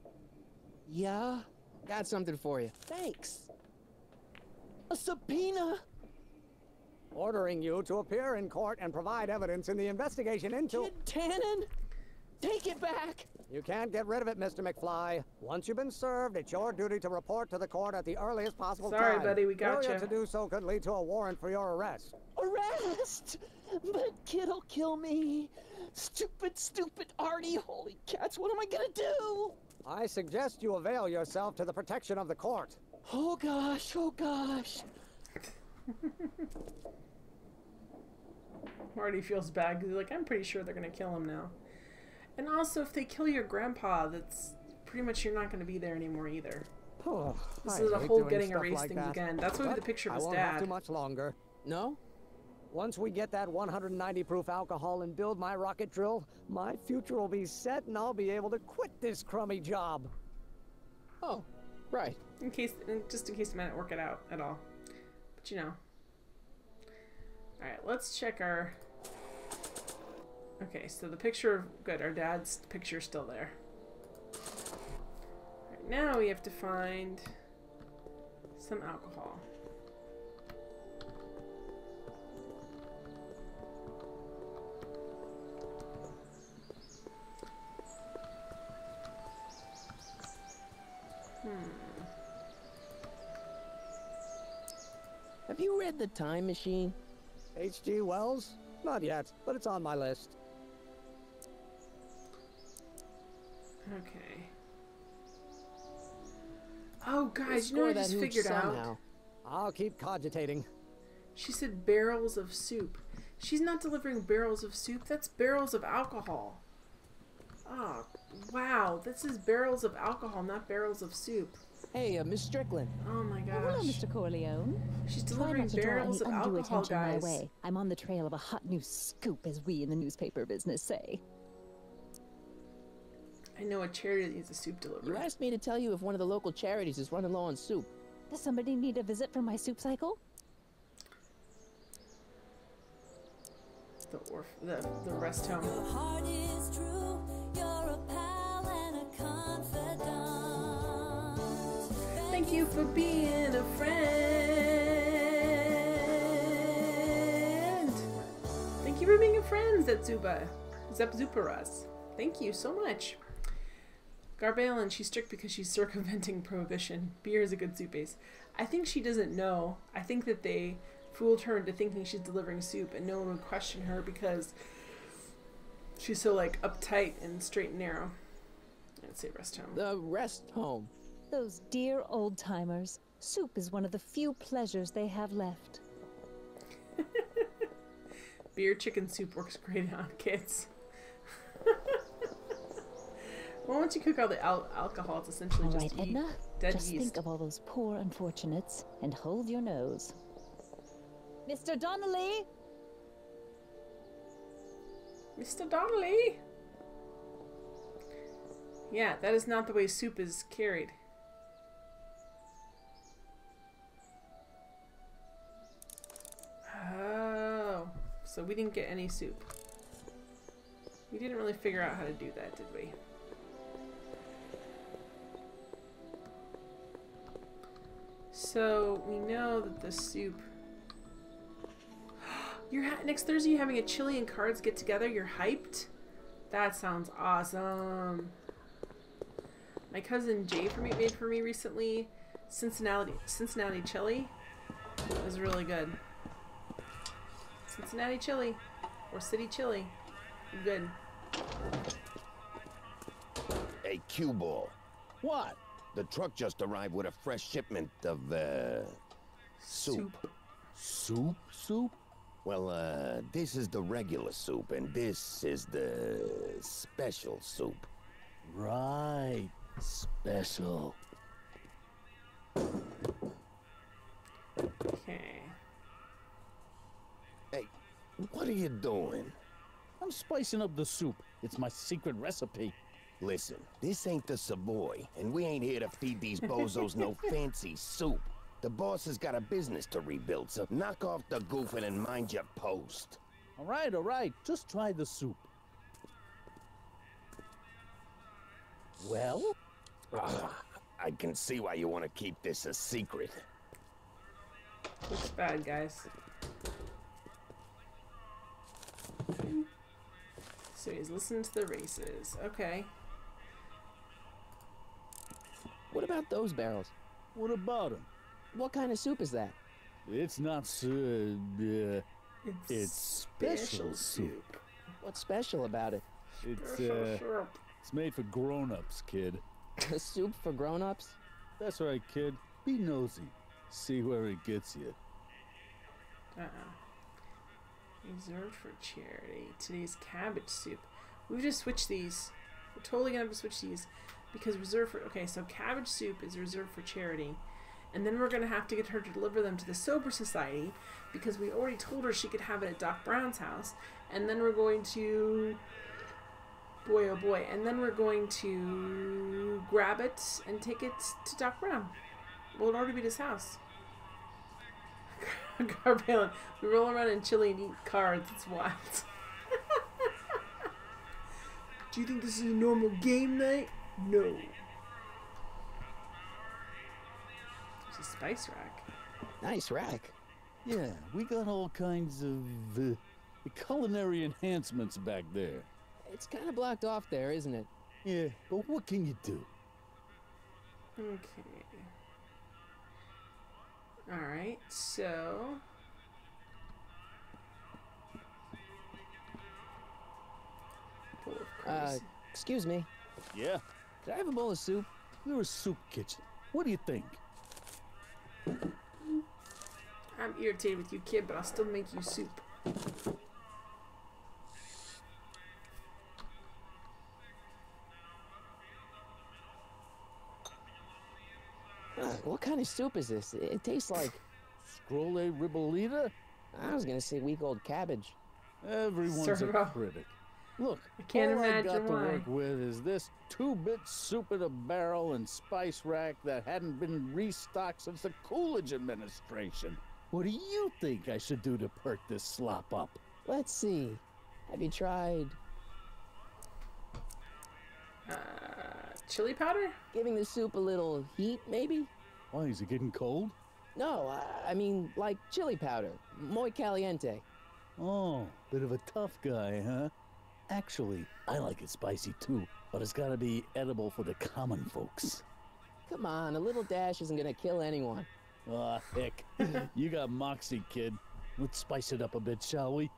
Yeah? Got something for you. Thanks. A subpoena? Ordering you to appear in court and provide evidence in the investigation into... Kid Tannen? Take it back! You can't get rid of it, Mr. McFly. Once you've been served, it's your duty to report to the court at the earliest possible time. Sorry, buddy, we got Failure you. to do so could lead to a warrant for your arrest. Arrest! But Kid'll kill me. Stupid, stupid Artie. Holy cats, what am I gonna do? I suggest you avail yourself to the protection of the court. Oh gosh, oh gosh. Marty feels bad because he's like, I'm pretty sure they're gonna kill him now. And also, if they kill your grandpa, that's pretty much you're not gonna be there anymore either. Oh, This I is a hate whole doing getting stuff erased like things that. again. That's why we have the But picture of I his won't have dad. too much longer. No? Once we get that 190 proof alcohol and build my rocket drill, my future will be set and I'll be able to quit this crummy job. Oh, right. Just in case it might work it out at all. But you know. Alright, let's check our... Okay, so the picture, good, our dad's picture's still there. Alright, now we have to find some alcohol. Have you read The Time Machine? H.G. Wells? Not yet, but it's on my list. Okay. Oh, guys, Let's you know what I score just that hooch figured out? somehow. I'll keep cogitating. She said barrels of soup. She's not delivering barrels of soup. That's barrels of alcohol. Oh, wow. This is barrels of alcohol, not barrels of soup. Hey, Miss Strickland. Oh my gosh. Hello, Mr. Corleone. She's Try delivering not to draw barrels of any undue alcohol, attention guys. my way. I'm on the trail of a hot new scoop, as we in the newspaper business say. I know a charity that needs a soup delivery. You asked me to tell you if one of the local charities is running low on soup. Does somebody need a visit from my soup cycle? The rest home. Your heart is true. You're a pal and a confidant. Thank you for being a friend. Thank you for being a friend, Zepzuparas. Thank you so much. Garbalin, she's strict because she's circumventing prohibition. Beer is a good soup base. I think she doesn't know. I think that they fooled her into thinking she's delivering soup and no one would question her because she's so like uptight and straight and narrow. I'd say rest home. The rest home. Those dear old timers. Soup is one of the few pleasures they have left. Beer chicken soup works great on kids. Well, once you cook all the alcohol, it's essentially All just right, Edna, dead just yeast. think of all those poor unfortunates and hold your nose. Mr. Donnelly! Mr. Donnelly! Yeah, that is not the way soup is carried. Oh, so we didn't get any soup. We didn't really figure out how to do that, did we? So we know that the soup. Next Thursday you're having a chili and cards get together. You're hyped? That sounds awesome. My cousin Jay made for me recently Cincinnati chili. It was really good. Cincinnati chili or city chili. Good. Hey, cue ball. What? The truck just arrived with a fresh shipment of, soup. Soup? Soup? Well, this is the regular soup, and this is the special soup. Right. Special. Okay. Hey, what are you doing? I'm spicing up the soup. It's my secret recipe. Listen, this ain't the Savoy, and we ain't here to feed these bozos no fancy soup. The boss has got a business to rebuild, so knock off the goofing and mind your post. All right. Just try the soup. Well? I can see why you want to keep this a secret. Looks bad, guys. So he's listening to the races. Okay. What about those barrels? What about them? What kind of soup is that? It's not it's special soup. What's special about it? It's made for grown-ups, kid. A soup for grown-ups? That's right, kid. Be nosy. See where it gets you. Reserved for charity. Today's cabbage soup. We've just switched these. We're totally gonna have to switch these because reserved for. Okay, so cabbage soup is reserved for charity, and then we're gonna have to get her to deliver them to the Sober Society because we already told her she could have it at Doc Brown's house, and then we're going to. Boy, oh boy, and then we're going to grab it and take it to Doc Brown. Well, it'll already be at his house. Garbalin, we roll around in chili and eat cards. It's wild. Do you think this is a normal game night? No. It's a spice rack. Nice rack. Yeah, we got all kinds of culinary enhancements back there. It's kind of blocked off there, isn't it? Yeah, but what can you do? Okay. Alright, so... Excuse me. Yeah? Could I have a bowl of soup? We're a soup kitchen. What do you think? I'm irritated with you, kid, but I'll still make you soup. What kind of soup is this? It tastes like... Scrolle ribollita? I was gonna say week-old cabbage. Everyone's Servo. a critic. Look, I can't all imagine I got to why. work with is this 2-bit soup in a barrel and spice rack that hadn't been restocked since the Coolidge administration. What do you think I should do to perk this slop up? Let's see. Have you tried... chili powder? Giving the soup a little heat, maybe? Why, is it getting cold? No, I mean, like chili powder. Muy caliente. Oh, bit of a tough guy, huh? Actually, I like it spicy too, but it's gotta be edible for the common folks. Come on, a little dash isn't gonna kill anyone. Ah, heck. You got moxie, kid. Let's spice it up a bit, shall we?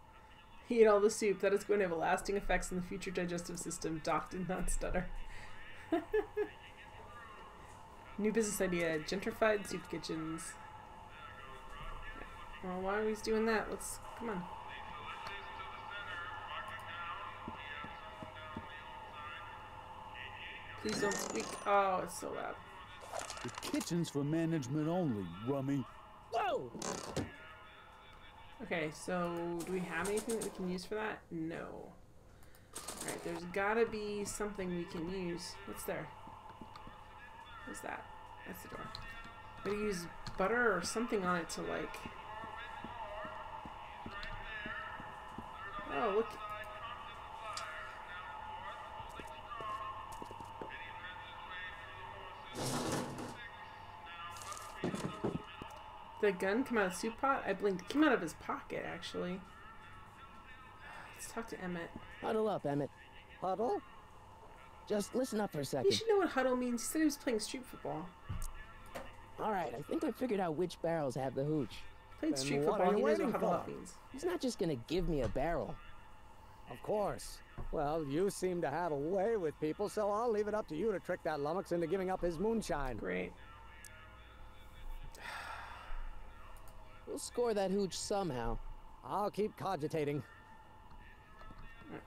Eat all the soup. That is going to have lasting effects on the future digestive system. Doc did not stutter. New business idea. Gentrified soup kitchens. Well, why are we doing that? Let's... Come on. Please don't squeak. Oh, it's so loud. The kitchen's for management only, rummy. Whoa! Okay, so do we have anything that we can use for that? No. Alright, there's gotta be something we can use. What's there? What's that? That's the door. We gotta use butter or something on it to like... Oh, look. The gun come out of the soup pot? I blinked. It came out of his pocket, actually. Let's talk to Emmett. Huddle up, Emmett. Huddle? Just listen up for a second. You should know what huddle means. He said he was playing street football. Alright, I think I figured out which barrels have the hooch. Played street what football. are He you knows what waiting huddle for? up means. He's not just gonna give me a barrel. Of course. Well, you seem to have a way with people, so I'll leave it up to you to trick that lummox into giving up his moonshine. Great. We'll score that hooch somehow. I'll keep cogitating.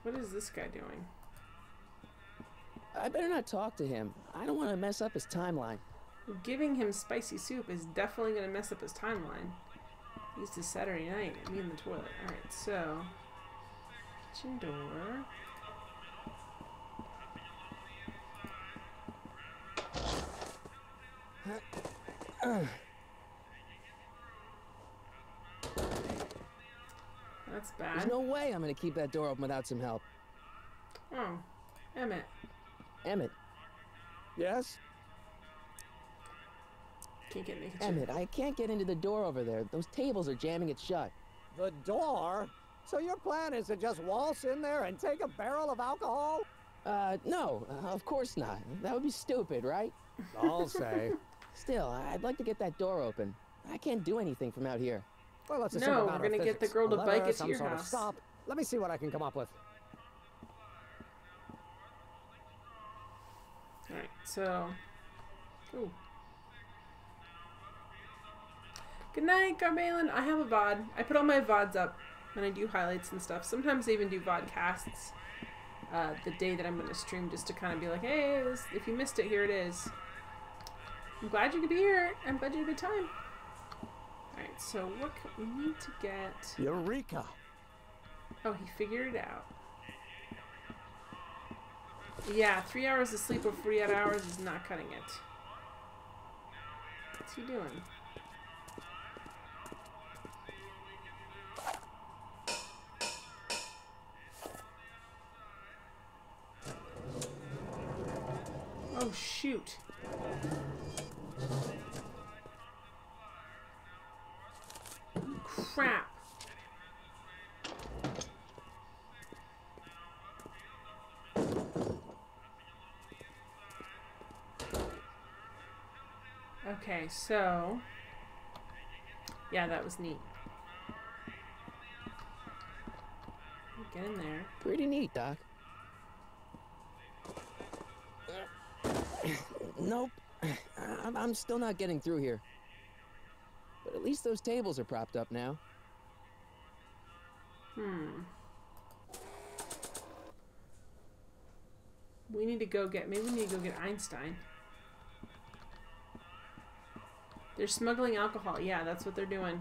What is this guy doing? I better not talk to him. I don't want to mess up his timeline. Giving him spicy soup is definitely going to mess up his timeline. Used his Saturday night. Me in the toilet. Alright, so... kitchen door... That's bad. There's no way I'm gonna keep that door open without some help. Oh, Emmett. Emmett. Yes? Can't get in the kitchen. Emmett, I can't get into the door over there. Those tables are jamming it shut. The door? So your plan is to just waltz in there and take a barrel of alcohol? No, of course not. That would be stupid, right? I'll say. Still, I'd like to get that door open. I can't do anything from out here. Well, it's a No, simple we're matter gonna of get the physics. girl to A bike lever, it to some your sort of house. stop. Let me see what I can come up with. Alright, so... Ooh. Good night, Garbalin. I have a VOD. I put all my VODs up when I do highlights and stuff. Sometimes I even do VODcasts the day that I'm going to stream just to kind of be like, hey, if you missed it, here it is. I'm glad you could be here. I'm glad you had a good time. Alright, so what we need to get... Eureka! Oh, he figured it out. Yeah, 3 hours of sleep over 48 hours is not cutting it. What's he doing? Oh, shoot. Crap. Okay, so... yeah, that was neat. Get in there. Pretty neat, Doc. Nope. I'm still not getting through here. But at least those tables are propped up now. We need to go get... maybe we need to go get Einstein. They're smuggling alcohol. Yeah, that's what they're doing.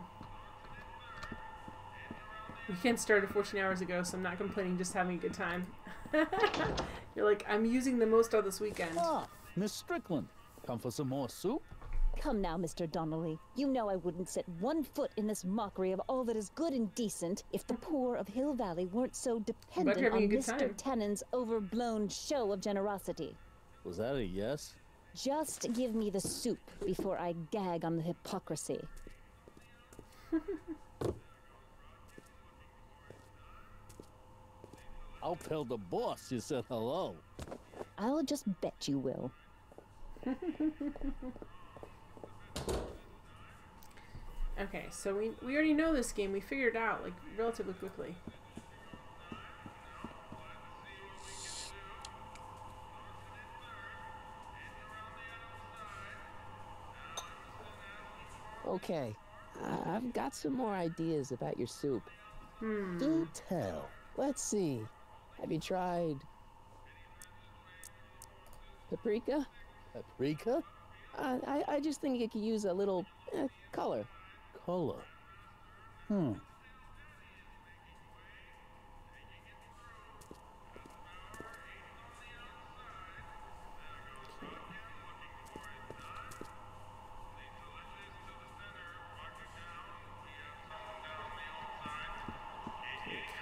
Weekend started 14 hours ago, so I'm not complaining, just having a good time. You're like, I'm using the most out this weekend. Ah, Miss Strickland. Come for some more soup? Come now, Mr. Donnelly. You know I wouldn't set one foot in this mockery of all that is good and decent if the poor of Hill Valley weren't so dependent on Mr. Tennant's overblown show of generosity. Was that a yes? Just give me the soup before I gag on the hypocrisy. I'll tell the boss you said hello. I'll just bet you will. Okay, so we already know this game. We figured it out, like, relatively quickly. Okay, I've got some more ideas about your soup. Do tell. Let's see. Have you tried paprika? Paprika? I just think it could use a little color. Color?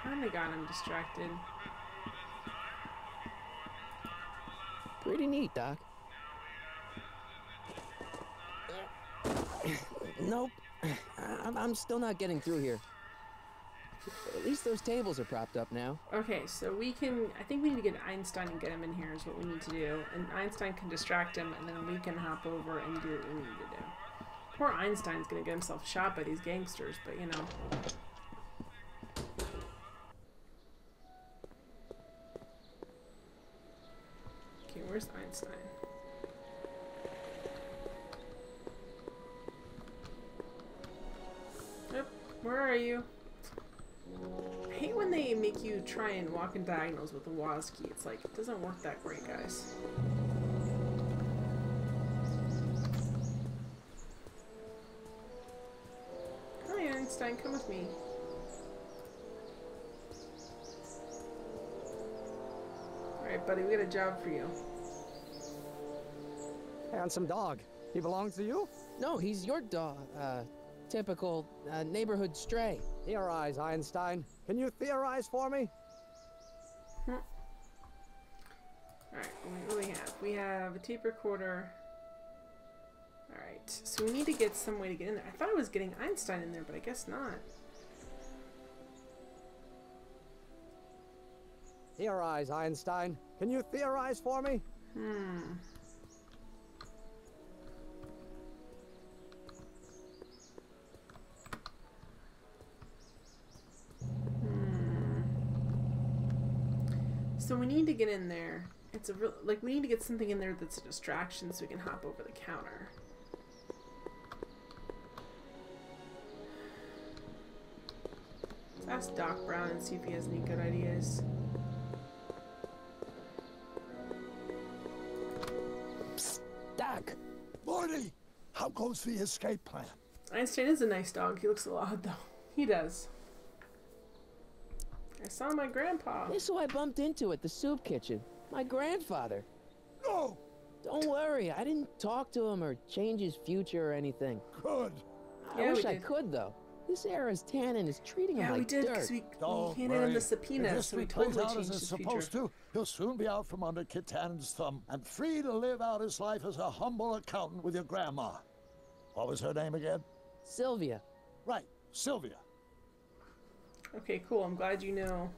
Kinda got him distracted. Pretty neat, Doc. Nope. I'm still not getting through here. At least those tables are propped up now. Okay, so I think we need to get Einstein and get him in here is what we need to do. And Einstein can distract him, and then we can hop over and do what we need to do. Poor Einstein's gonna get himself shot by these gangsters, but you know. Okay, where's Einstein? Yep, where are you? I hate when they make you try and walk in diagonals with the WAS key. It's like, it doesn't work that great, guys. Hi, Einstein, come with me. Alright, buddy, we got a job for you. Handsome dog. He belongs to you? No, he's your dog. Typical neighborhood stray. Theorize, Einstein. Can you theorize for me? Alright, what do we have? We have a tape recorder. Alright, so we need to get some way to get in there. I thought I was getting Einstein in there, but I guess not. Theorize, Einstein. Can you theorize for me? So we need to get in there. It's a real, like, we need to get something in there that's a distraction so we can hop over the counter. Let's ask Doc Brown and see if he has any good ideas. Psst, Doc. Morty, how goes the escape plan? Einstein is a nice dog. He looks a little odd, though. He does. I saw my grandpa. This is who I bumped into at the soup kitchen. My grandfather. No! Don't worry, I didn't talk to him or change his future or anything. Good. I wish I could, though. This era's Tannen is treating him like dirt. dirt. Because we handed him the subpoena, so we totally changed his supposed future. to. He'll soon be out from under Kit Tannen's thumb and free to live out his life as a humble accountant with your grandma. What was her name again? Sylvia. Right, Sylvia. Okay, cool. I'm glad you know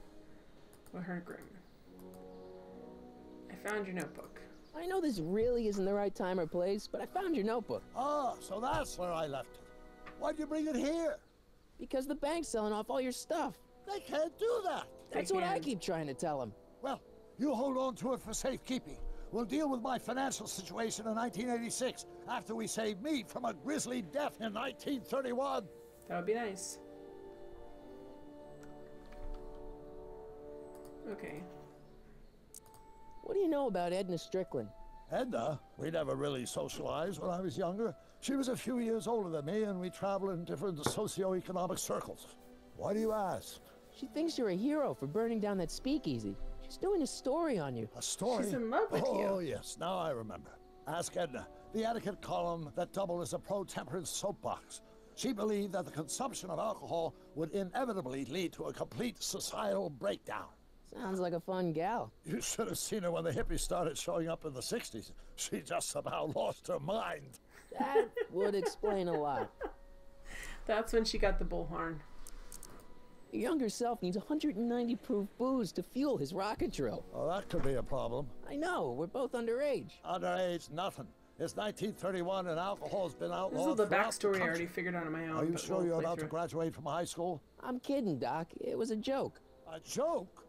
what her grandma. I found your notebook. I know this really isn't the right time or place, but I found your notebook. Ah, so that's where I left it. Why'd you bring it here? Because the bank's selling off all your stuff. They can't do that. That's what I keep trying to tell him. Well, you hold on to it for safekeeping. We'll deal with my financial situation in 1986 after we save me from a grisly death in 1931. That would be nice. Okay. What do you know about Edna Strickland? Edna, we never really socialized when I was younger. She was a few years older than me, and we traveled in different socioeconomic circles. Why do you ask? She thinks you're a hero for burning down that speakeasy. She's doing a story on you. A story? She's in love with you. Oh, yes. Now I remember. Ask Edna, the etiquette column that doubled as a pro-temperance soapbox. She believed that the consumption of alcohol would inevitably lead to a complete societal breakdown. Sounds like a fun gal. You should have seen her when the hippies started showing up in the 60s. She just about lost her mind. That would explain a lot. That's when she got the bullhorn. Your younger self needs 190 proof booze to fuel his rocket drill. Oh, that could be a problem. I know, we're both underage. Underage, nothing. It's 1931 and alcohol's been outlawed. This is the throughout backstory the I already country. figured out on my own. Are you but sure we'll you're play about to through. graduate from high school? I'm kidding, Doc. It was a joke. A joke?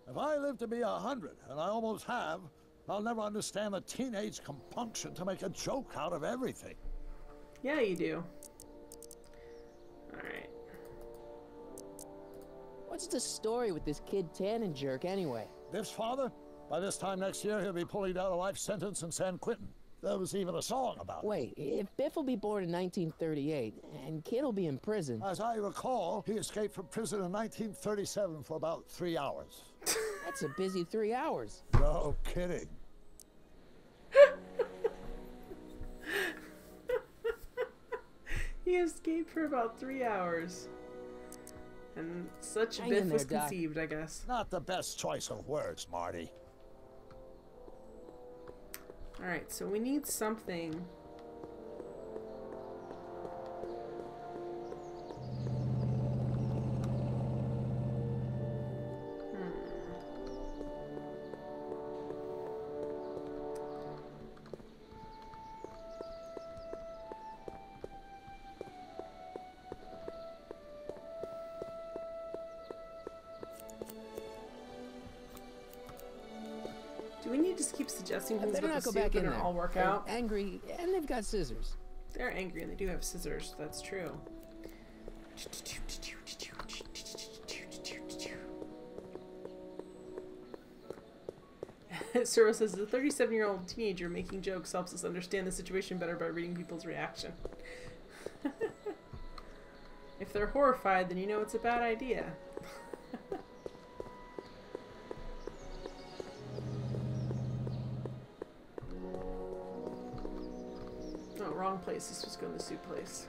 If I live to be 100, and I almost have, I'll never understand the teenage compunction to make a joke out of everything. Yeah, you do. Alright. What's the story with this kid Tannen jerk anyway? Biff's father? By this time next year, he'll be pulling down a life sentence in San Quentin. There was even a song about it. Wait, if Biff will be born in 1938, and Kid will be in prison... As I recall, he escaped from prison in 1937 for about 3 hours. That's a busy 3 hours. No kidding. He escaped for about 3 hours. And such Hang Biff in was there, Doc. conceived, I guess. Not the best choice of words, Marty. Alright, so we need something. Do we need to keep suggesting things Better about not the go soup back in and there. it'll all work They're out? angry, and they've got scissors. They're angry and they do have scissors. That's true. Cyril says, the 37-year-old teenager making jokes helps us understand the situation better by reading people's reaction. If they're horrified, then you know it's a bad idea. Oh, wrong place. This was going to the soup place.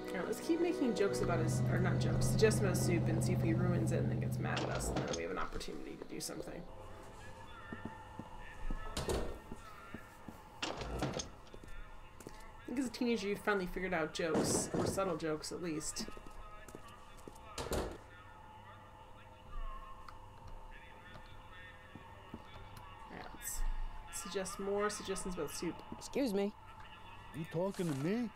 Alright, let's keep making jokes about his, or not jokes, suggest about his soup and see if he ruins it and then gets mad at us and then we have an opportunity to do something. I think as a teenager you finally figured out jokes, or subtle jokes at least. Alright, let's suggest more suggestions about soup. Excuse me. You talking to me?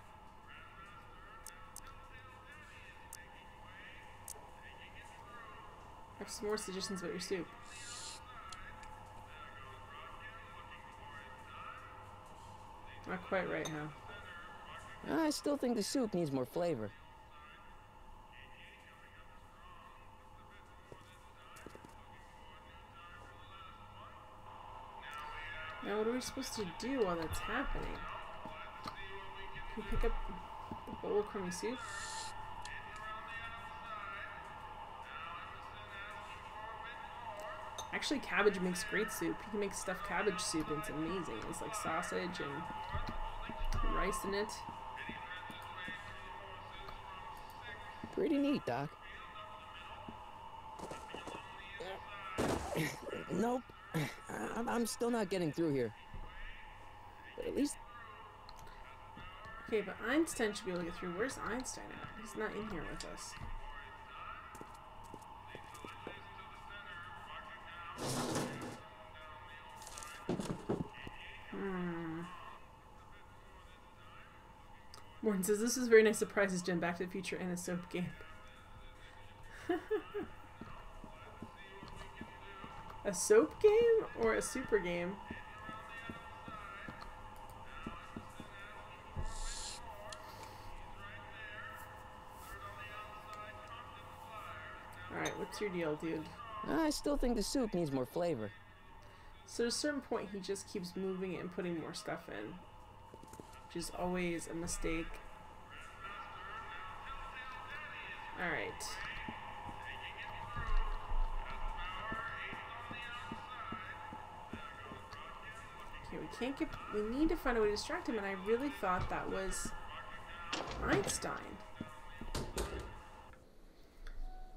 Have some more suggestions about your soup. Not quite right, huh? I still think the soup needs more flavor. Now what are we supposed to do while that's happening? Can we pick up a bowl of crummy soup? Actually, cabbage makes great soup. You can make stuffed cabbage soup and it's amazing. It's like sausage and rice in it. Pretty neat, Doc. Nope. I'm still not getting through here. But at least... Okay, but Einstein should be able to get through. Where's Einstein at? He's not in here with us. Morton says, this is very nice surprises, Jim. Back to the Future and a soap game. A soap game or a super game? Alright, what's your deal, dude? I still think the soup needs more flavor. So at a certain point, he just keeps moving it and putting more stuff in, which is always a mistake. Alright. Okay, we need to find a way to distract him, and I really thought that was Einstein.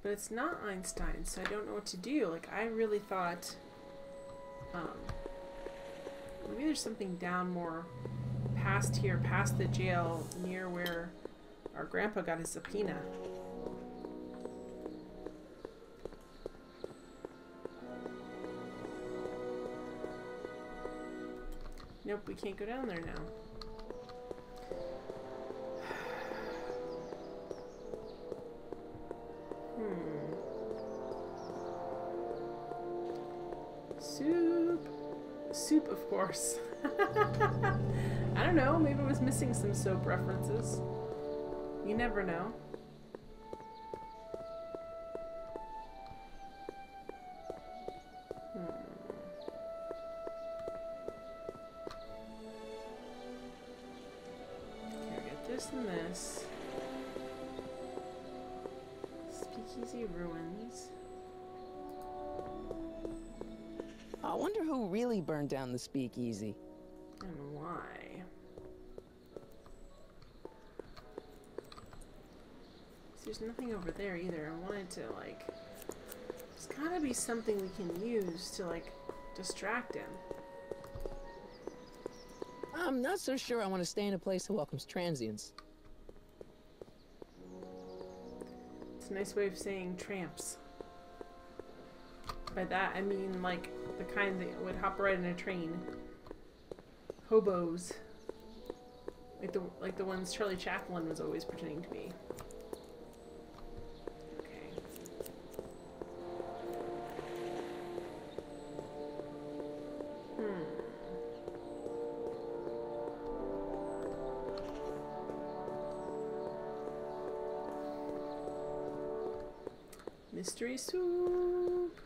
But it's not Einstein, so I don't know what to do. Like, I really thought, maybe there's something down more past here, past the jail, near where our grandpa got his subpoena. Nope, we can't go down there now. Soup. Soup, of course. I don't know, maybe I was missing some soap references. You never know. And this. Speakeasy ruins. I wonder who really burned down the speakeasy. And why? There's nothing over there either. I wanted to, like... There's gotta be something we can use to, like, distract him. I'm not so sure I want to stay in a place that welcomes transients. It's a nice way of saying tramps. By that, I mean, like, the kind that would hop right in a train. Hobos. Like the ones Charlie Chaplin was always pretending to be. Okay. Mystery soup.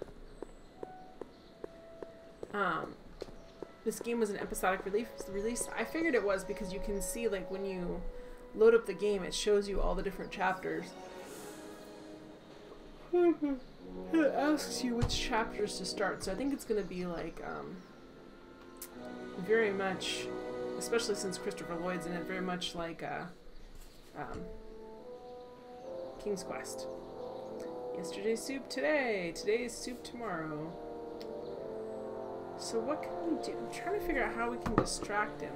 This game was an episodic release. I figured it was because you can see, like, when you load up the game, it shows you all the different chapters. It asks you which chapters to start, so I think it's gonna be like, very much, especially since Christopher Lloyd's in it, very much like, King's Quest. Yesterday's soup today, today's soup tomorrow. So what can we do? I'm trying to figure out how we can distract him.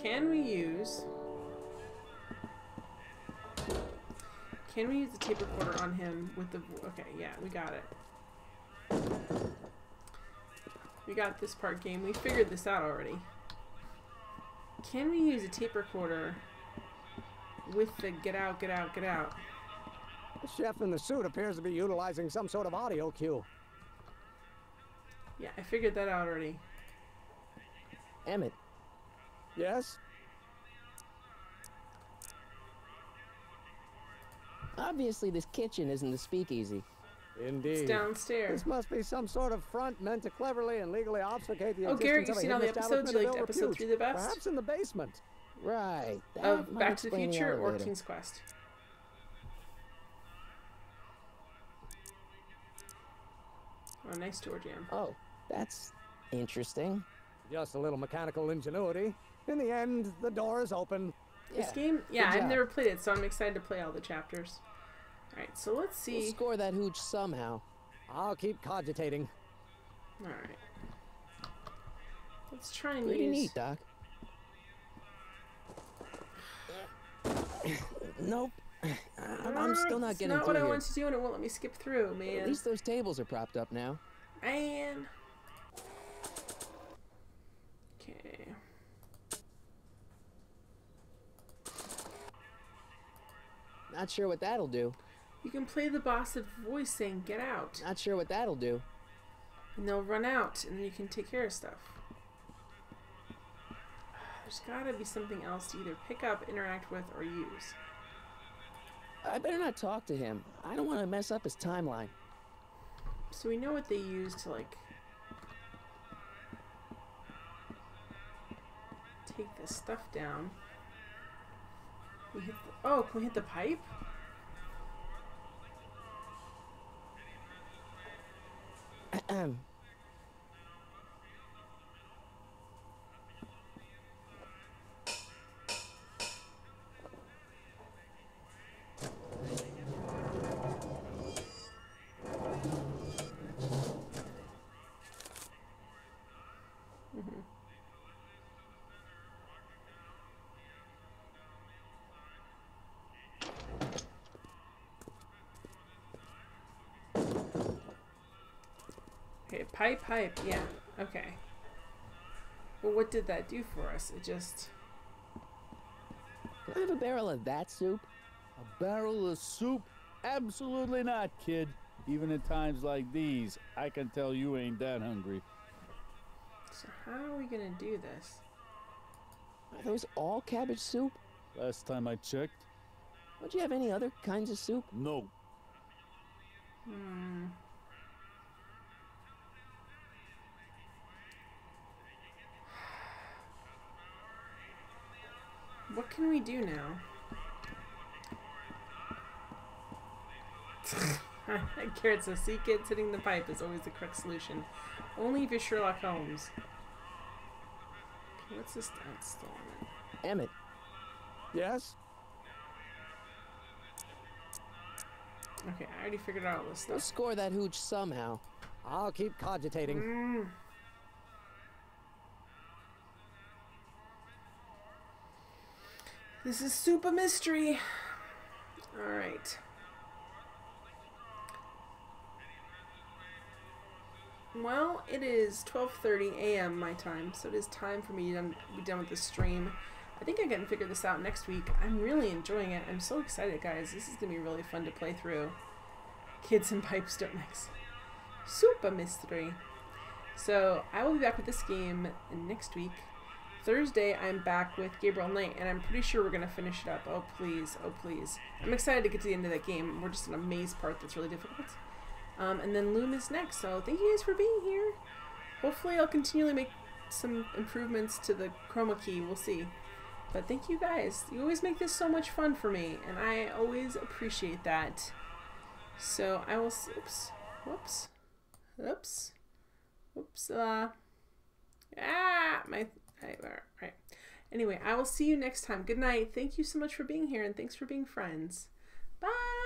Can we use the tape recorder on him with the... Okay, yeah, we got it. We got this part, game. We figured this out already. Can we use a tape recorder with the get out, get out, get out? The chef in the suit appears to be utilizing some sort of audio cue. Yeah, I figured that out already. Emmett. Yes? Obviously, this kitchen isn't the speakeasy. Indeed. It's downstairs. This must be some sort of front meant to cleverly and legally obfuscate the existence Garrett, you've seen all the episodes? You liked episode 3 the best? Perhaps in the basement. Right. Of Back to the Future or King's Quest? Oh, nice door jam. Oh, that's interesting. Just a little mechanical ingenuity. In the end, the door is open. This game? Yeah, I've never played it, so I'm excited to play all the chapters. Alright, so let's see. We'll score that hooch somehow. I'll keep cogitating. Alright. Let's try and Pretty neat, Doc. Nope. I'm still not getting through. It's not what I want to do, and it won't let me skip through, man. At least those tables are propped up now. Man. Okay. Not sure what that'll do. You can play the boss's voice saying, "Get out." Not sure what that'll do. And they'll run out, and then you can take care of stuff. There's gotta be something else to either pick up, interact with, or use. I better not talk to him. I don't want to mess up his timeline. So we know what they use to like take this stuff down. We hit the, oh, can we hit the pipe? Okay, pipe, yeah, okay. Well, what did that do for us? It just... Can I have a barrel of that soup? A barrel of soup? Absolutely not, kid. Even in times like these, I can tell you ain't that hungry. So how are we gonna do this? Are those all cabbage soup? Last time I checked. Don't you have any other kinds of soup? No. What can we do now? Carrots, a sea kid sitting in the pipe is always the correct solution. Only if you're Sherlock Holmes. Okay, what's this? Oh, it's still on it. Emmett. Yes? Okay, I already figured out all this We'll stuff. score that hooch somehow. I'll keep cogitating. This is super mystery. Alright. Well, it is 12:30 a.m. my time, so it is time for me to be done with the stream. I think I can figure this out next week. I'm really enjoying it. I'm so excited, guys. This is going to be really fun to play through. Kids and pipes don't mix. Super mystery. So, I will be back with this game next week. Thursday, I'm back with Gabriel Knight, and I'm pretty sure we're going to finish it up. Oh, please. Oh, please. I'm excited to get to the end of that game. We're just in a maze part that's really difficult. And then Loom is next, so thank you guys for being here. Hopefully I'll continually make some improvements to the chroma key. We'll see. But thank you guys. You always make this so much fun for me, and I always appreciate that. So I will... Oops. Whoops. Oops. Oops. Right. Anyway, I will see you next time. Good night. Thank you so much for being here, and thanks for being friends. Bye!